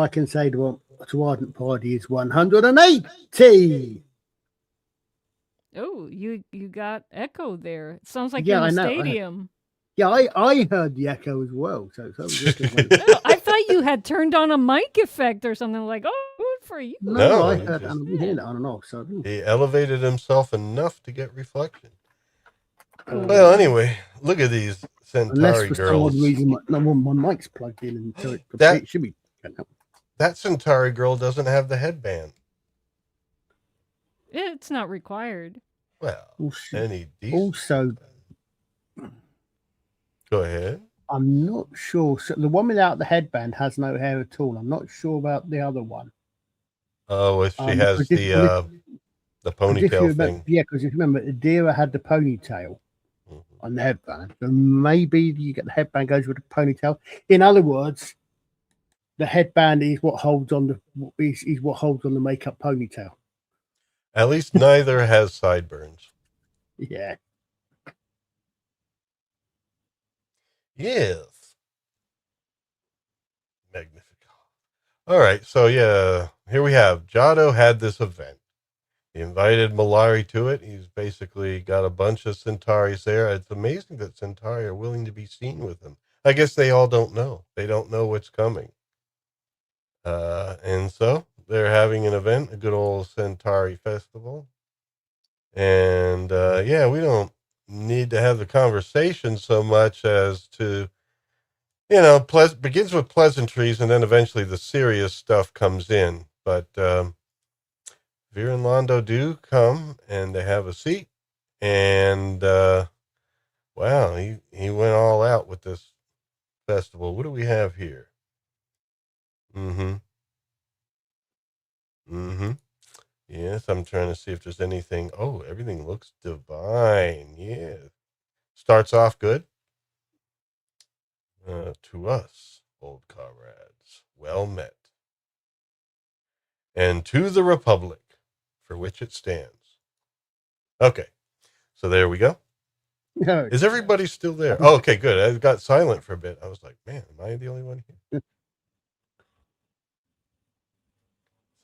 can say to Ardent Party is 180. Oh, you got echo there. It sounds like Yeah, you're in I a know. stadium. Yeah, I heard the echo as well. So Oh, I thought you had turned on a mic effect or something like, oh, good for you. No, I it heard just- and we hear that on and off. So he elevated himself enough to get reflection. Cool. Well, anyway, look at these unless Centauri for some girls. odd reason my mic's plugged in, and so That- it should be. That Centauri girl doesn't have the headband. It's not required. Well, Also, any decent. also, Go ahead. I'm not sure. So the one without the headband has no hair at all. I'm not sure about the other one. Oh, if she has because the ponytail thing. Yeah, because if you remember, Adira had the ponytail Mhm. on the headband. So maybe you get the headband goes with the ponytail. In other words, the headband is what holds on the makeup ponytail. At least neither has sideburns. Yeah. Yes. Magnificat. All right. So, yeah, here we have Jaddo had this event. He invited Mollari to it. He's basically got a bunch of Centauris there. It's amazing that Centauri are willing to be seen with him. I guess they all don't know. They don't know what's coming. And so they're having an event, a good old Centauri festival. And, we don't need to have the conversation so much as to, begins with pleasantries and then eventually the serious stuff comes in. But Vera and Londo do come and they have a seat. And, wow, he went all out with this festival. What do we have here? Yes, I'm trying to see if there's anything. Oh, everything looks divine. Yeah. Starts off good. To us, old comrades, well met. And to the Republic, for which it stands. Okay. So there we go. No, Is everybody still there? Oh, okay, good. I got silent for a bit. I was like, man, am I the only one here?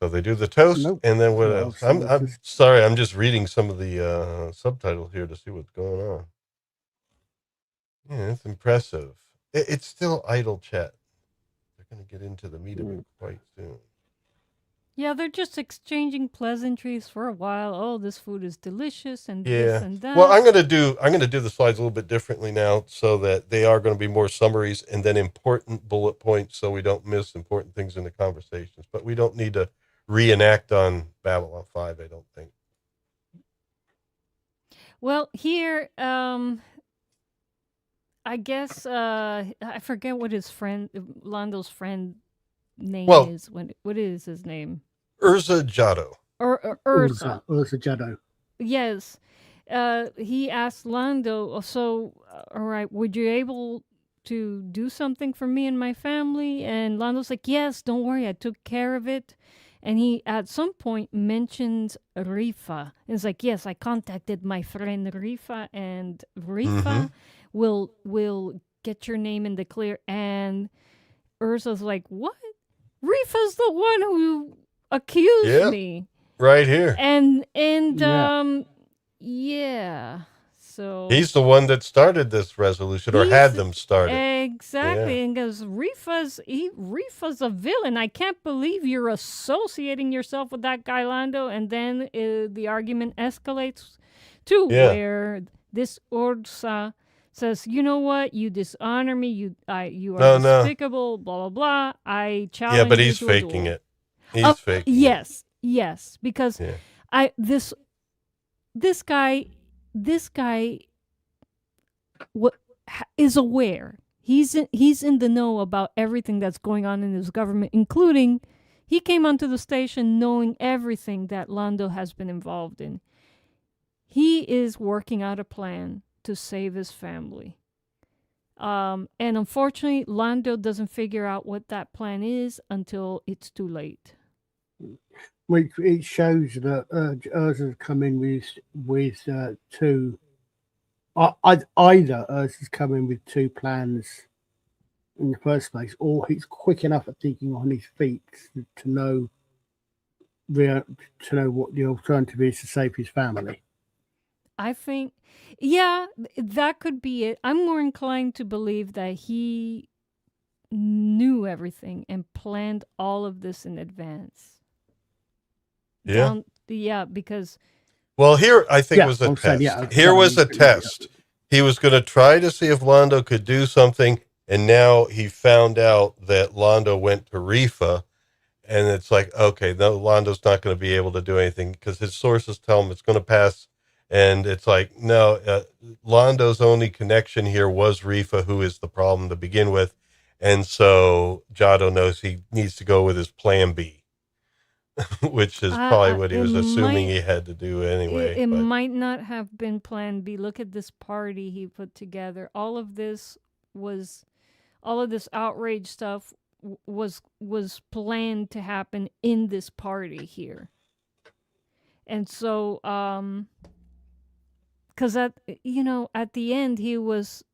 So they do the toast, Nope. and then what Well, else? so it's I'm just- sorry. I'm just reading some of the subtitles here to see what's going on. Yeah, it's impressive. It's still idle chat. They're going to get into the meat of it quite soon. Yeah, they're just exchanging pleasantries for a while. Oh, this food is delicious, and this Yeah. and that. Well, I'm going to do the slides a little bit differently now, so that they are going to be more summaries and then important bullet points, so we don't miss important things in the conversations. But we don't need to reenact on Babylon 5, I don't think. Well, here, I guess I forget what his friend Londo's friend name is. What is his name? Urza Jaddo. Urza. Urza Jaddo. Yes. He asked Londo, so, all right, would you able to do something for me and my family? And Londo's like, yes, don't worry, I took care of it. And he, at some point, mentions Refa. It's like, yes, I contacted my friend Refa, and Refa will get your name in the clear. And Urza's like, what? Refa's the one who accused me. Right here. And Yeah. so He's the one that started this resolution, or had them started. exactly. Yeah. And goes, Refa's a villain. I can't believe you're associating yourself with that guy Londo. And then the argument escalates to where this Urza says, you know what, you dishonor me, you are despicable, blah blah blah. I challenge you. Yeah, but he's to a faking duel. it. He's faking it. Yes, because this guy is aware. He's in the know about everything that's going on in his government, including he came onto the station knowing everything that Londo has been involved in. He is working out a plan to save his family. And unfortunately, Londo doesn't figure out what that plan is until it's too late. Which it shows that Urza's come in with two. Either Urza's come in with two plans in the first place, or he's quick enough at thinking on his feet to know what the alternative is to save his family. I think, yeah, that could be it. I'm more inclined to believe that he knew everything and planned all of this in advance. Because... Well, here I think was a test. Here was a test. He was going to try to see if Londo could do something, and now he found out that Londo went to Refa, and it's like, okay, no, Londo's not going to be able to do anything because his sources tell him it's going to pass. And it's like, no, Londo's only connection here was Refa, who is the problem to begin with. And so Jaddo knows he needs to go with his plan B, which is probably what he was assuming he had to do anyway. It might not have been plan B. Look at this party he put together. All of this outrage stuff was planned to happen in this party here. And so, because at the end, he was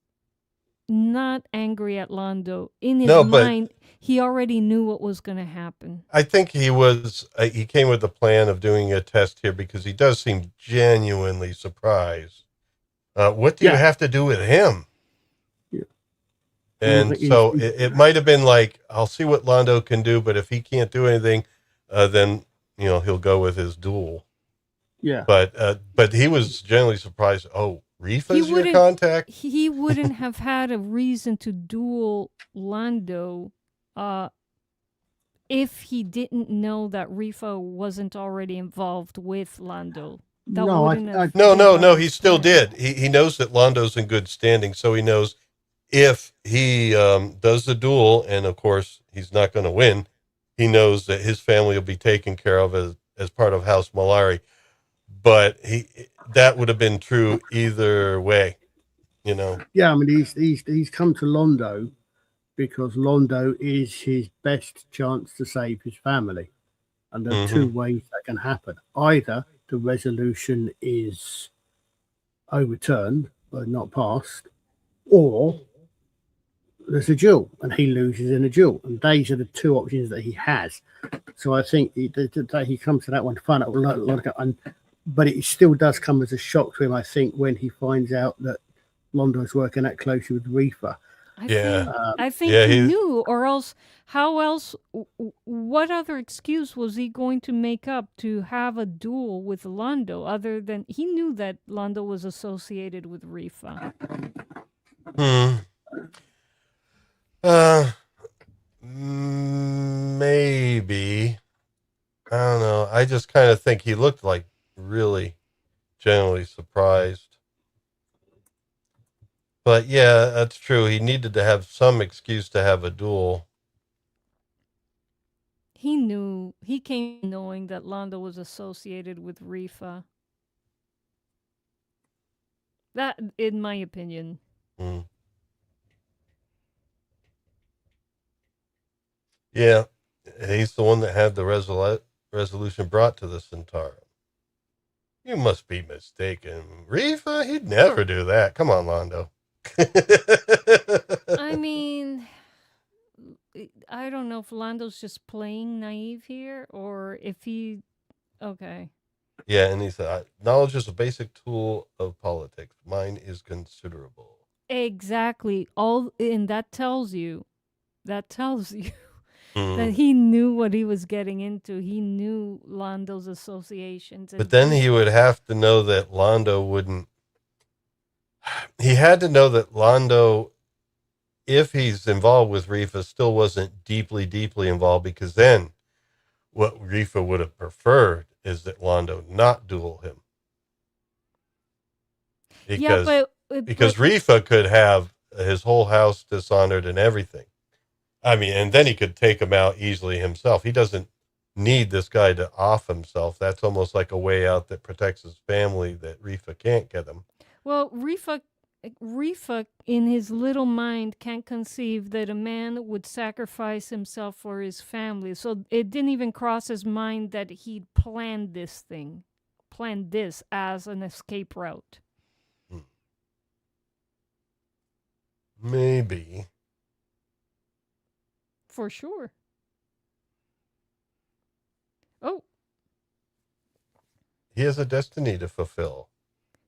not angry at Londo. In his mind, he already knew what was going to happen. I think he came with the plan of doing a test here because he does seem genuinely surprised. What do you have to do with him? Yeah. And so it might have been like, I'll see what Londo can do, but if he can't do anything, then, he'll go with his duel. Yeah. But he was genuinely surprised. Oh, Refa's your contact? He wouldn't have had a reason to duel Londo if he didn't know that Refa wasn't already involved with Londo. No, he still did. He knows that Londo's in good standing, so he knows if he does the duel, and of course he's not going to win, he knows that his family will be taken care of as part of House Mollari. But that would have been true either way, Yeah, I mean he's come to Londo because Londo is his best chance to save his family, and there are two ways that can happen. Either the resolution is overturned, but not passed, or there's a duel and he loses in a duel. And these are the two options that he has. So I think he comes to that one fun, but it still does come as a shock to him, I think, when he finds out that Londo's working that closely with Refa. I think he knew, or else how else? What other excuse was he going to make up to have a duel with Londo other than he knew that Londo was associated with Refa? Maybe. I don't know. I just kind of think he looked like really genuinely surprised. But yeah, that's true. He needed to have some excuse to have a duel. He knew. He came knowing that Londo was associated with Refa. That, in my opinion. Yeah, he's the one that had the resolution brought to the Centauri. You must be mistaken. Refa, he'd never do that. Come on, Londo. I mean, I don't know if Londo's just playing naive here or if he... Okay. Yeah, and he said, knowledge is a basic tool of politics. Mine is considerable. Exactly. And that tells you that he knew what he was getting into. He knew Londo's associations. But then he would have to know that Londo wouldn't... He had to know that Londo, if he's involved with Refa, still wasn't deeply, deeply involved, because then what Refa would have preferred is that Londo not duel him. Because, because Refa could have his whole house dishonored and everything. I mean, and then he could take him out easily himself. He doesn't need this guy to off himself. That's almost like a way out that protects his family that Refa can't get him. Well, Refa in his little mind can't conceive that a man would sacrifice himself for his family. So it didn't even cross his mind that he'd planned this as an escape route. Maybe. For sure. Oh. He has a destiny to fulfill.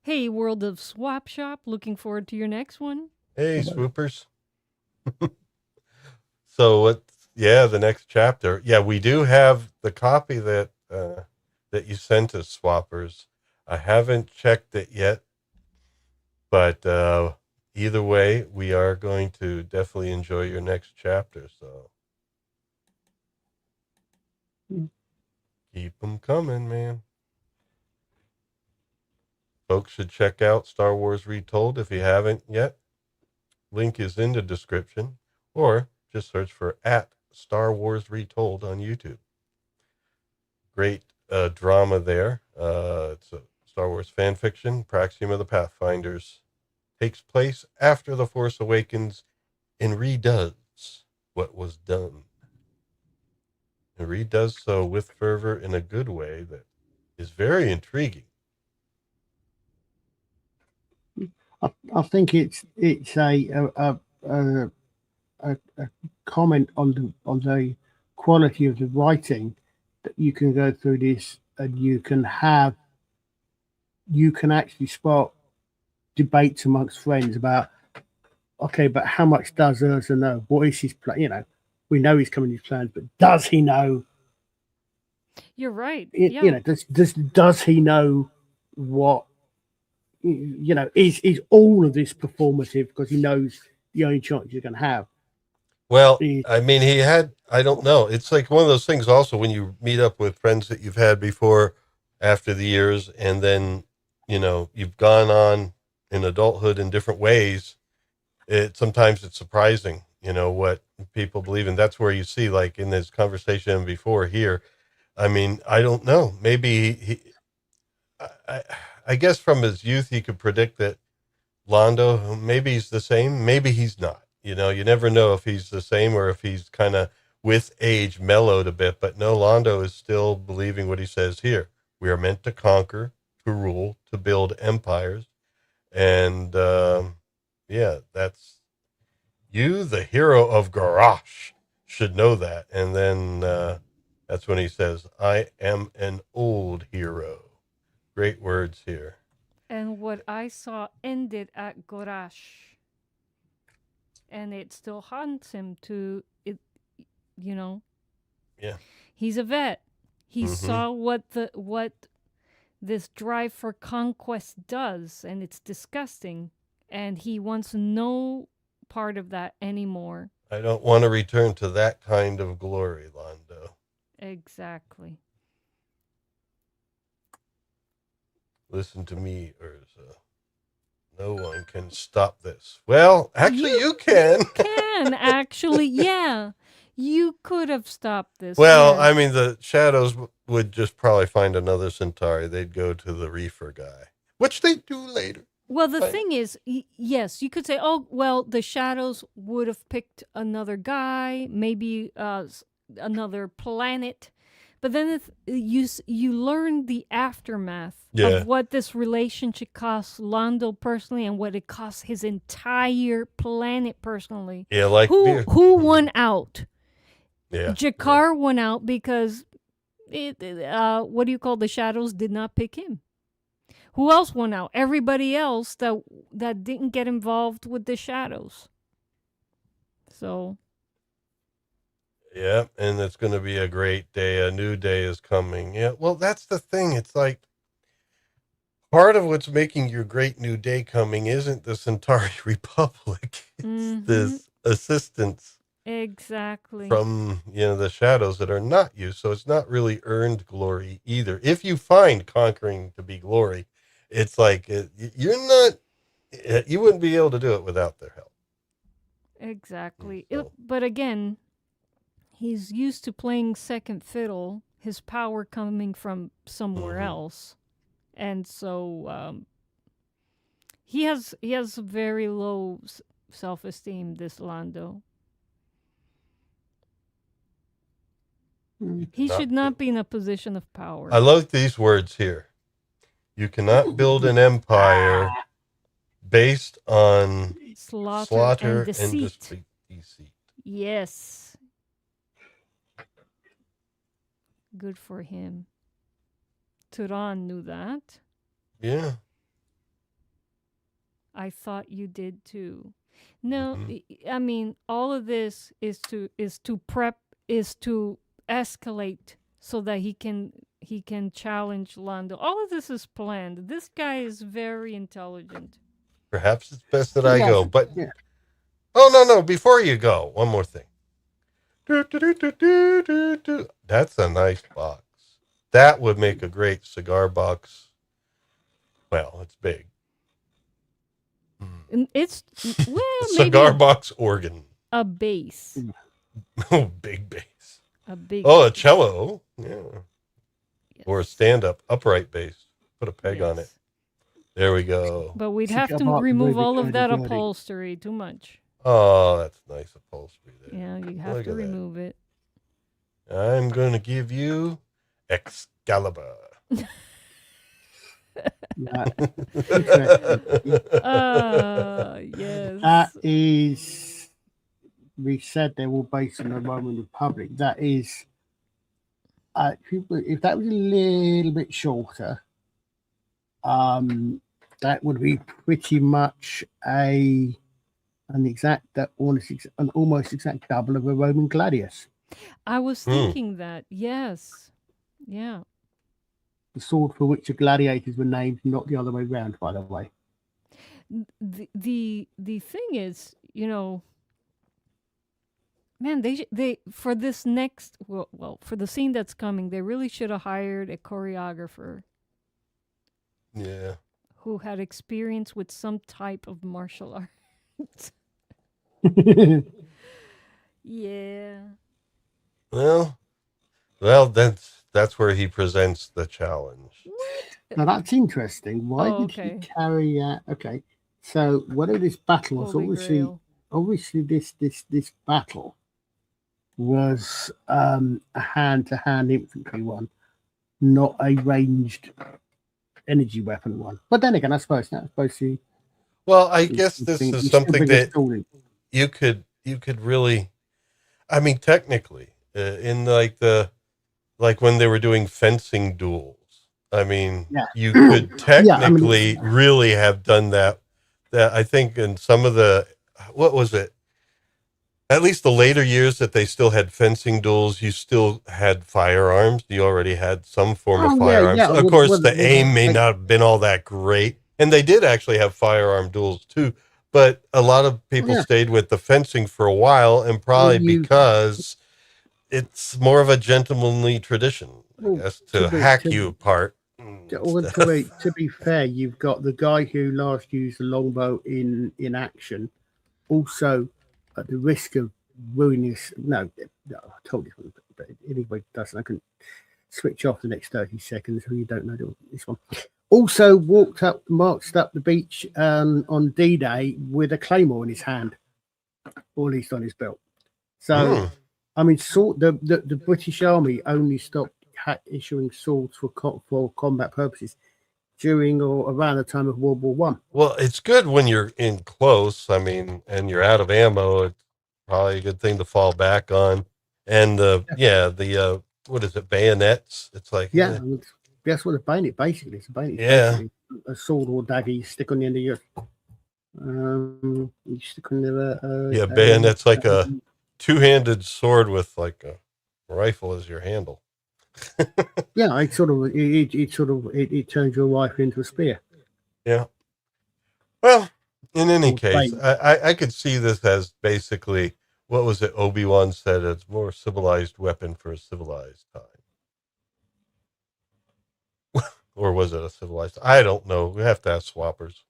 Hey, World of Swap Shop, looking forward to your next one. Hey, swoopers. So the next chapter. Yeah, we do have the copy that you sent us, swappers. I haven't checked it yet, but either way, we are going to definitely enjoy your next chapter, so keep them coming, man. Folks should check out Star Wars Retold if you haven't yet. Link is in the description, or just search for @Star Wars Retold on YouTube. Great drama there. It's a Star Wars fan fiction. Praxium of the Pathfinders takes place after The Force Awakens and redoes what was done. And redoes so with fervor in a good way that is very intriguing. I think it's a comment on the quality of the writing, that you can go through this and you can actually spark debates amongst friends about, okay, but how much does Urza know? What is his plan? You know, we know he's coming to his plans, but does he know? You're right. You know, does he know what? You know, is all of this performative because he knows the only chance you're going to have? Well, I mean, I don't know. It's like one of those things also when you meet up with friends that you've had before after the years, and then, you know, you've gone on in adulthood in different ways. Sometimes it's surprising, you know, what people believe. And that's where you see, like in this conversation before here, I mean, I don't know. Maybe I guess from his youth, he could predict that Londo, maybe he's the same, maybe he's not. You know, you never know if he's the same or if he's kind of with age mellowed a bit. But no, Londo is still believing what he says here. We are meant to conquer, to rule, to build empires. And yeah, that's you, the hero of Garrosh, should know that. And then that's when he says, I am an old hero. Great words here. And what I saw ended at Gorash. And it still haunts him to it, you know. Yeah. He's a vet. He Mhm. saw what this drive for conquest does, and it's disgusting. And he wants no part of that anymore. I don't want to return to that kind of glory, Londo. Exactly. Listen to me, Urza. No one can stop this. Well, actually, you can. Can actually, yeah. You could have stopped this. Well, yes. I mean, the shadows would just probably find another Centauri. They'd go to the Refa guy, which they do later. Well, the Fine. thing is, yes, you could say, oh, well, the shadows would have picked another guy, maybe another planet. But then if you learn the aftermath Yeah. of what this relationship costs Londo personally and what it costs his entire planet personally. Yeah, like who won out? Yeah. Jakar won out because what do you call, the shadows did not pick him. Who else won out? Everybody else that didn't get involved with the shadows. So. Yeah, and it's going to be a great day. A new day is coming. Yeah, well, that's the thing. It's like part of what's making your great new day coming isn't the Centauri Republic. It's this assistance. Exactly. From, the shadows that are not you. So it's not really earned glory either. If you find conquering to be glory, it's like you wouldn't be able to do it without their help. Exactly. So. But again, he's used to playing second fiddle, his power coming from somewhere else. And so he has very low self-esteem, this Londo. He should not be in a position of power. I love these words here. You cannot build an empire based on slaughter and deceit. Yes. Good for him. Turan knew that. Yeah. I thought you did too. No, I mean, all of this is to escalate so that he can challenge Londo. All of this is planned. This guy is very intelligent. Perhaps it's best that I go, but oh no! Before you go, one more thing. That's a nice box. That would make a great cigar box. Well, it's big. It's cigar box organ. A bass. Oh, big bass. A big. Oh, a cello. Yeah. Yes. Or a stand-up upright bass. Put a peg on it. There we go. But we'd have to remove all of that upholstery. Too much. Oh, that's nice upholstery there. Yeah, you have to remove it. I'm going to give you Excalibur. Yes. That is, we said they were based on the Roman Republic. That is, if that was a little bit shorter, that would be pretty much an almost exact double of a Roman gladius. I was thinking that, yes. Yeah. The sword for which the gladiators were named, not the other way around, by the way. The thing is, man, they for this next for the scene that's coming, they really should have hired a choreographer. Yeah. Who had experience with some type of martial arts. Yeah. Well, that's where he presents the challenge. Now that's interesting. Why did he carry out? Okay, so whatever this battle was, obviously this battle was a hand-to-hand infantry one, not a ranged energy weapon one. But then again, I suppose that's supposed to Well, I guess this is You still something bring a that sword in. you could really, I mean, technically, in like when they were doing fencing duels. I mean, Yeah. you could Yeah, I mean, technically really have done that. That I think in some of the, what was it? At least the later years that they still had fencing duels, you still had firearms. You already had some form of oh yeah, firearms. yeah. Of course, the aim may not have been all that great. And they did actually have firearm duels too. But a lot of people Yeah. stayed with the fencing for a while, and probably because it's more of a gentlemanly tradition, I Well, guess, to hack you apart. to be fair, you've got the guy who last used the longbow in action. Also, at the risk of ruining this, no, I told you, but anyway, doesn't. I can switch off the next 30 seconds. Who you don't know this one. Also marched up the beach on D-Day with a claymore in his hand, or at least on his belt. So, I mean, the British Army only stopped issuing swords for combat purposes during or around the time of World War One. Well, it's good when you're in close. I mean, and you're out of ammo. It's probably a good thing to fall back on. And the what is it, bayonets? It's like That's what a bayonet basically. It's a bayonet. Basically a sword or dagger you stick on the end of your. You stick on the. Bayonet's like a two-handed sword with like a rifle as your handle. Yeah, it turns your rifle into a spear. Yeah. Well, in any case, I could see this as basically, what was it? Obi-Wan said it's more civilized weapon for a civilized time. Or was it a civilized? I don't know. We have to ask swappers.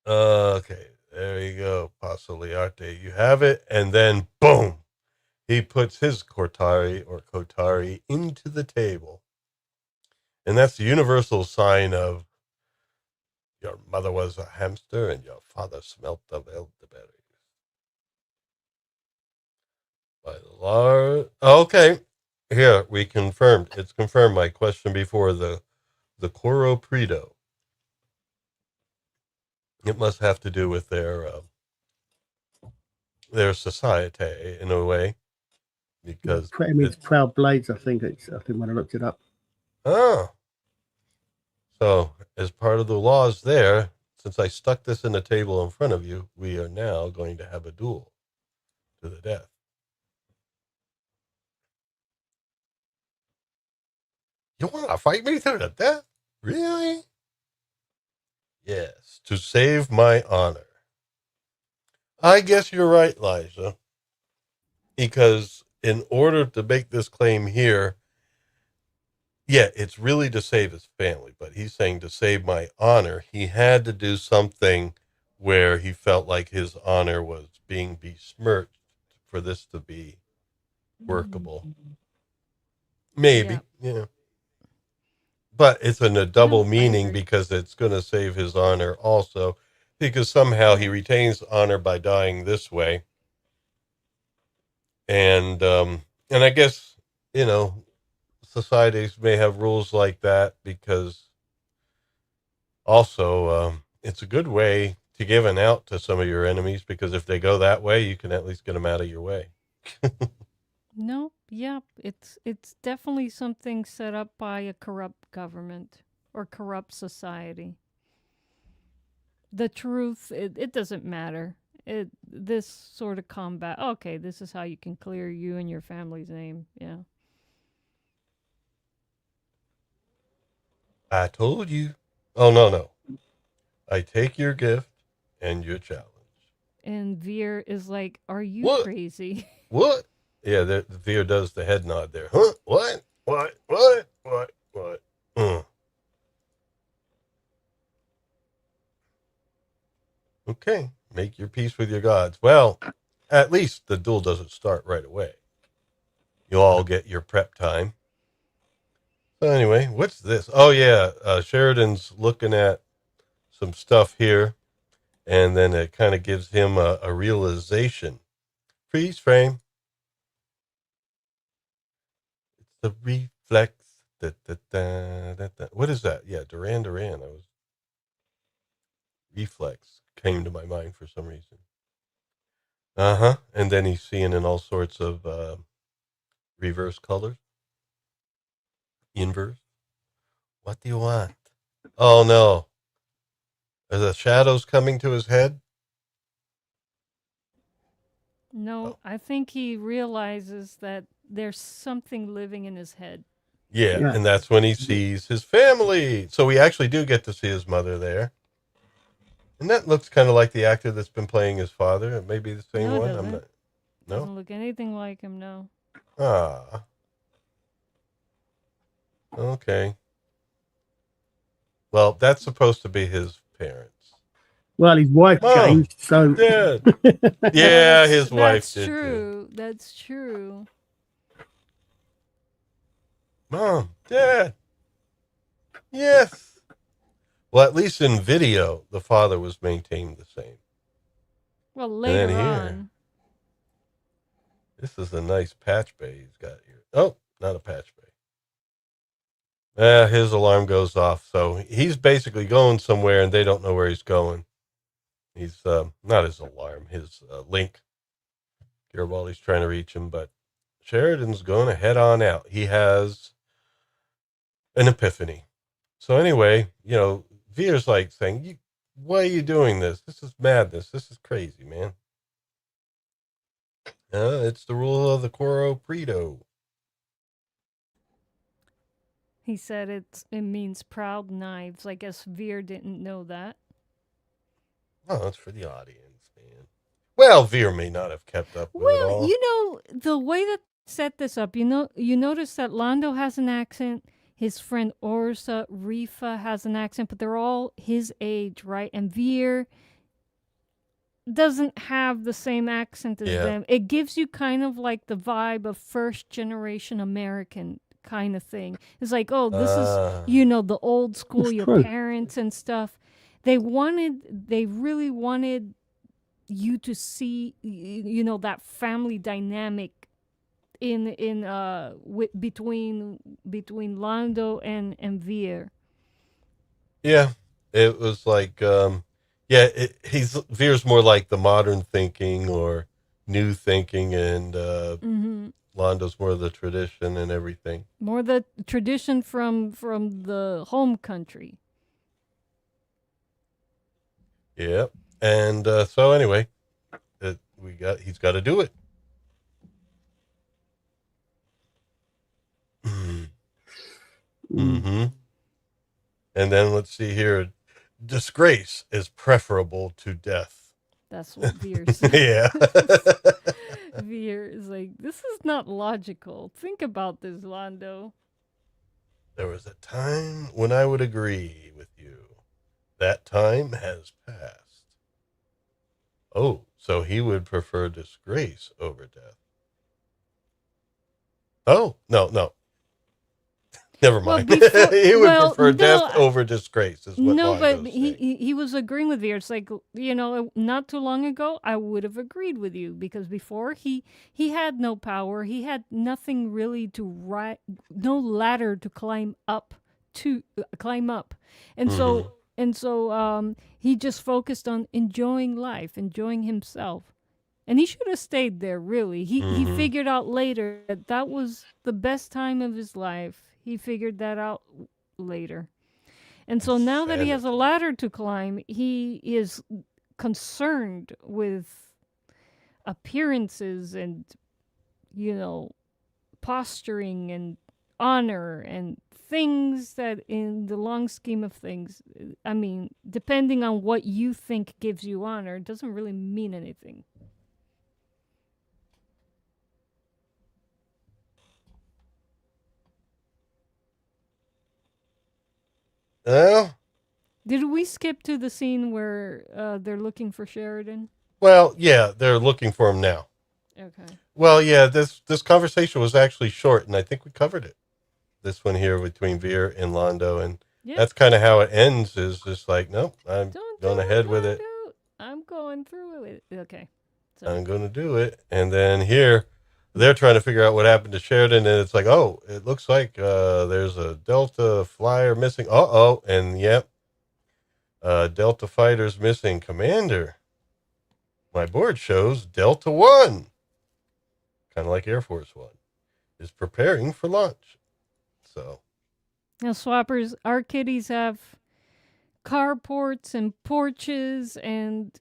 Okay, there you go. Passoliarte. You have it. And then, boom, he puts his Kotari into the table. And that's the universal sign of your mother was a hamster and your father smelt of elderberries. By the Lord. Okay. Here, we confirmed. It's confirmed my question before the Coro Predo. It must have to do with their society in a way. Because it means proud blades, I think when I looked it up. Oh. So, as part of the laws there, since I stuck this in the table in front of you, we are now going to have a duel to the death. You want to fight me to the death? Really? Yes, to save my honor. I guess you're right, Liza. Because in order to make this claim here, yeah, it's really to save his family, but he's saying to save my honor, he had to do something where he felt like his honor was being besmirched for this to be workable. Maybe, yeah. But it's in a double meaning because it's going to save his honor also, because somehow he retains honor by dying this way. And I guess, societies may have rules like that because also it's a good way to give an out to some of your enemies, because if they go that way, you can at least get them out of your way. No, yeah, it's definitely something set up by a corrupt government or corrupt society. The truth, it doesn't matter. This sort of combat. Okay, this is how you can clear you and your family's name. Yeah. I told you. Oh, no. I take your gift and your challenge. And Veer is like, "Are you crazy?" What? Yeah, the Veer does the head nod there. Huh? What? Okay, make your peace with your gods. Well, at least the duel doesn't start right away. You'll all get your prep time. So anyway, what's this? Oh yeah, Sheridan's looking at some stuff here, and then it kind of gives him a realization. Freeze frame. It's the reflex What is that? Yeah, Duran Duran. I was reflex came to my mind for some reason. And then he's seeing in all sorts of reverse colors, inverse. What do you want? Oh no, are the shadows coming to his head? No, Oh. I think he realizes that there's something living in his head. Yeah, and that's when he sees his family. So we actually do get to see his mother there. And that looks kind of like the actor that's been playing his father. It may be the same No, it one. doesn't. I'm not. No. Doesn't look anything like him. No. Ah. Okay. Well, that's supposed to be his parents. Well, his wife changed, so Dad. Yeah, his wife did. That's true. That's true. Mom, Dad. Yes. Well, at least in video, the father was maintained the same. Well, later here, on. This is a nice patch bay he's got here. Oh, not a patch bay. His alarm goes off, so he's basically going somewhere, and they don't know where he's going. He's not his alarm, his link. Garibaldi's trying to reach him, but Sheridan's going to head on out. He has an epiphany. So anyway, Veer's like saying, why are you doing this? This is madness. This is crazy, man. It's the rule of the Coro Predo. He said it means proud knives. I guess Veer didn't know that. Oh, it's for the audience, man. Well, Veer may not have kept up with it all. Well, the way that set this up, you notice that Londo has an accent. His friend Urza Refa has an accent, but they're all his age, right? And Veer doesn't have the same accent as them. It gives you kind of like the vibe of first generation American kind of thing. It's like, oh, this is the old school, your parents and stuff. They really wanted you to see that family dynamic between Londo and Veer. Yeah, it was like Veer's more like the modern thinking or new thinking, and Londo's more of the tradition and everything. More the tradition from the home country. Yeah, and so anyway, he's got to do it. Mm-hmm. And then let's see here. Disgrace is preferable to death. That's what Veer said. Yeah. Veer is like, this is not logical. Think about this, Londo. There was a time when I would agree with you. That time has passed. Oh, so he would prefer disgrace over death. Oh, no. Never mind. He would prefer death over disgrace. Is what but he was agreeing with Veer. It's like, not too long ago, I would have agreed with you, because before he had no power. He had nothing really no ladder to climb up. And so he just focused on enjoying life, enjoying himself. And he should have stayed there, really. He figured out later that was the best time of his life. He figured that out later. And so now that he has a ladder to climb, he is concerned with appearances and, posturing and honor and things that, in the long scheme of things, I mean, depending on what you think gives you honor, doesn't really mean anything. Did we skip to the scene where they're looking for Sheridan? Well, yeah, they're looking for him now. Okay. Well, yeah, this conversation was actually short, and I think we covered it. This one here between Veer and Londo, and that's kind of how it ends. Is just like, nope, I'm going ahead with it. I'm going through it. Okay. I'm going to do it, and then here, they're trying to figure out what happened to Sheridan, and it's like, oh, it looks like there's a Delta flyer missing. Uh-oh, and yep, Delta fighter's missing. Commander, my board shows Delta 1, kind of like Air Force 1, is preparing for launch. So, Now, swappers, our kitties have carports and porches and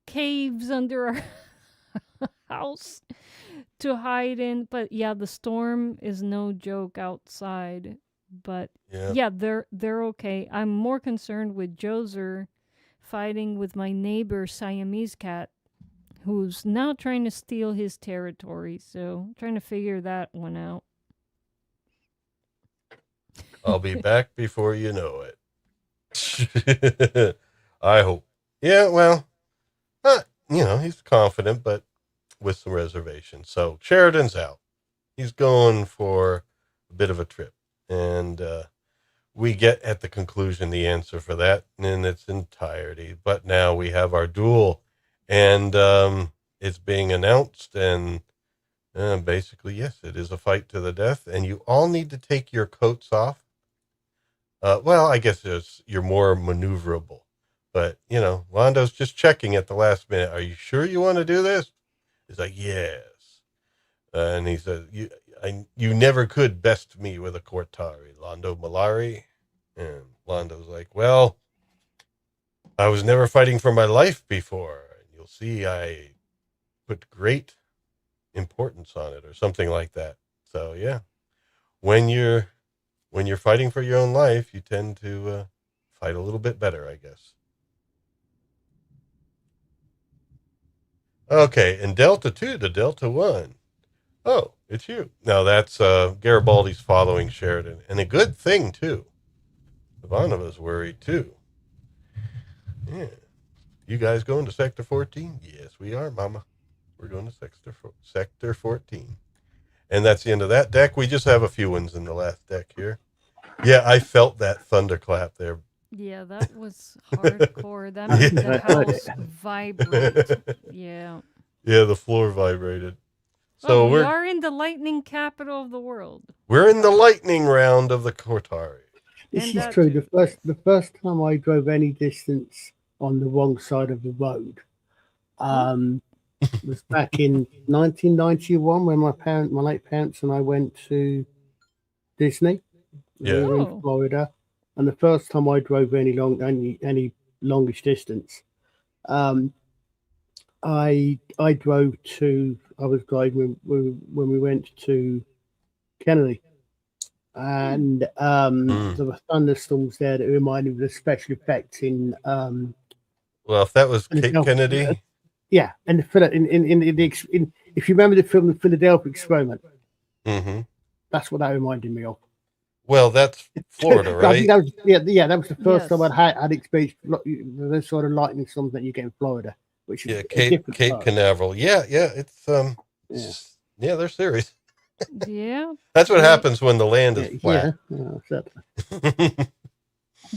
caves under our house to hide in. But yeah, the storm is no joke outside. But yeah, they're okay. I'm more concerned with Joser fighting with my neighbor Siamese cat, who's now trying to steal his territory. So trying to figure that one out. I'll be back before you know it. I hope. Yeah, well, he's confident, but with some reservations. So Sheridan's out. He's going for a bit of a trip. And we get at the conclusion the answer for that in its entirety. But now we have our duel. And it's being announced. And basically, yes, it is a fight to the death. And you all need to take your coats off. Well, I guess you're more maneuverable. But, Londo's just checking at the last minute. Are you sure you want to do this? He's like, yes. And he said, you never could best me with a Cortari, Londo Mollari. And Londo's like, well, I was never fighting for my life before. You'll see I put great importance on it or something like that. So, yeah, when you're fighting for your own life, you tend to fight a little bit better, I guess. Okay, and Delta 2 to Delta 1. Oh, it's you. Now that's Garibaldi's following Sheridan. And a good thing, too. Ivanova's worried, too. Yeah. You guys going to Sector 14? Yes, we are, Mama. We're going to Sector 14. And that's the end of that deck. We just have a few ones in the last deck here. Yeah, I felt that thunderclap there. Yeah, that was hardcore. That made the house vibrate. Yeah. Yeah, the floor vibrated. So we are in the lightning capital of the world. We're in the lightning round of the Cortari. This is true. The first time I drove any distance on the wrong side of the road was back in 1991 when my late parents and I went to Disney. Yeah. We were in Florida. And the first time I drove any longish distance, I was driving when we went to Kennedy, and there were thunderstorms there that reminded me of the special effects in. Well, if that was Cape Kennedy, yeah, and if you remember the film The Philadelphia Experiment, that's what that reminded me of. Well, that's Florida, right? That was the first time I'd experienced the sort of lightning storms that you get in Florida, which is Cape Canaveral. Yeah, it's they're serious. Yeah, that's what happens when the land is flat.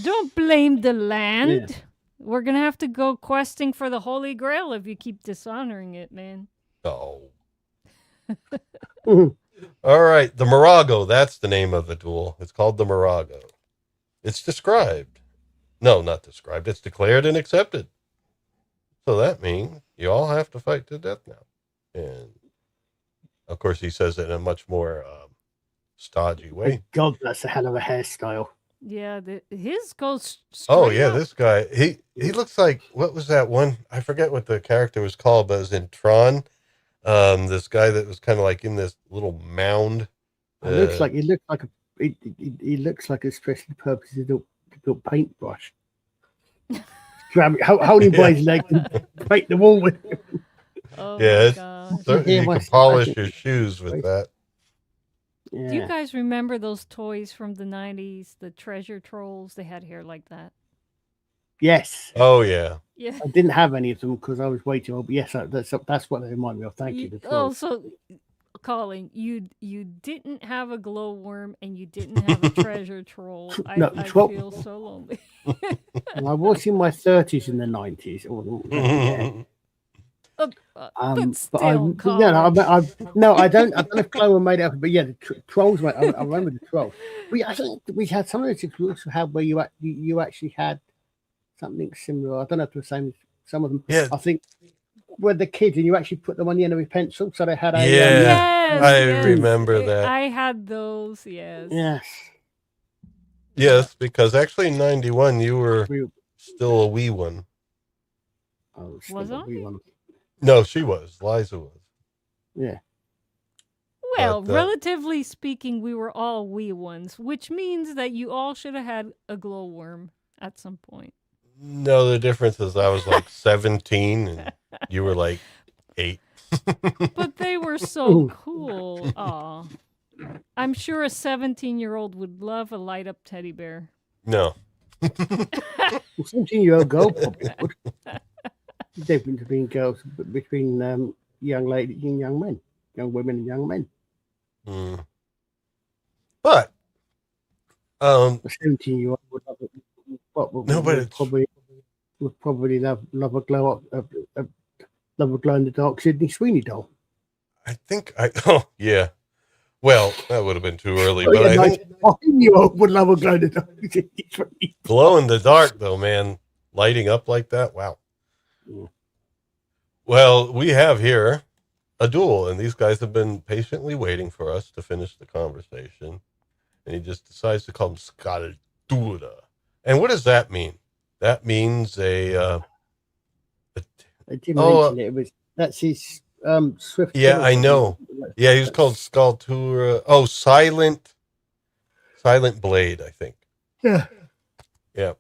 Don't blame the land. Yeah. We're gonna have to go questing for the Holy Grail if you keep dishonoring it, man. Oh. All right, the Morago, that's the name of the duel. It's called the Morago. It's described. No, not described. It's declared and accepted. So that means you all have to fight to death now. And, of course, he says it in a much more stodgy way. God, that's a hell of a hairstyle. Yeah, his goes Oh, yeah, this guy, he looks like, what was that one? I forget what the character was called, but it was in Tron. This guy that was kind of like in this little mound. He looks like a special purpose built paintbrush. Holding by his leg and paint the wall with him. Oh yeah, you can polish your shoes with that. Yeah. Do you guys remember those toys from the 90s, the treasure trolls? They had hair like that. Yes. Oh yeah. Yeah. I didn't have any of them because I was way too old. But yes, that's what they remind me of. Thank you. So, Colin, you didn't have a glowworm and you didn't have a treasure troll. I feel so lonely. I was in my 30s in the 90s. But But I, still, no, I don't know if Chloe made it up, but yeah, the trolls. I remember the trolls. I think we had some of the we also had where you actually had something similar. I don't know if it was the same. Some of them, Yeah. I think, were the kids, and you actually put them on the end of a pencil, so they had a yes, I remember that. I had those. Yes. Yes, because actually in 91 you were still a wee one. Was I? No, she was. Liza was. Yeah. Well, relatively speaking, we were all wee ones, which means that you all should have had a glowworm at some point. No, the difference is I was like 17 and you were like 8. But they were so cool. Aw. I'm sure a 17-year-old would love a light-up teddy bear. No. A 17-year-old girl probably would. Difference between girls, between young ladies and young men, young women and young men. But a 17-year-old would love it. Would probably love a glow up, love a glow in the dark Sydney Sweeney doll. I think yeah. Well, that would have been too early, but I think you would love a glow in the dark Sydney Sweeney doll. Glow in the dark though, man, lighting up like that. Wow. Yeah. Well, we have here a duel, and these guys have been patiently waiting for us to finish the conversation, and he just decides to call them Scaltura. And what does that mean? That means I didn't mention it. That's his swift. Yeah, I know. Yeah, he was called Scaltura. Oh, silent blade, I think. Yeah. Yeah.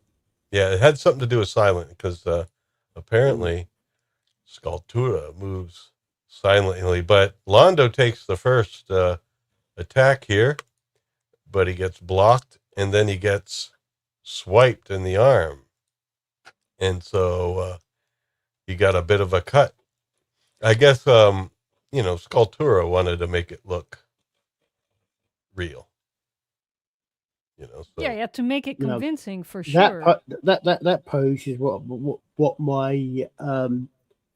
Yeah, it had something to do with silent because apparently Scaltura moves silently. But Londo takes the first attack here, but he gets blocked, and then he gets swiped in the arm. And so he got a bit of a cut. I guess, Scaltura wanted to make it look real. So. Yeah, you have to make it convincing for sure. That pose is what my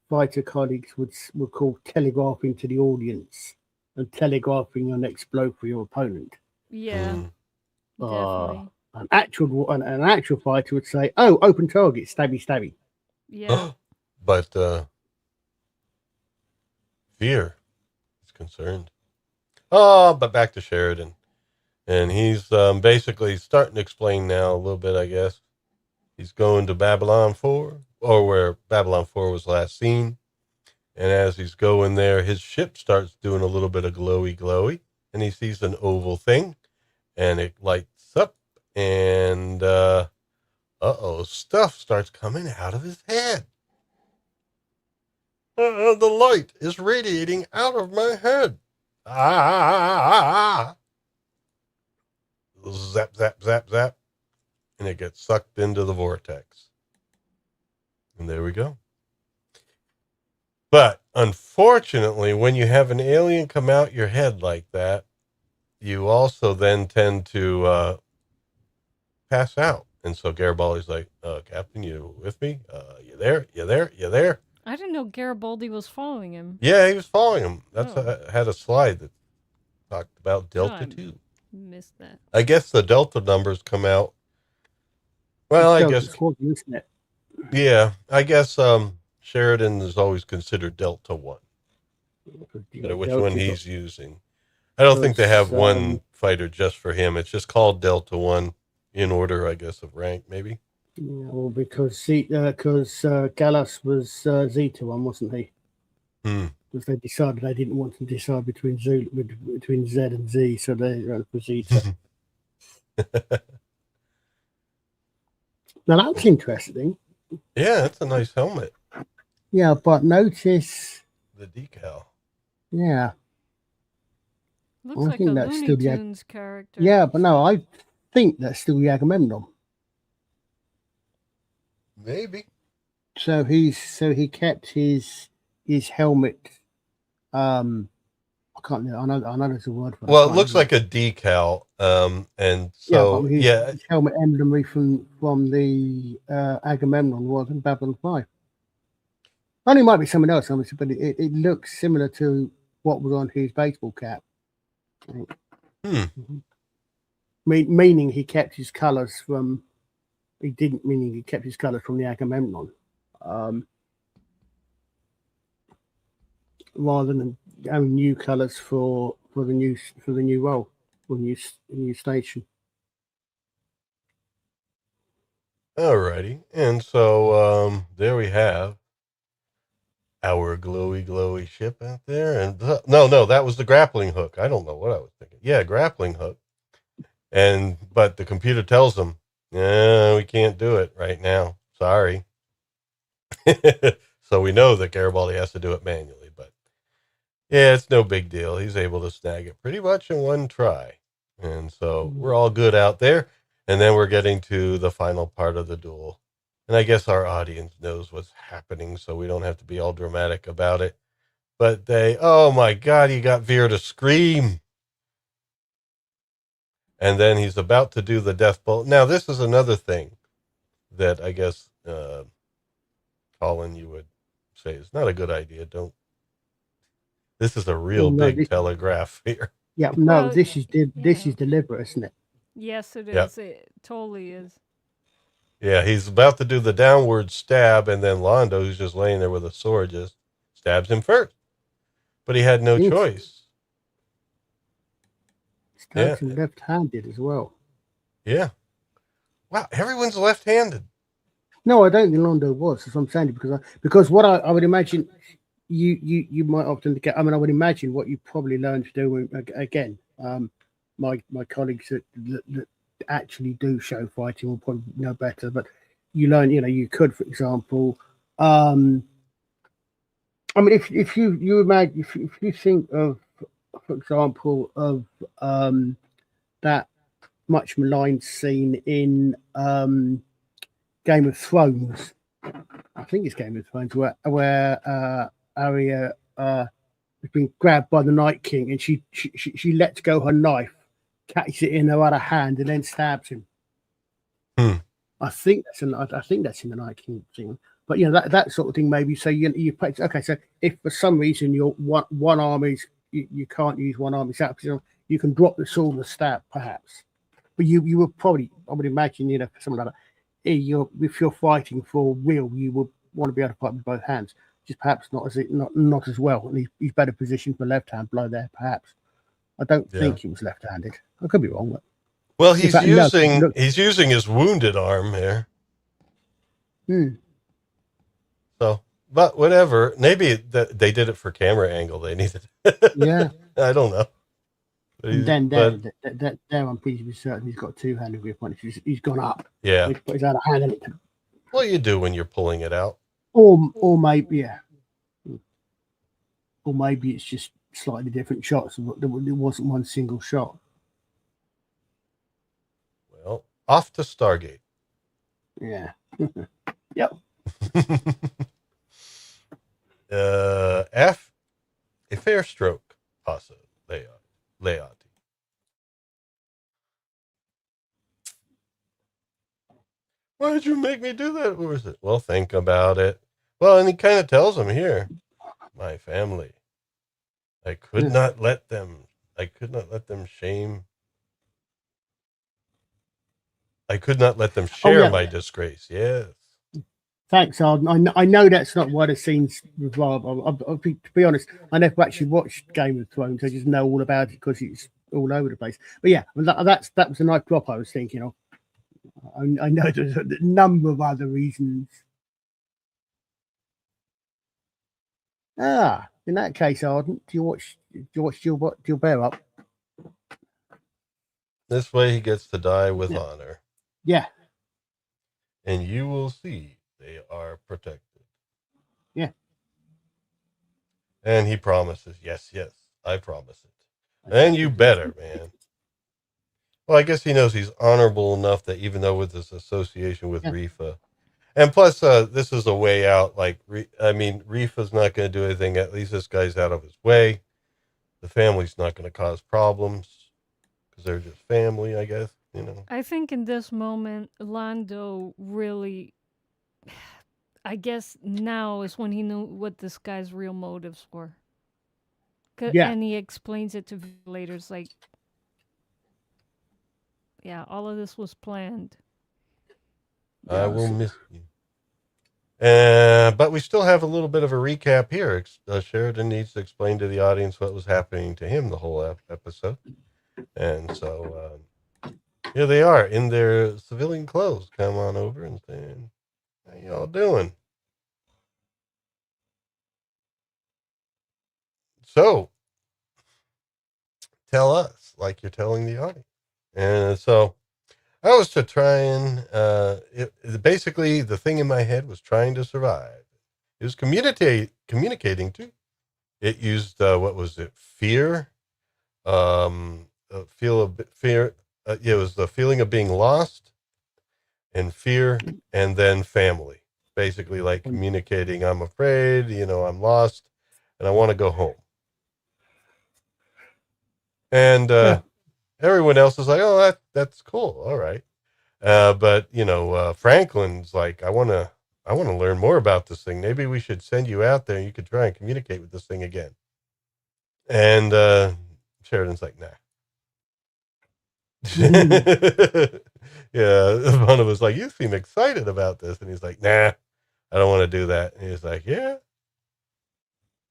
fighter colleagues would call telegraphing to the audience and telegraphing your next blow for your opponent. Yeah, definitely. An actual fighter would say, "Oh, open target, stabby, stabby." Yeah, but fear is concerned. But back to Sheridan. And he's basically starting to explain now a little bit, I guess. He's going to Babylon 4, or where Babylon 4 was last seen. And as he's going there, his ship starts doing a little bit of glowy, and he sees an oval thing, and it lights up, and stuff starts coming out of his head. The light is radiating out of my head. Zap, zap, zap, zap. And it gets sucked into the vortex. And there we go. But unfortunately, when you have an alien come out your head like that, you also then tend to pass out. And so Garibaldi's like, Captain, you with me? You there? You there? You there? I didn't know Garibaldi was following him. Yeah, he was following him. That's had a slide that talked about Delta 2. Missed that. I guess the Delta numbers come out. Well, I guess. Yeah, I guess Sheridan is always considered Delta 1. Which one he's using. I don't think they have one fighter just for him. It's just called Delta 1 in order, I guess, of rank, maybe. Yeah, well, because Gallus was Zeta 1, wasn't he? Because they decided they didn't want to decide between Z and Z, so they ran for Zeta. Now that's interesting. Yeah, that's a nice helmet. Yeah, but notice the decal. Yeah. Looks like a Looney Tunes character. Yeah, but no, I think that's still the Agamemnon. Maybe. So he kept his helmet. I can't. I know there's a word for it. Well, it looks like a decal. And so his helmet emblem from the Agamemnon was in Babylon 5. And it might be someone else, obviously, but it looks similar to what was on his baseball cap. Meaning he kept his colours from. He didn't, meaning he kept his colours from the Agamemnon, rather than having new colours for the new role or new station. Alrighty, and so there we have our glowy ship out there, and no, that was the grappling hook. I don't know what I was thinking. Yeah, grappling hook, but the computer tells them, yeah, we can't do it right now. Sorry. So we know that Garibaldi has to do it manually, but yeah, it's no big deal. He's able to snag it pretty much in one try, and so we're all good out there. And then we're getting to the final part of the duel. And I guess our audience knows what's happening, so we don't have to be all dramatic about it. But oh my God, he got Veer to scream. And then he's about to do the death bolt. Now, this is another thing that I guess, Colin, you would say is not a good idea. This is a real big telegraph here. Yeah, no, well, this is deliberate, isn't it? Yes, it is. Yep. It totally is. Yeah, he's about to do the downward stab, and then Londo, who's just laying there with a sword, just stabs him first. But he had no choice. Stabs him left-handed as well. Yeah. Wow, everyone's left-handed. No, I don't think Londo was. That's what I'm saying, because what I would imagine you might often get. I mean, I would imagine what you probably learn to do again. My colleagues that actually do show fighting will probably know better, but you learn, you could, for example, I mean, if you imagine, if you think of, for example, of that much maligned scene in Game of Thrones, I think it's Game of Thrones, where Arya has been grabbed by the Night King, and she lets go her knife, catches it in her other hand, and then stabs him. I think that's in the Night King thing. But that sort of thing, maybe. So you okay. So if for some reason your one arm is you can't use one arm, you can drop the sword and stab, perhaps. But you would probably, I would imagine, for something like that, if you're fighting for real, you would want to be able to fight with both hands. Just perhaps not as well. And he's better positioned for left hand blow there, perhaps. I don't think he was left-handed. I could be wrong, but well, he's using his wounded arm there. So, but whatever. Maybe they did it for camera angle. They needed. Yeah. I don't know. And then there, I'm pretty certain he's got two-handed grip on it. He's gone up. Yeah. He's put his other hand in it. Well, you do when you're pulling it out. Or maybe, or maybe it's just slightly different shots. There wasn't one single shot. Well, off to Stargate. Yeah. Yep. F. A fair stroke, Pasa Leati. Why did you make me do that? What was it? Well, think about it. Well, and he kind of tells him here, my family. I could not let them shame. I could not let them share my disgrace. Yes. Thanks, Arden. I know that's not why the scene's revolved. To be honest, I never actually watched Game of Thrones. I just know all about it because it's all over the place. But yeah, that was a nice drop I was thinking of. I know there's a number of other reasons. In that case, Arden, do you watch Jill Bear Up? This way he gets to die with honor. Yeah. And you will see they are protected. Yeah. And he promises, yes, I promise it. And you better, man. Well, I guess he knows he's honorable enough that even though with his association with Refa, and plus this is a way out. Like, Refa's not going to do anything. At least this guy's out of his way. The family's not going to cause problems because they're just family, I guess. I think in this moment, Londo really, I guess now is when he knew what this guy's real motives were. Yeah. And he explains it to Veer later. It's like, yeah, all of this was planned. I will miss you. But we still have a little bit of a recap here. Sheridan needs to explain to the audience what was happening to him the whole episode. And so here they are in their civilian clothes. Come on over and saying, how y'all doing? So tell us like you're telling the audience. And so I was to try and basically the thing in my head was trying to survive. It was communicating too. It used what was it? Fear, fear. It was the feeling of being lost, and fear, and then family. Basically, like communicating. I'm afraid. I'm lost, and I want to go home. And everyone else is like, "Oh, that's cool. All right." But Franklin's like, I want to learn more about this thing. Maybe we should send you out there and you could try and communicate with this thing again. And Sheridan's like, nah. Yeah. One of us like, you seem excited about this. And he's like, nah, I don't want to do that. And he's like, yeah,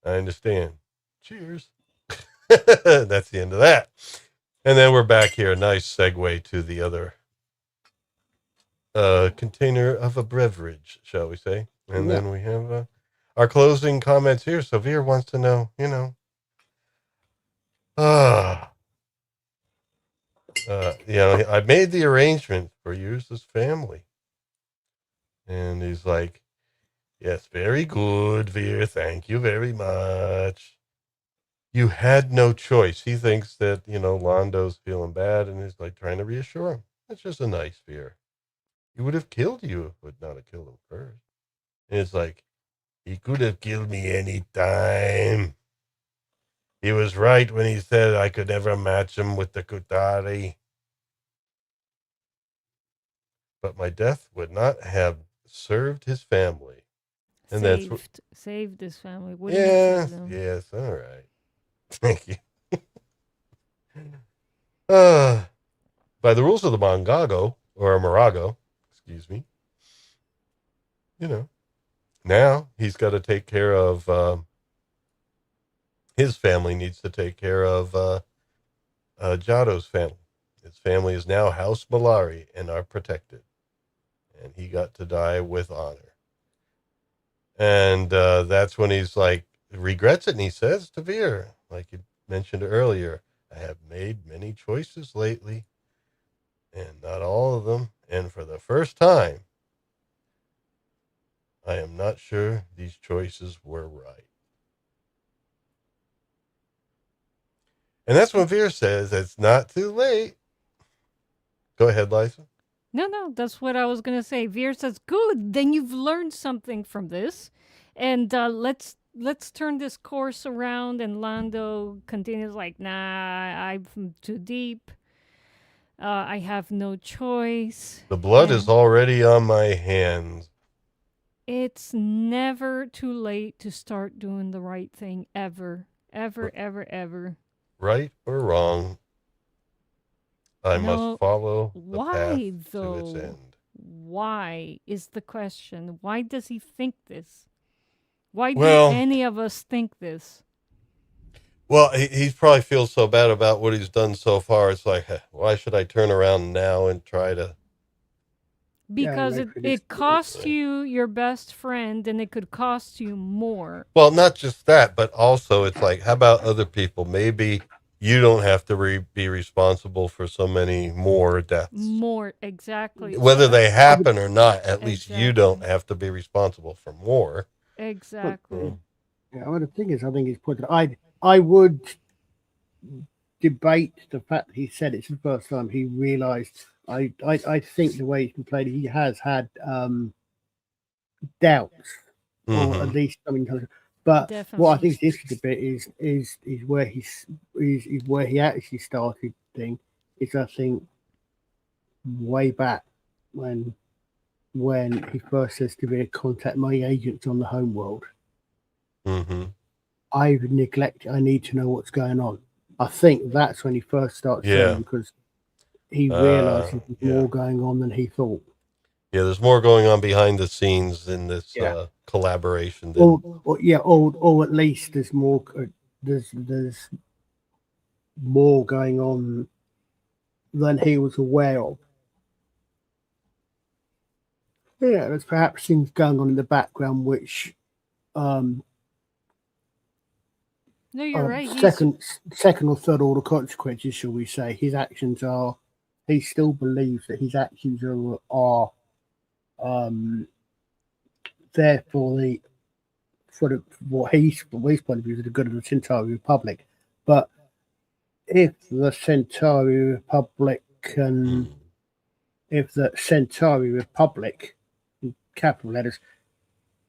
I understand. Cheers. That's the end of that. And then we're back here. A nice segue to the other container of a beverage, shall we say. And then we have our closing comments here. So Veer wants to know, I made the arrangement for Urza's family. And he's like, yes, very good, Veer. Thank you very much. You had no choice. He thinks that, Londo's feeling bad and he's like trying to reassure him. It's just a nice Veer. He would have killed you if would not have killed him first. And it's like, he could have killed me any time. He was right when he said I could never match him with the Kutari. But my death would not have served his family. And saved his family. Yes, all right. Thank you. By the rules of the Mongago, or Morago, excuse me, now he's got to take care of, his family needs to take care of Jaddo's family. His family is now House Mollari and are protected. And he got to die with honor. And that's when he's like, regrets it. And he says to Veer, like you mentioned earlier, I have made many choices lately, and not all of them. And for the first time, I am not sure these choices were right. And that's when Veer says, it's not too late. Go ahead, Liza. No, that's what I was going to say. Veer says, good, then you've learned something from this. And let's turn this course around. And Londo continues like, nah, I'm too deep. I have no choice. The blood is already on my hands. It's never too late to start doing the right thing, ever. Ever. Right or wrong, I must follow the path though? to its end. Why is the question? Why does he think this? Why do any of us think this? Well, he probably feels so bad about what he's done so far. It's like, why should I turn around now and try to? Because it costs you your best friend, and it could cost you more. Well, not just that, but also it's like, how about other people? Maybe you don't have to be responsible for so many more deaths. More, exactly. Whether they happen or not, at least you don't have to be responsible for more. Exactly. Yeah, well, the thing is, I think it's put. I would debate the fact that he said it's the first time he realised. I think the way he's been played, he has had doubts, or at least something. But what I think is interesting a bit is where he actually started thing. Is I think way back when when he first says to me, contact my agents on the home world. Mm-hmm. I need to know what's going on. I think that's when he first starts saying, because he realizes there's more going on than he thought. Yeah, there's more going on behind the scenes in this collaboration. Or at least there's more. There's more going on than he was aware of. Yeah, there's perhaps things going on in the background which No, you're right. Second or third order consequences, shall we say? His actions are. He still believes that his actions are there for what his point of view is the good of the Centauri Republic. But if the Centauri Republic in capital letters,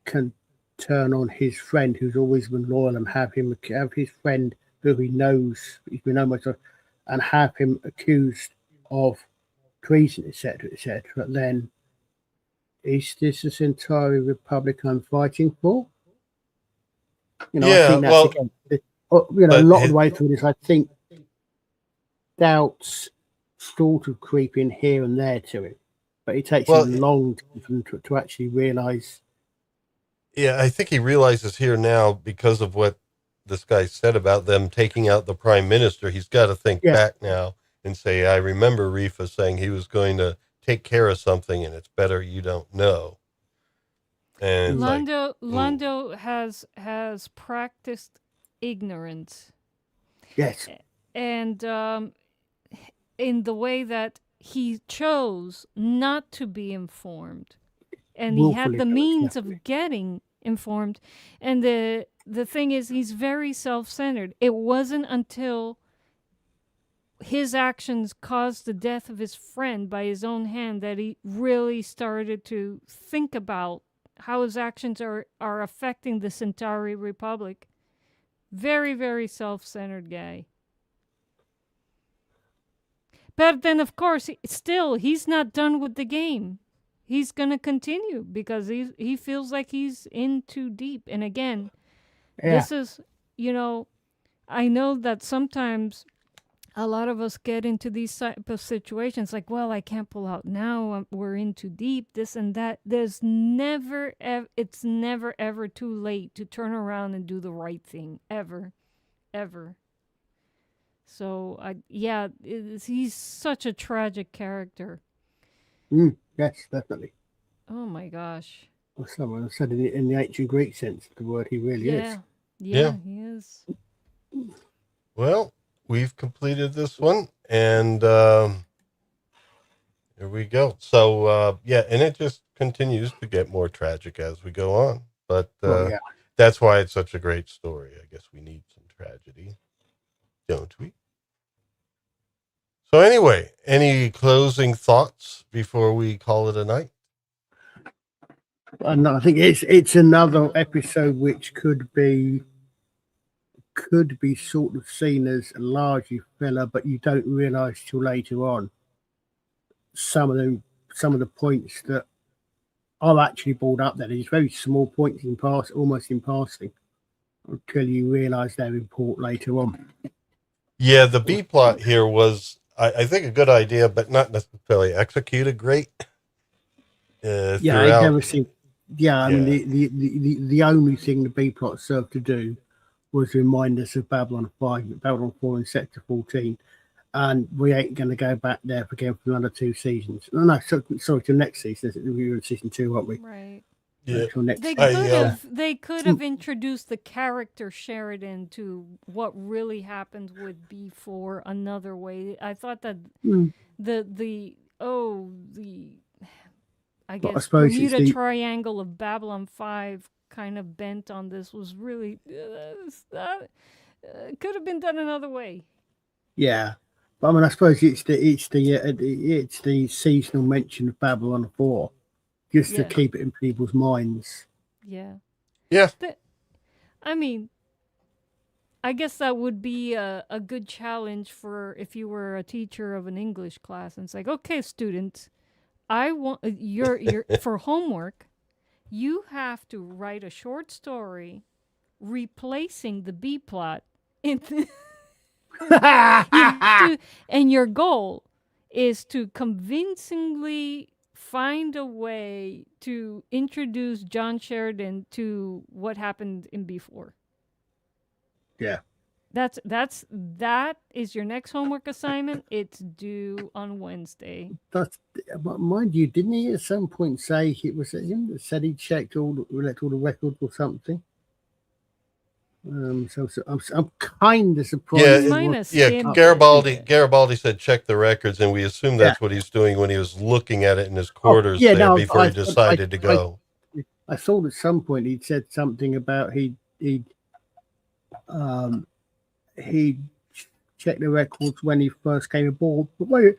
can turn on his friend who's always been loyal and have his friend who he knows he's been almost, and have him accused of treason, etc., then is this the Centauri Republic I'm fighting for? I think that's a lot of the way through this. I think doubts sort of creep in here and there to him, but it takes him a long time to actually realize. Yeah, I think he realizes here now, because of what this guy said about them taking out the prime minister. He's got to think back now and say, I remember Refa saying he was going to take care of something, and it's better you don't know. And Londo has practiced ignorance. Yes. And in the way that he chose not to be informed. And he had the means of getting informed. And the thing is, he's very self-centered. It wasn't until his actions caused the death of his friend by his own hand that he really started to think about how his actions are affecting the Centauri Republic. Very, very self-centered guy. But then, of course, he's not done with the game. He's going to continue because he feels like he's in too deep. And again, this is, I know that sometimes a lot of us get into these type of situations like, well, I can't pull out now. We're in too deep, this and that. It's never ever too late to turn around and do the right thing. Ever. So, he's such a tragic character. Yes, definitely. Oh my gosh. Well, someone said in the ancient Greek sense of the word, he really is. Yeah, he is. Well, we've completed this one, and here we go. So, and it just continues to get more tragic as we go on. But that's why it's such a great story. I guess we need some tragedy, don't we? So anyway, any closing thoughts before we call it a night? No, I think it's another episode which could be sort of seen as largely filler, but you don't realise till later on some of the points that are actually brought up there. There's very small points almost in passing, until you realise they're important later on. Yeah, the B plot here was, I think, a good idea, but not necessarily executed great. I never seen. I mean, the only thing the B plot served to do was remind us of Babylon 5, Babylon 4 and Sector 14. And we ain't going to go back there again for another 2 seasons. Sorry, till next season. We were in season 2, aren't we? Right. Yeah. They could have introduced the character Sheridan to what really happened with B4 another way. I thought that I guess Bermuda Triangle of Babylon 5 kind of bent on this was really could have been done another way. Yeah, but I mean, I suppose it's the seasonal mention of Babylon 4, just to keep it in people's minds. Yeah. Yeah. I mean, I guess that would be a good challenge for if you were a teacher of an English class, and it's like, okay, students, I want your for homework. You have to write a short story replacing the B plot in and your goal is to convincingly find a way to introduce John Sheridan to what happened in B4. Yeah. That is your next homework assignment. It's due on Wednesday. But mind you, didn't he at some point say it was him that said he checked all the records or something? So I'm kind of surprised. Garibaldi said check the records, and we assume that's what he's doing when he was looking at it in his quarters before he decided to go. I thought at some point he'd said something about he'd checked the records when he first came aboard. But wait,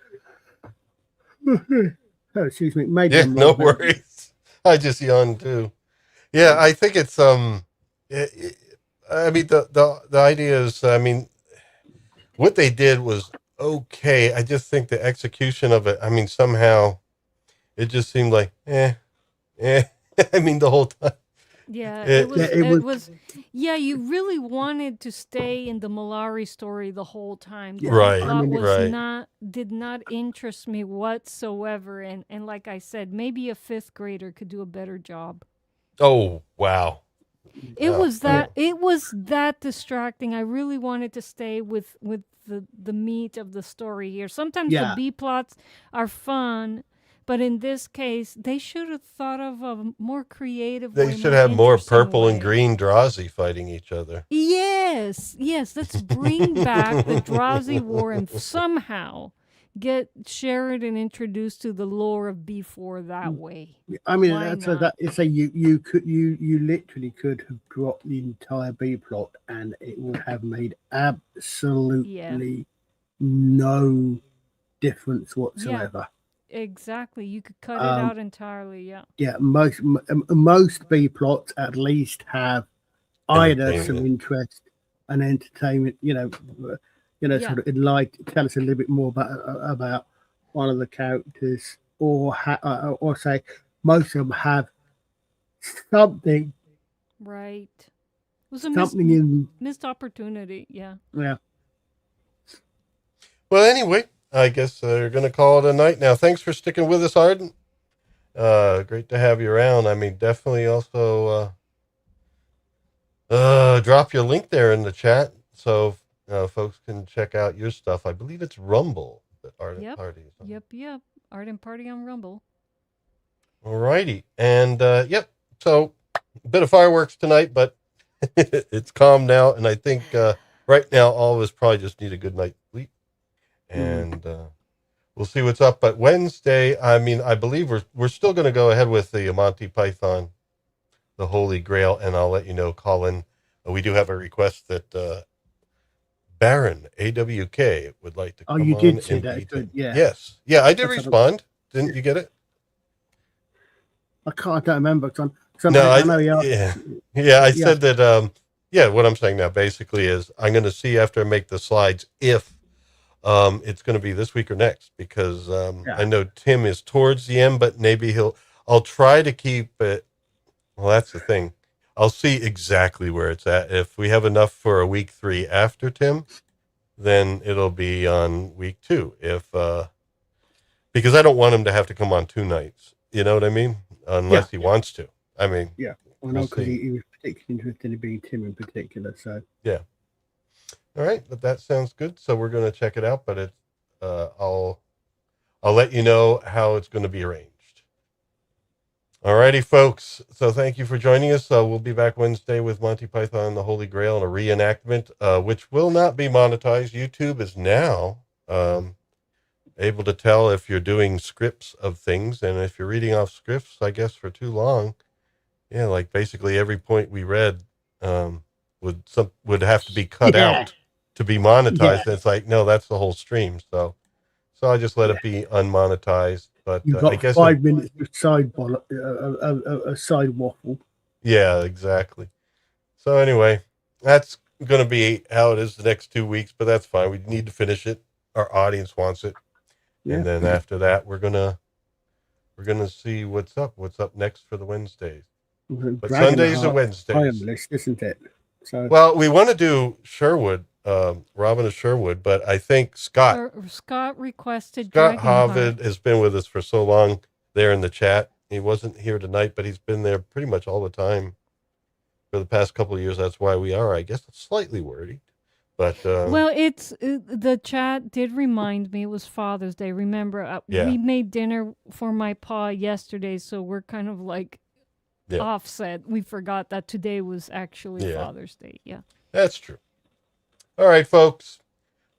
oh, excuse me, maybe yeah, no worries. I just yawned too. Yeah, I think it's I mean, the idea is, I mean, what they did was okay. I just think the execution of it, I mean, somehow it just seemed like, I mean, the whole time. Yeah, it was. Yeah, you really wanted to stay in the Mollari story the whole time. Right. Did not interest me whatsoever. And like I said, maybe a fifth grader could do a better job. Oh, wow. It was that distracting. I really wanted to stay with the meat of the story here. Sometimes the B plots are fun, but in this case, they should have thought of a more creative way. They should have more purple and green Drazi fighting each other. Yes. Let's bring back the Drazi War and somehow get Sheridan introduced to the lore of B4 that way. I mean, you literally could have dropped the entire B plot and it would have made absolutely no difference whatsoever. Yeah, exactly. You could cut it out entirely. Yeah. Yeah. Most B plots at least have either some interest and entertainment, sort of tell us a little bit more about one of the characters, or say most of them have something. Right. It was a missed opportunity. Yeah. Yeah. Well, anyway, I guess we're going to call it a night now. Thanks for sticking with us, Arden. Great to have you around. I mean, definitely also drop your link there in the chat so folks can check out your stuff. I believe it's Rumble that Arden Party is on. Yep. Arden Party on Rumble. All righty. And so a bit of fireworks tonight, but it's calm now. And I think right now all of us probably just need a good night's sleep. And we'll see what's up. But Wednesday, I mean, I believe we're still going to go ahead with the Monty Python, the Holy Grail. And I'll let you know, Colin, we do have a request that Baron AWK would like to come on. Oh, you did say that. Good. Yeah. Yes. Yeah, I did respond. Didn't you get it? I don't remember. I said that, what I'm saying now basically is I'm going to see after I make the slides if it's going to be this week or next, because I know Tim is towards the end, but maybe I'll try to keep it. Well, that's the thing. I'll see exactly where it's at. If we have enough for a week 3 after Tim, then it'll be on week 2. Because I don't want him to have to come on 2 nights. You know what I mean? Unless he wants to. I mean, I know, because he was particularly interested in being Tim in particular. So yeah. All right, but that sounds good. So we're going to check it out, but it's I'll let you know how it's going to be arranged. All righty, folks. So thank you for joining us. We'll be back Wednesday with Monty Python and the Holy Grail and a reenactment, which will not be monetized. YouTube is now able to tell if you're doing scripts of things, and if you're reading off scripts, I guess, for too long, like basically every point we read would have to be cut out to be monetized. And it's like, no, that's the whole stream. So I just let it be unmonetized. But you've got I guess 5 minutes of side waffle. Yeah, exactly. So anyway, that's going to be how it is the next 2 weeks, but that's fine. We need to finish it. Our audience wants it. Yeah. And then after that, we're going to we're going to see what's up next for the Wednesdays. But Dragon Sundays Heart and Wednesdays. Iron list, isn't it? So Well, we want to do Sherwood, Robin of Sherwood, but I think Scott requested Scott Dragonheart. Harvid has been with us for so long there in the chat. He wasn't here tonight, but he's been there pretty much all the time for the past couple of years. That's why we are, I guess, slightly worried. But well, it's the chat did remind me it was Father's Day. Remember, we made dinner for my pa yesterday, so we're kind of like offset. We forgot that today was actually Father's Day. Yeah, that's true. All right, folks.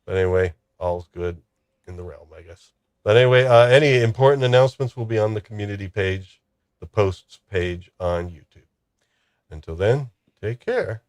But anyway, all's good in the realm, I guess. But anyway, any important announcements will be on the community page, the posts page on YouTube. Until then, take care.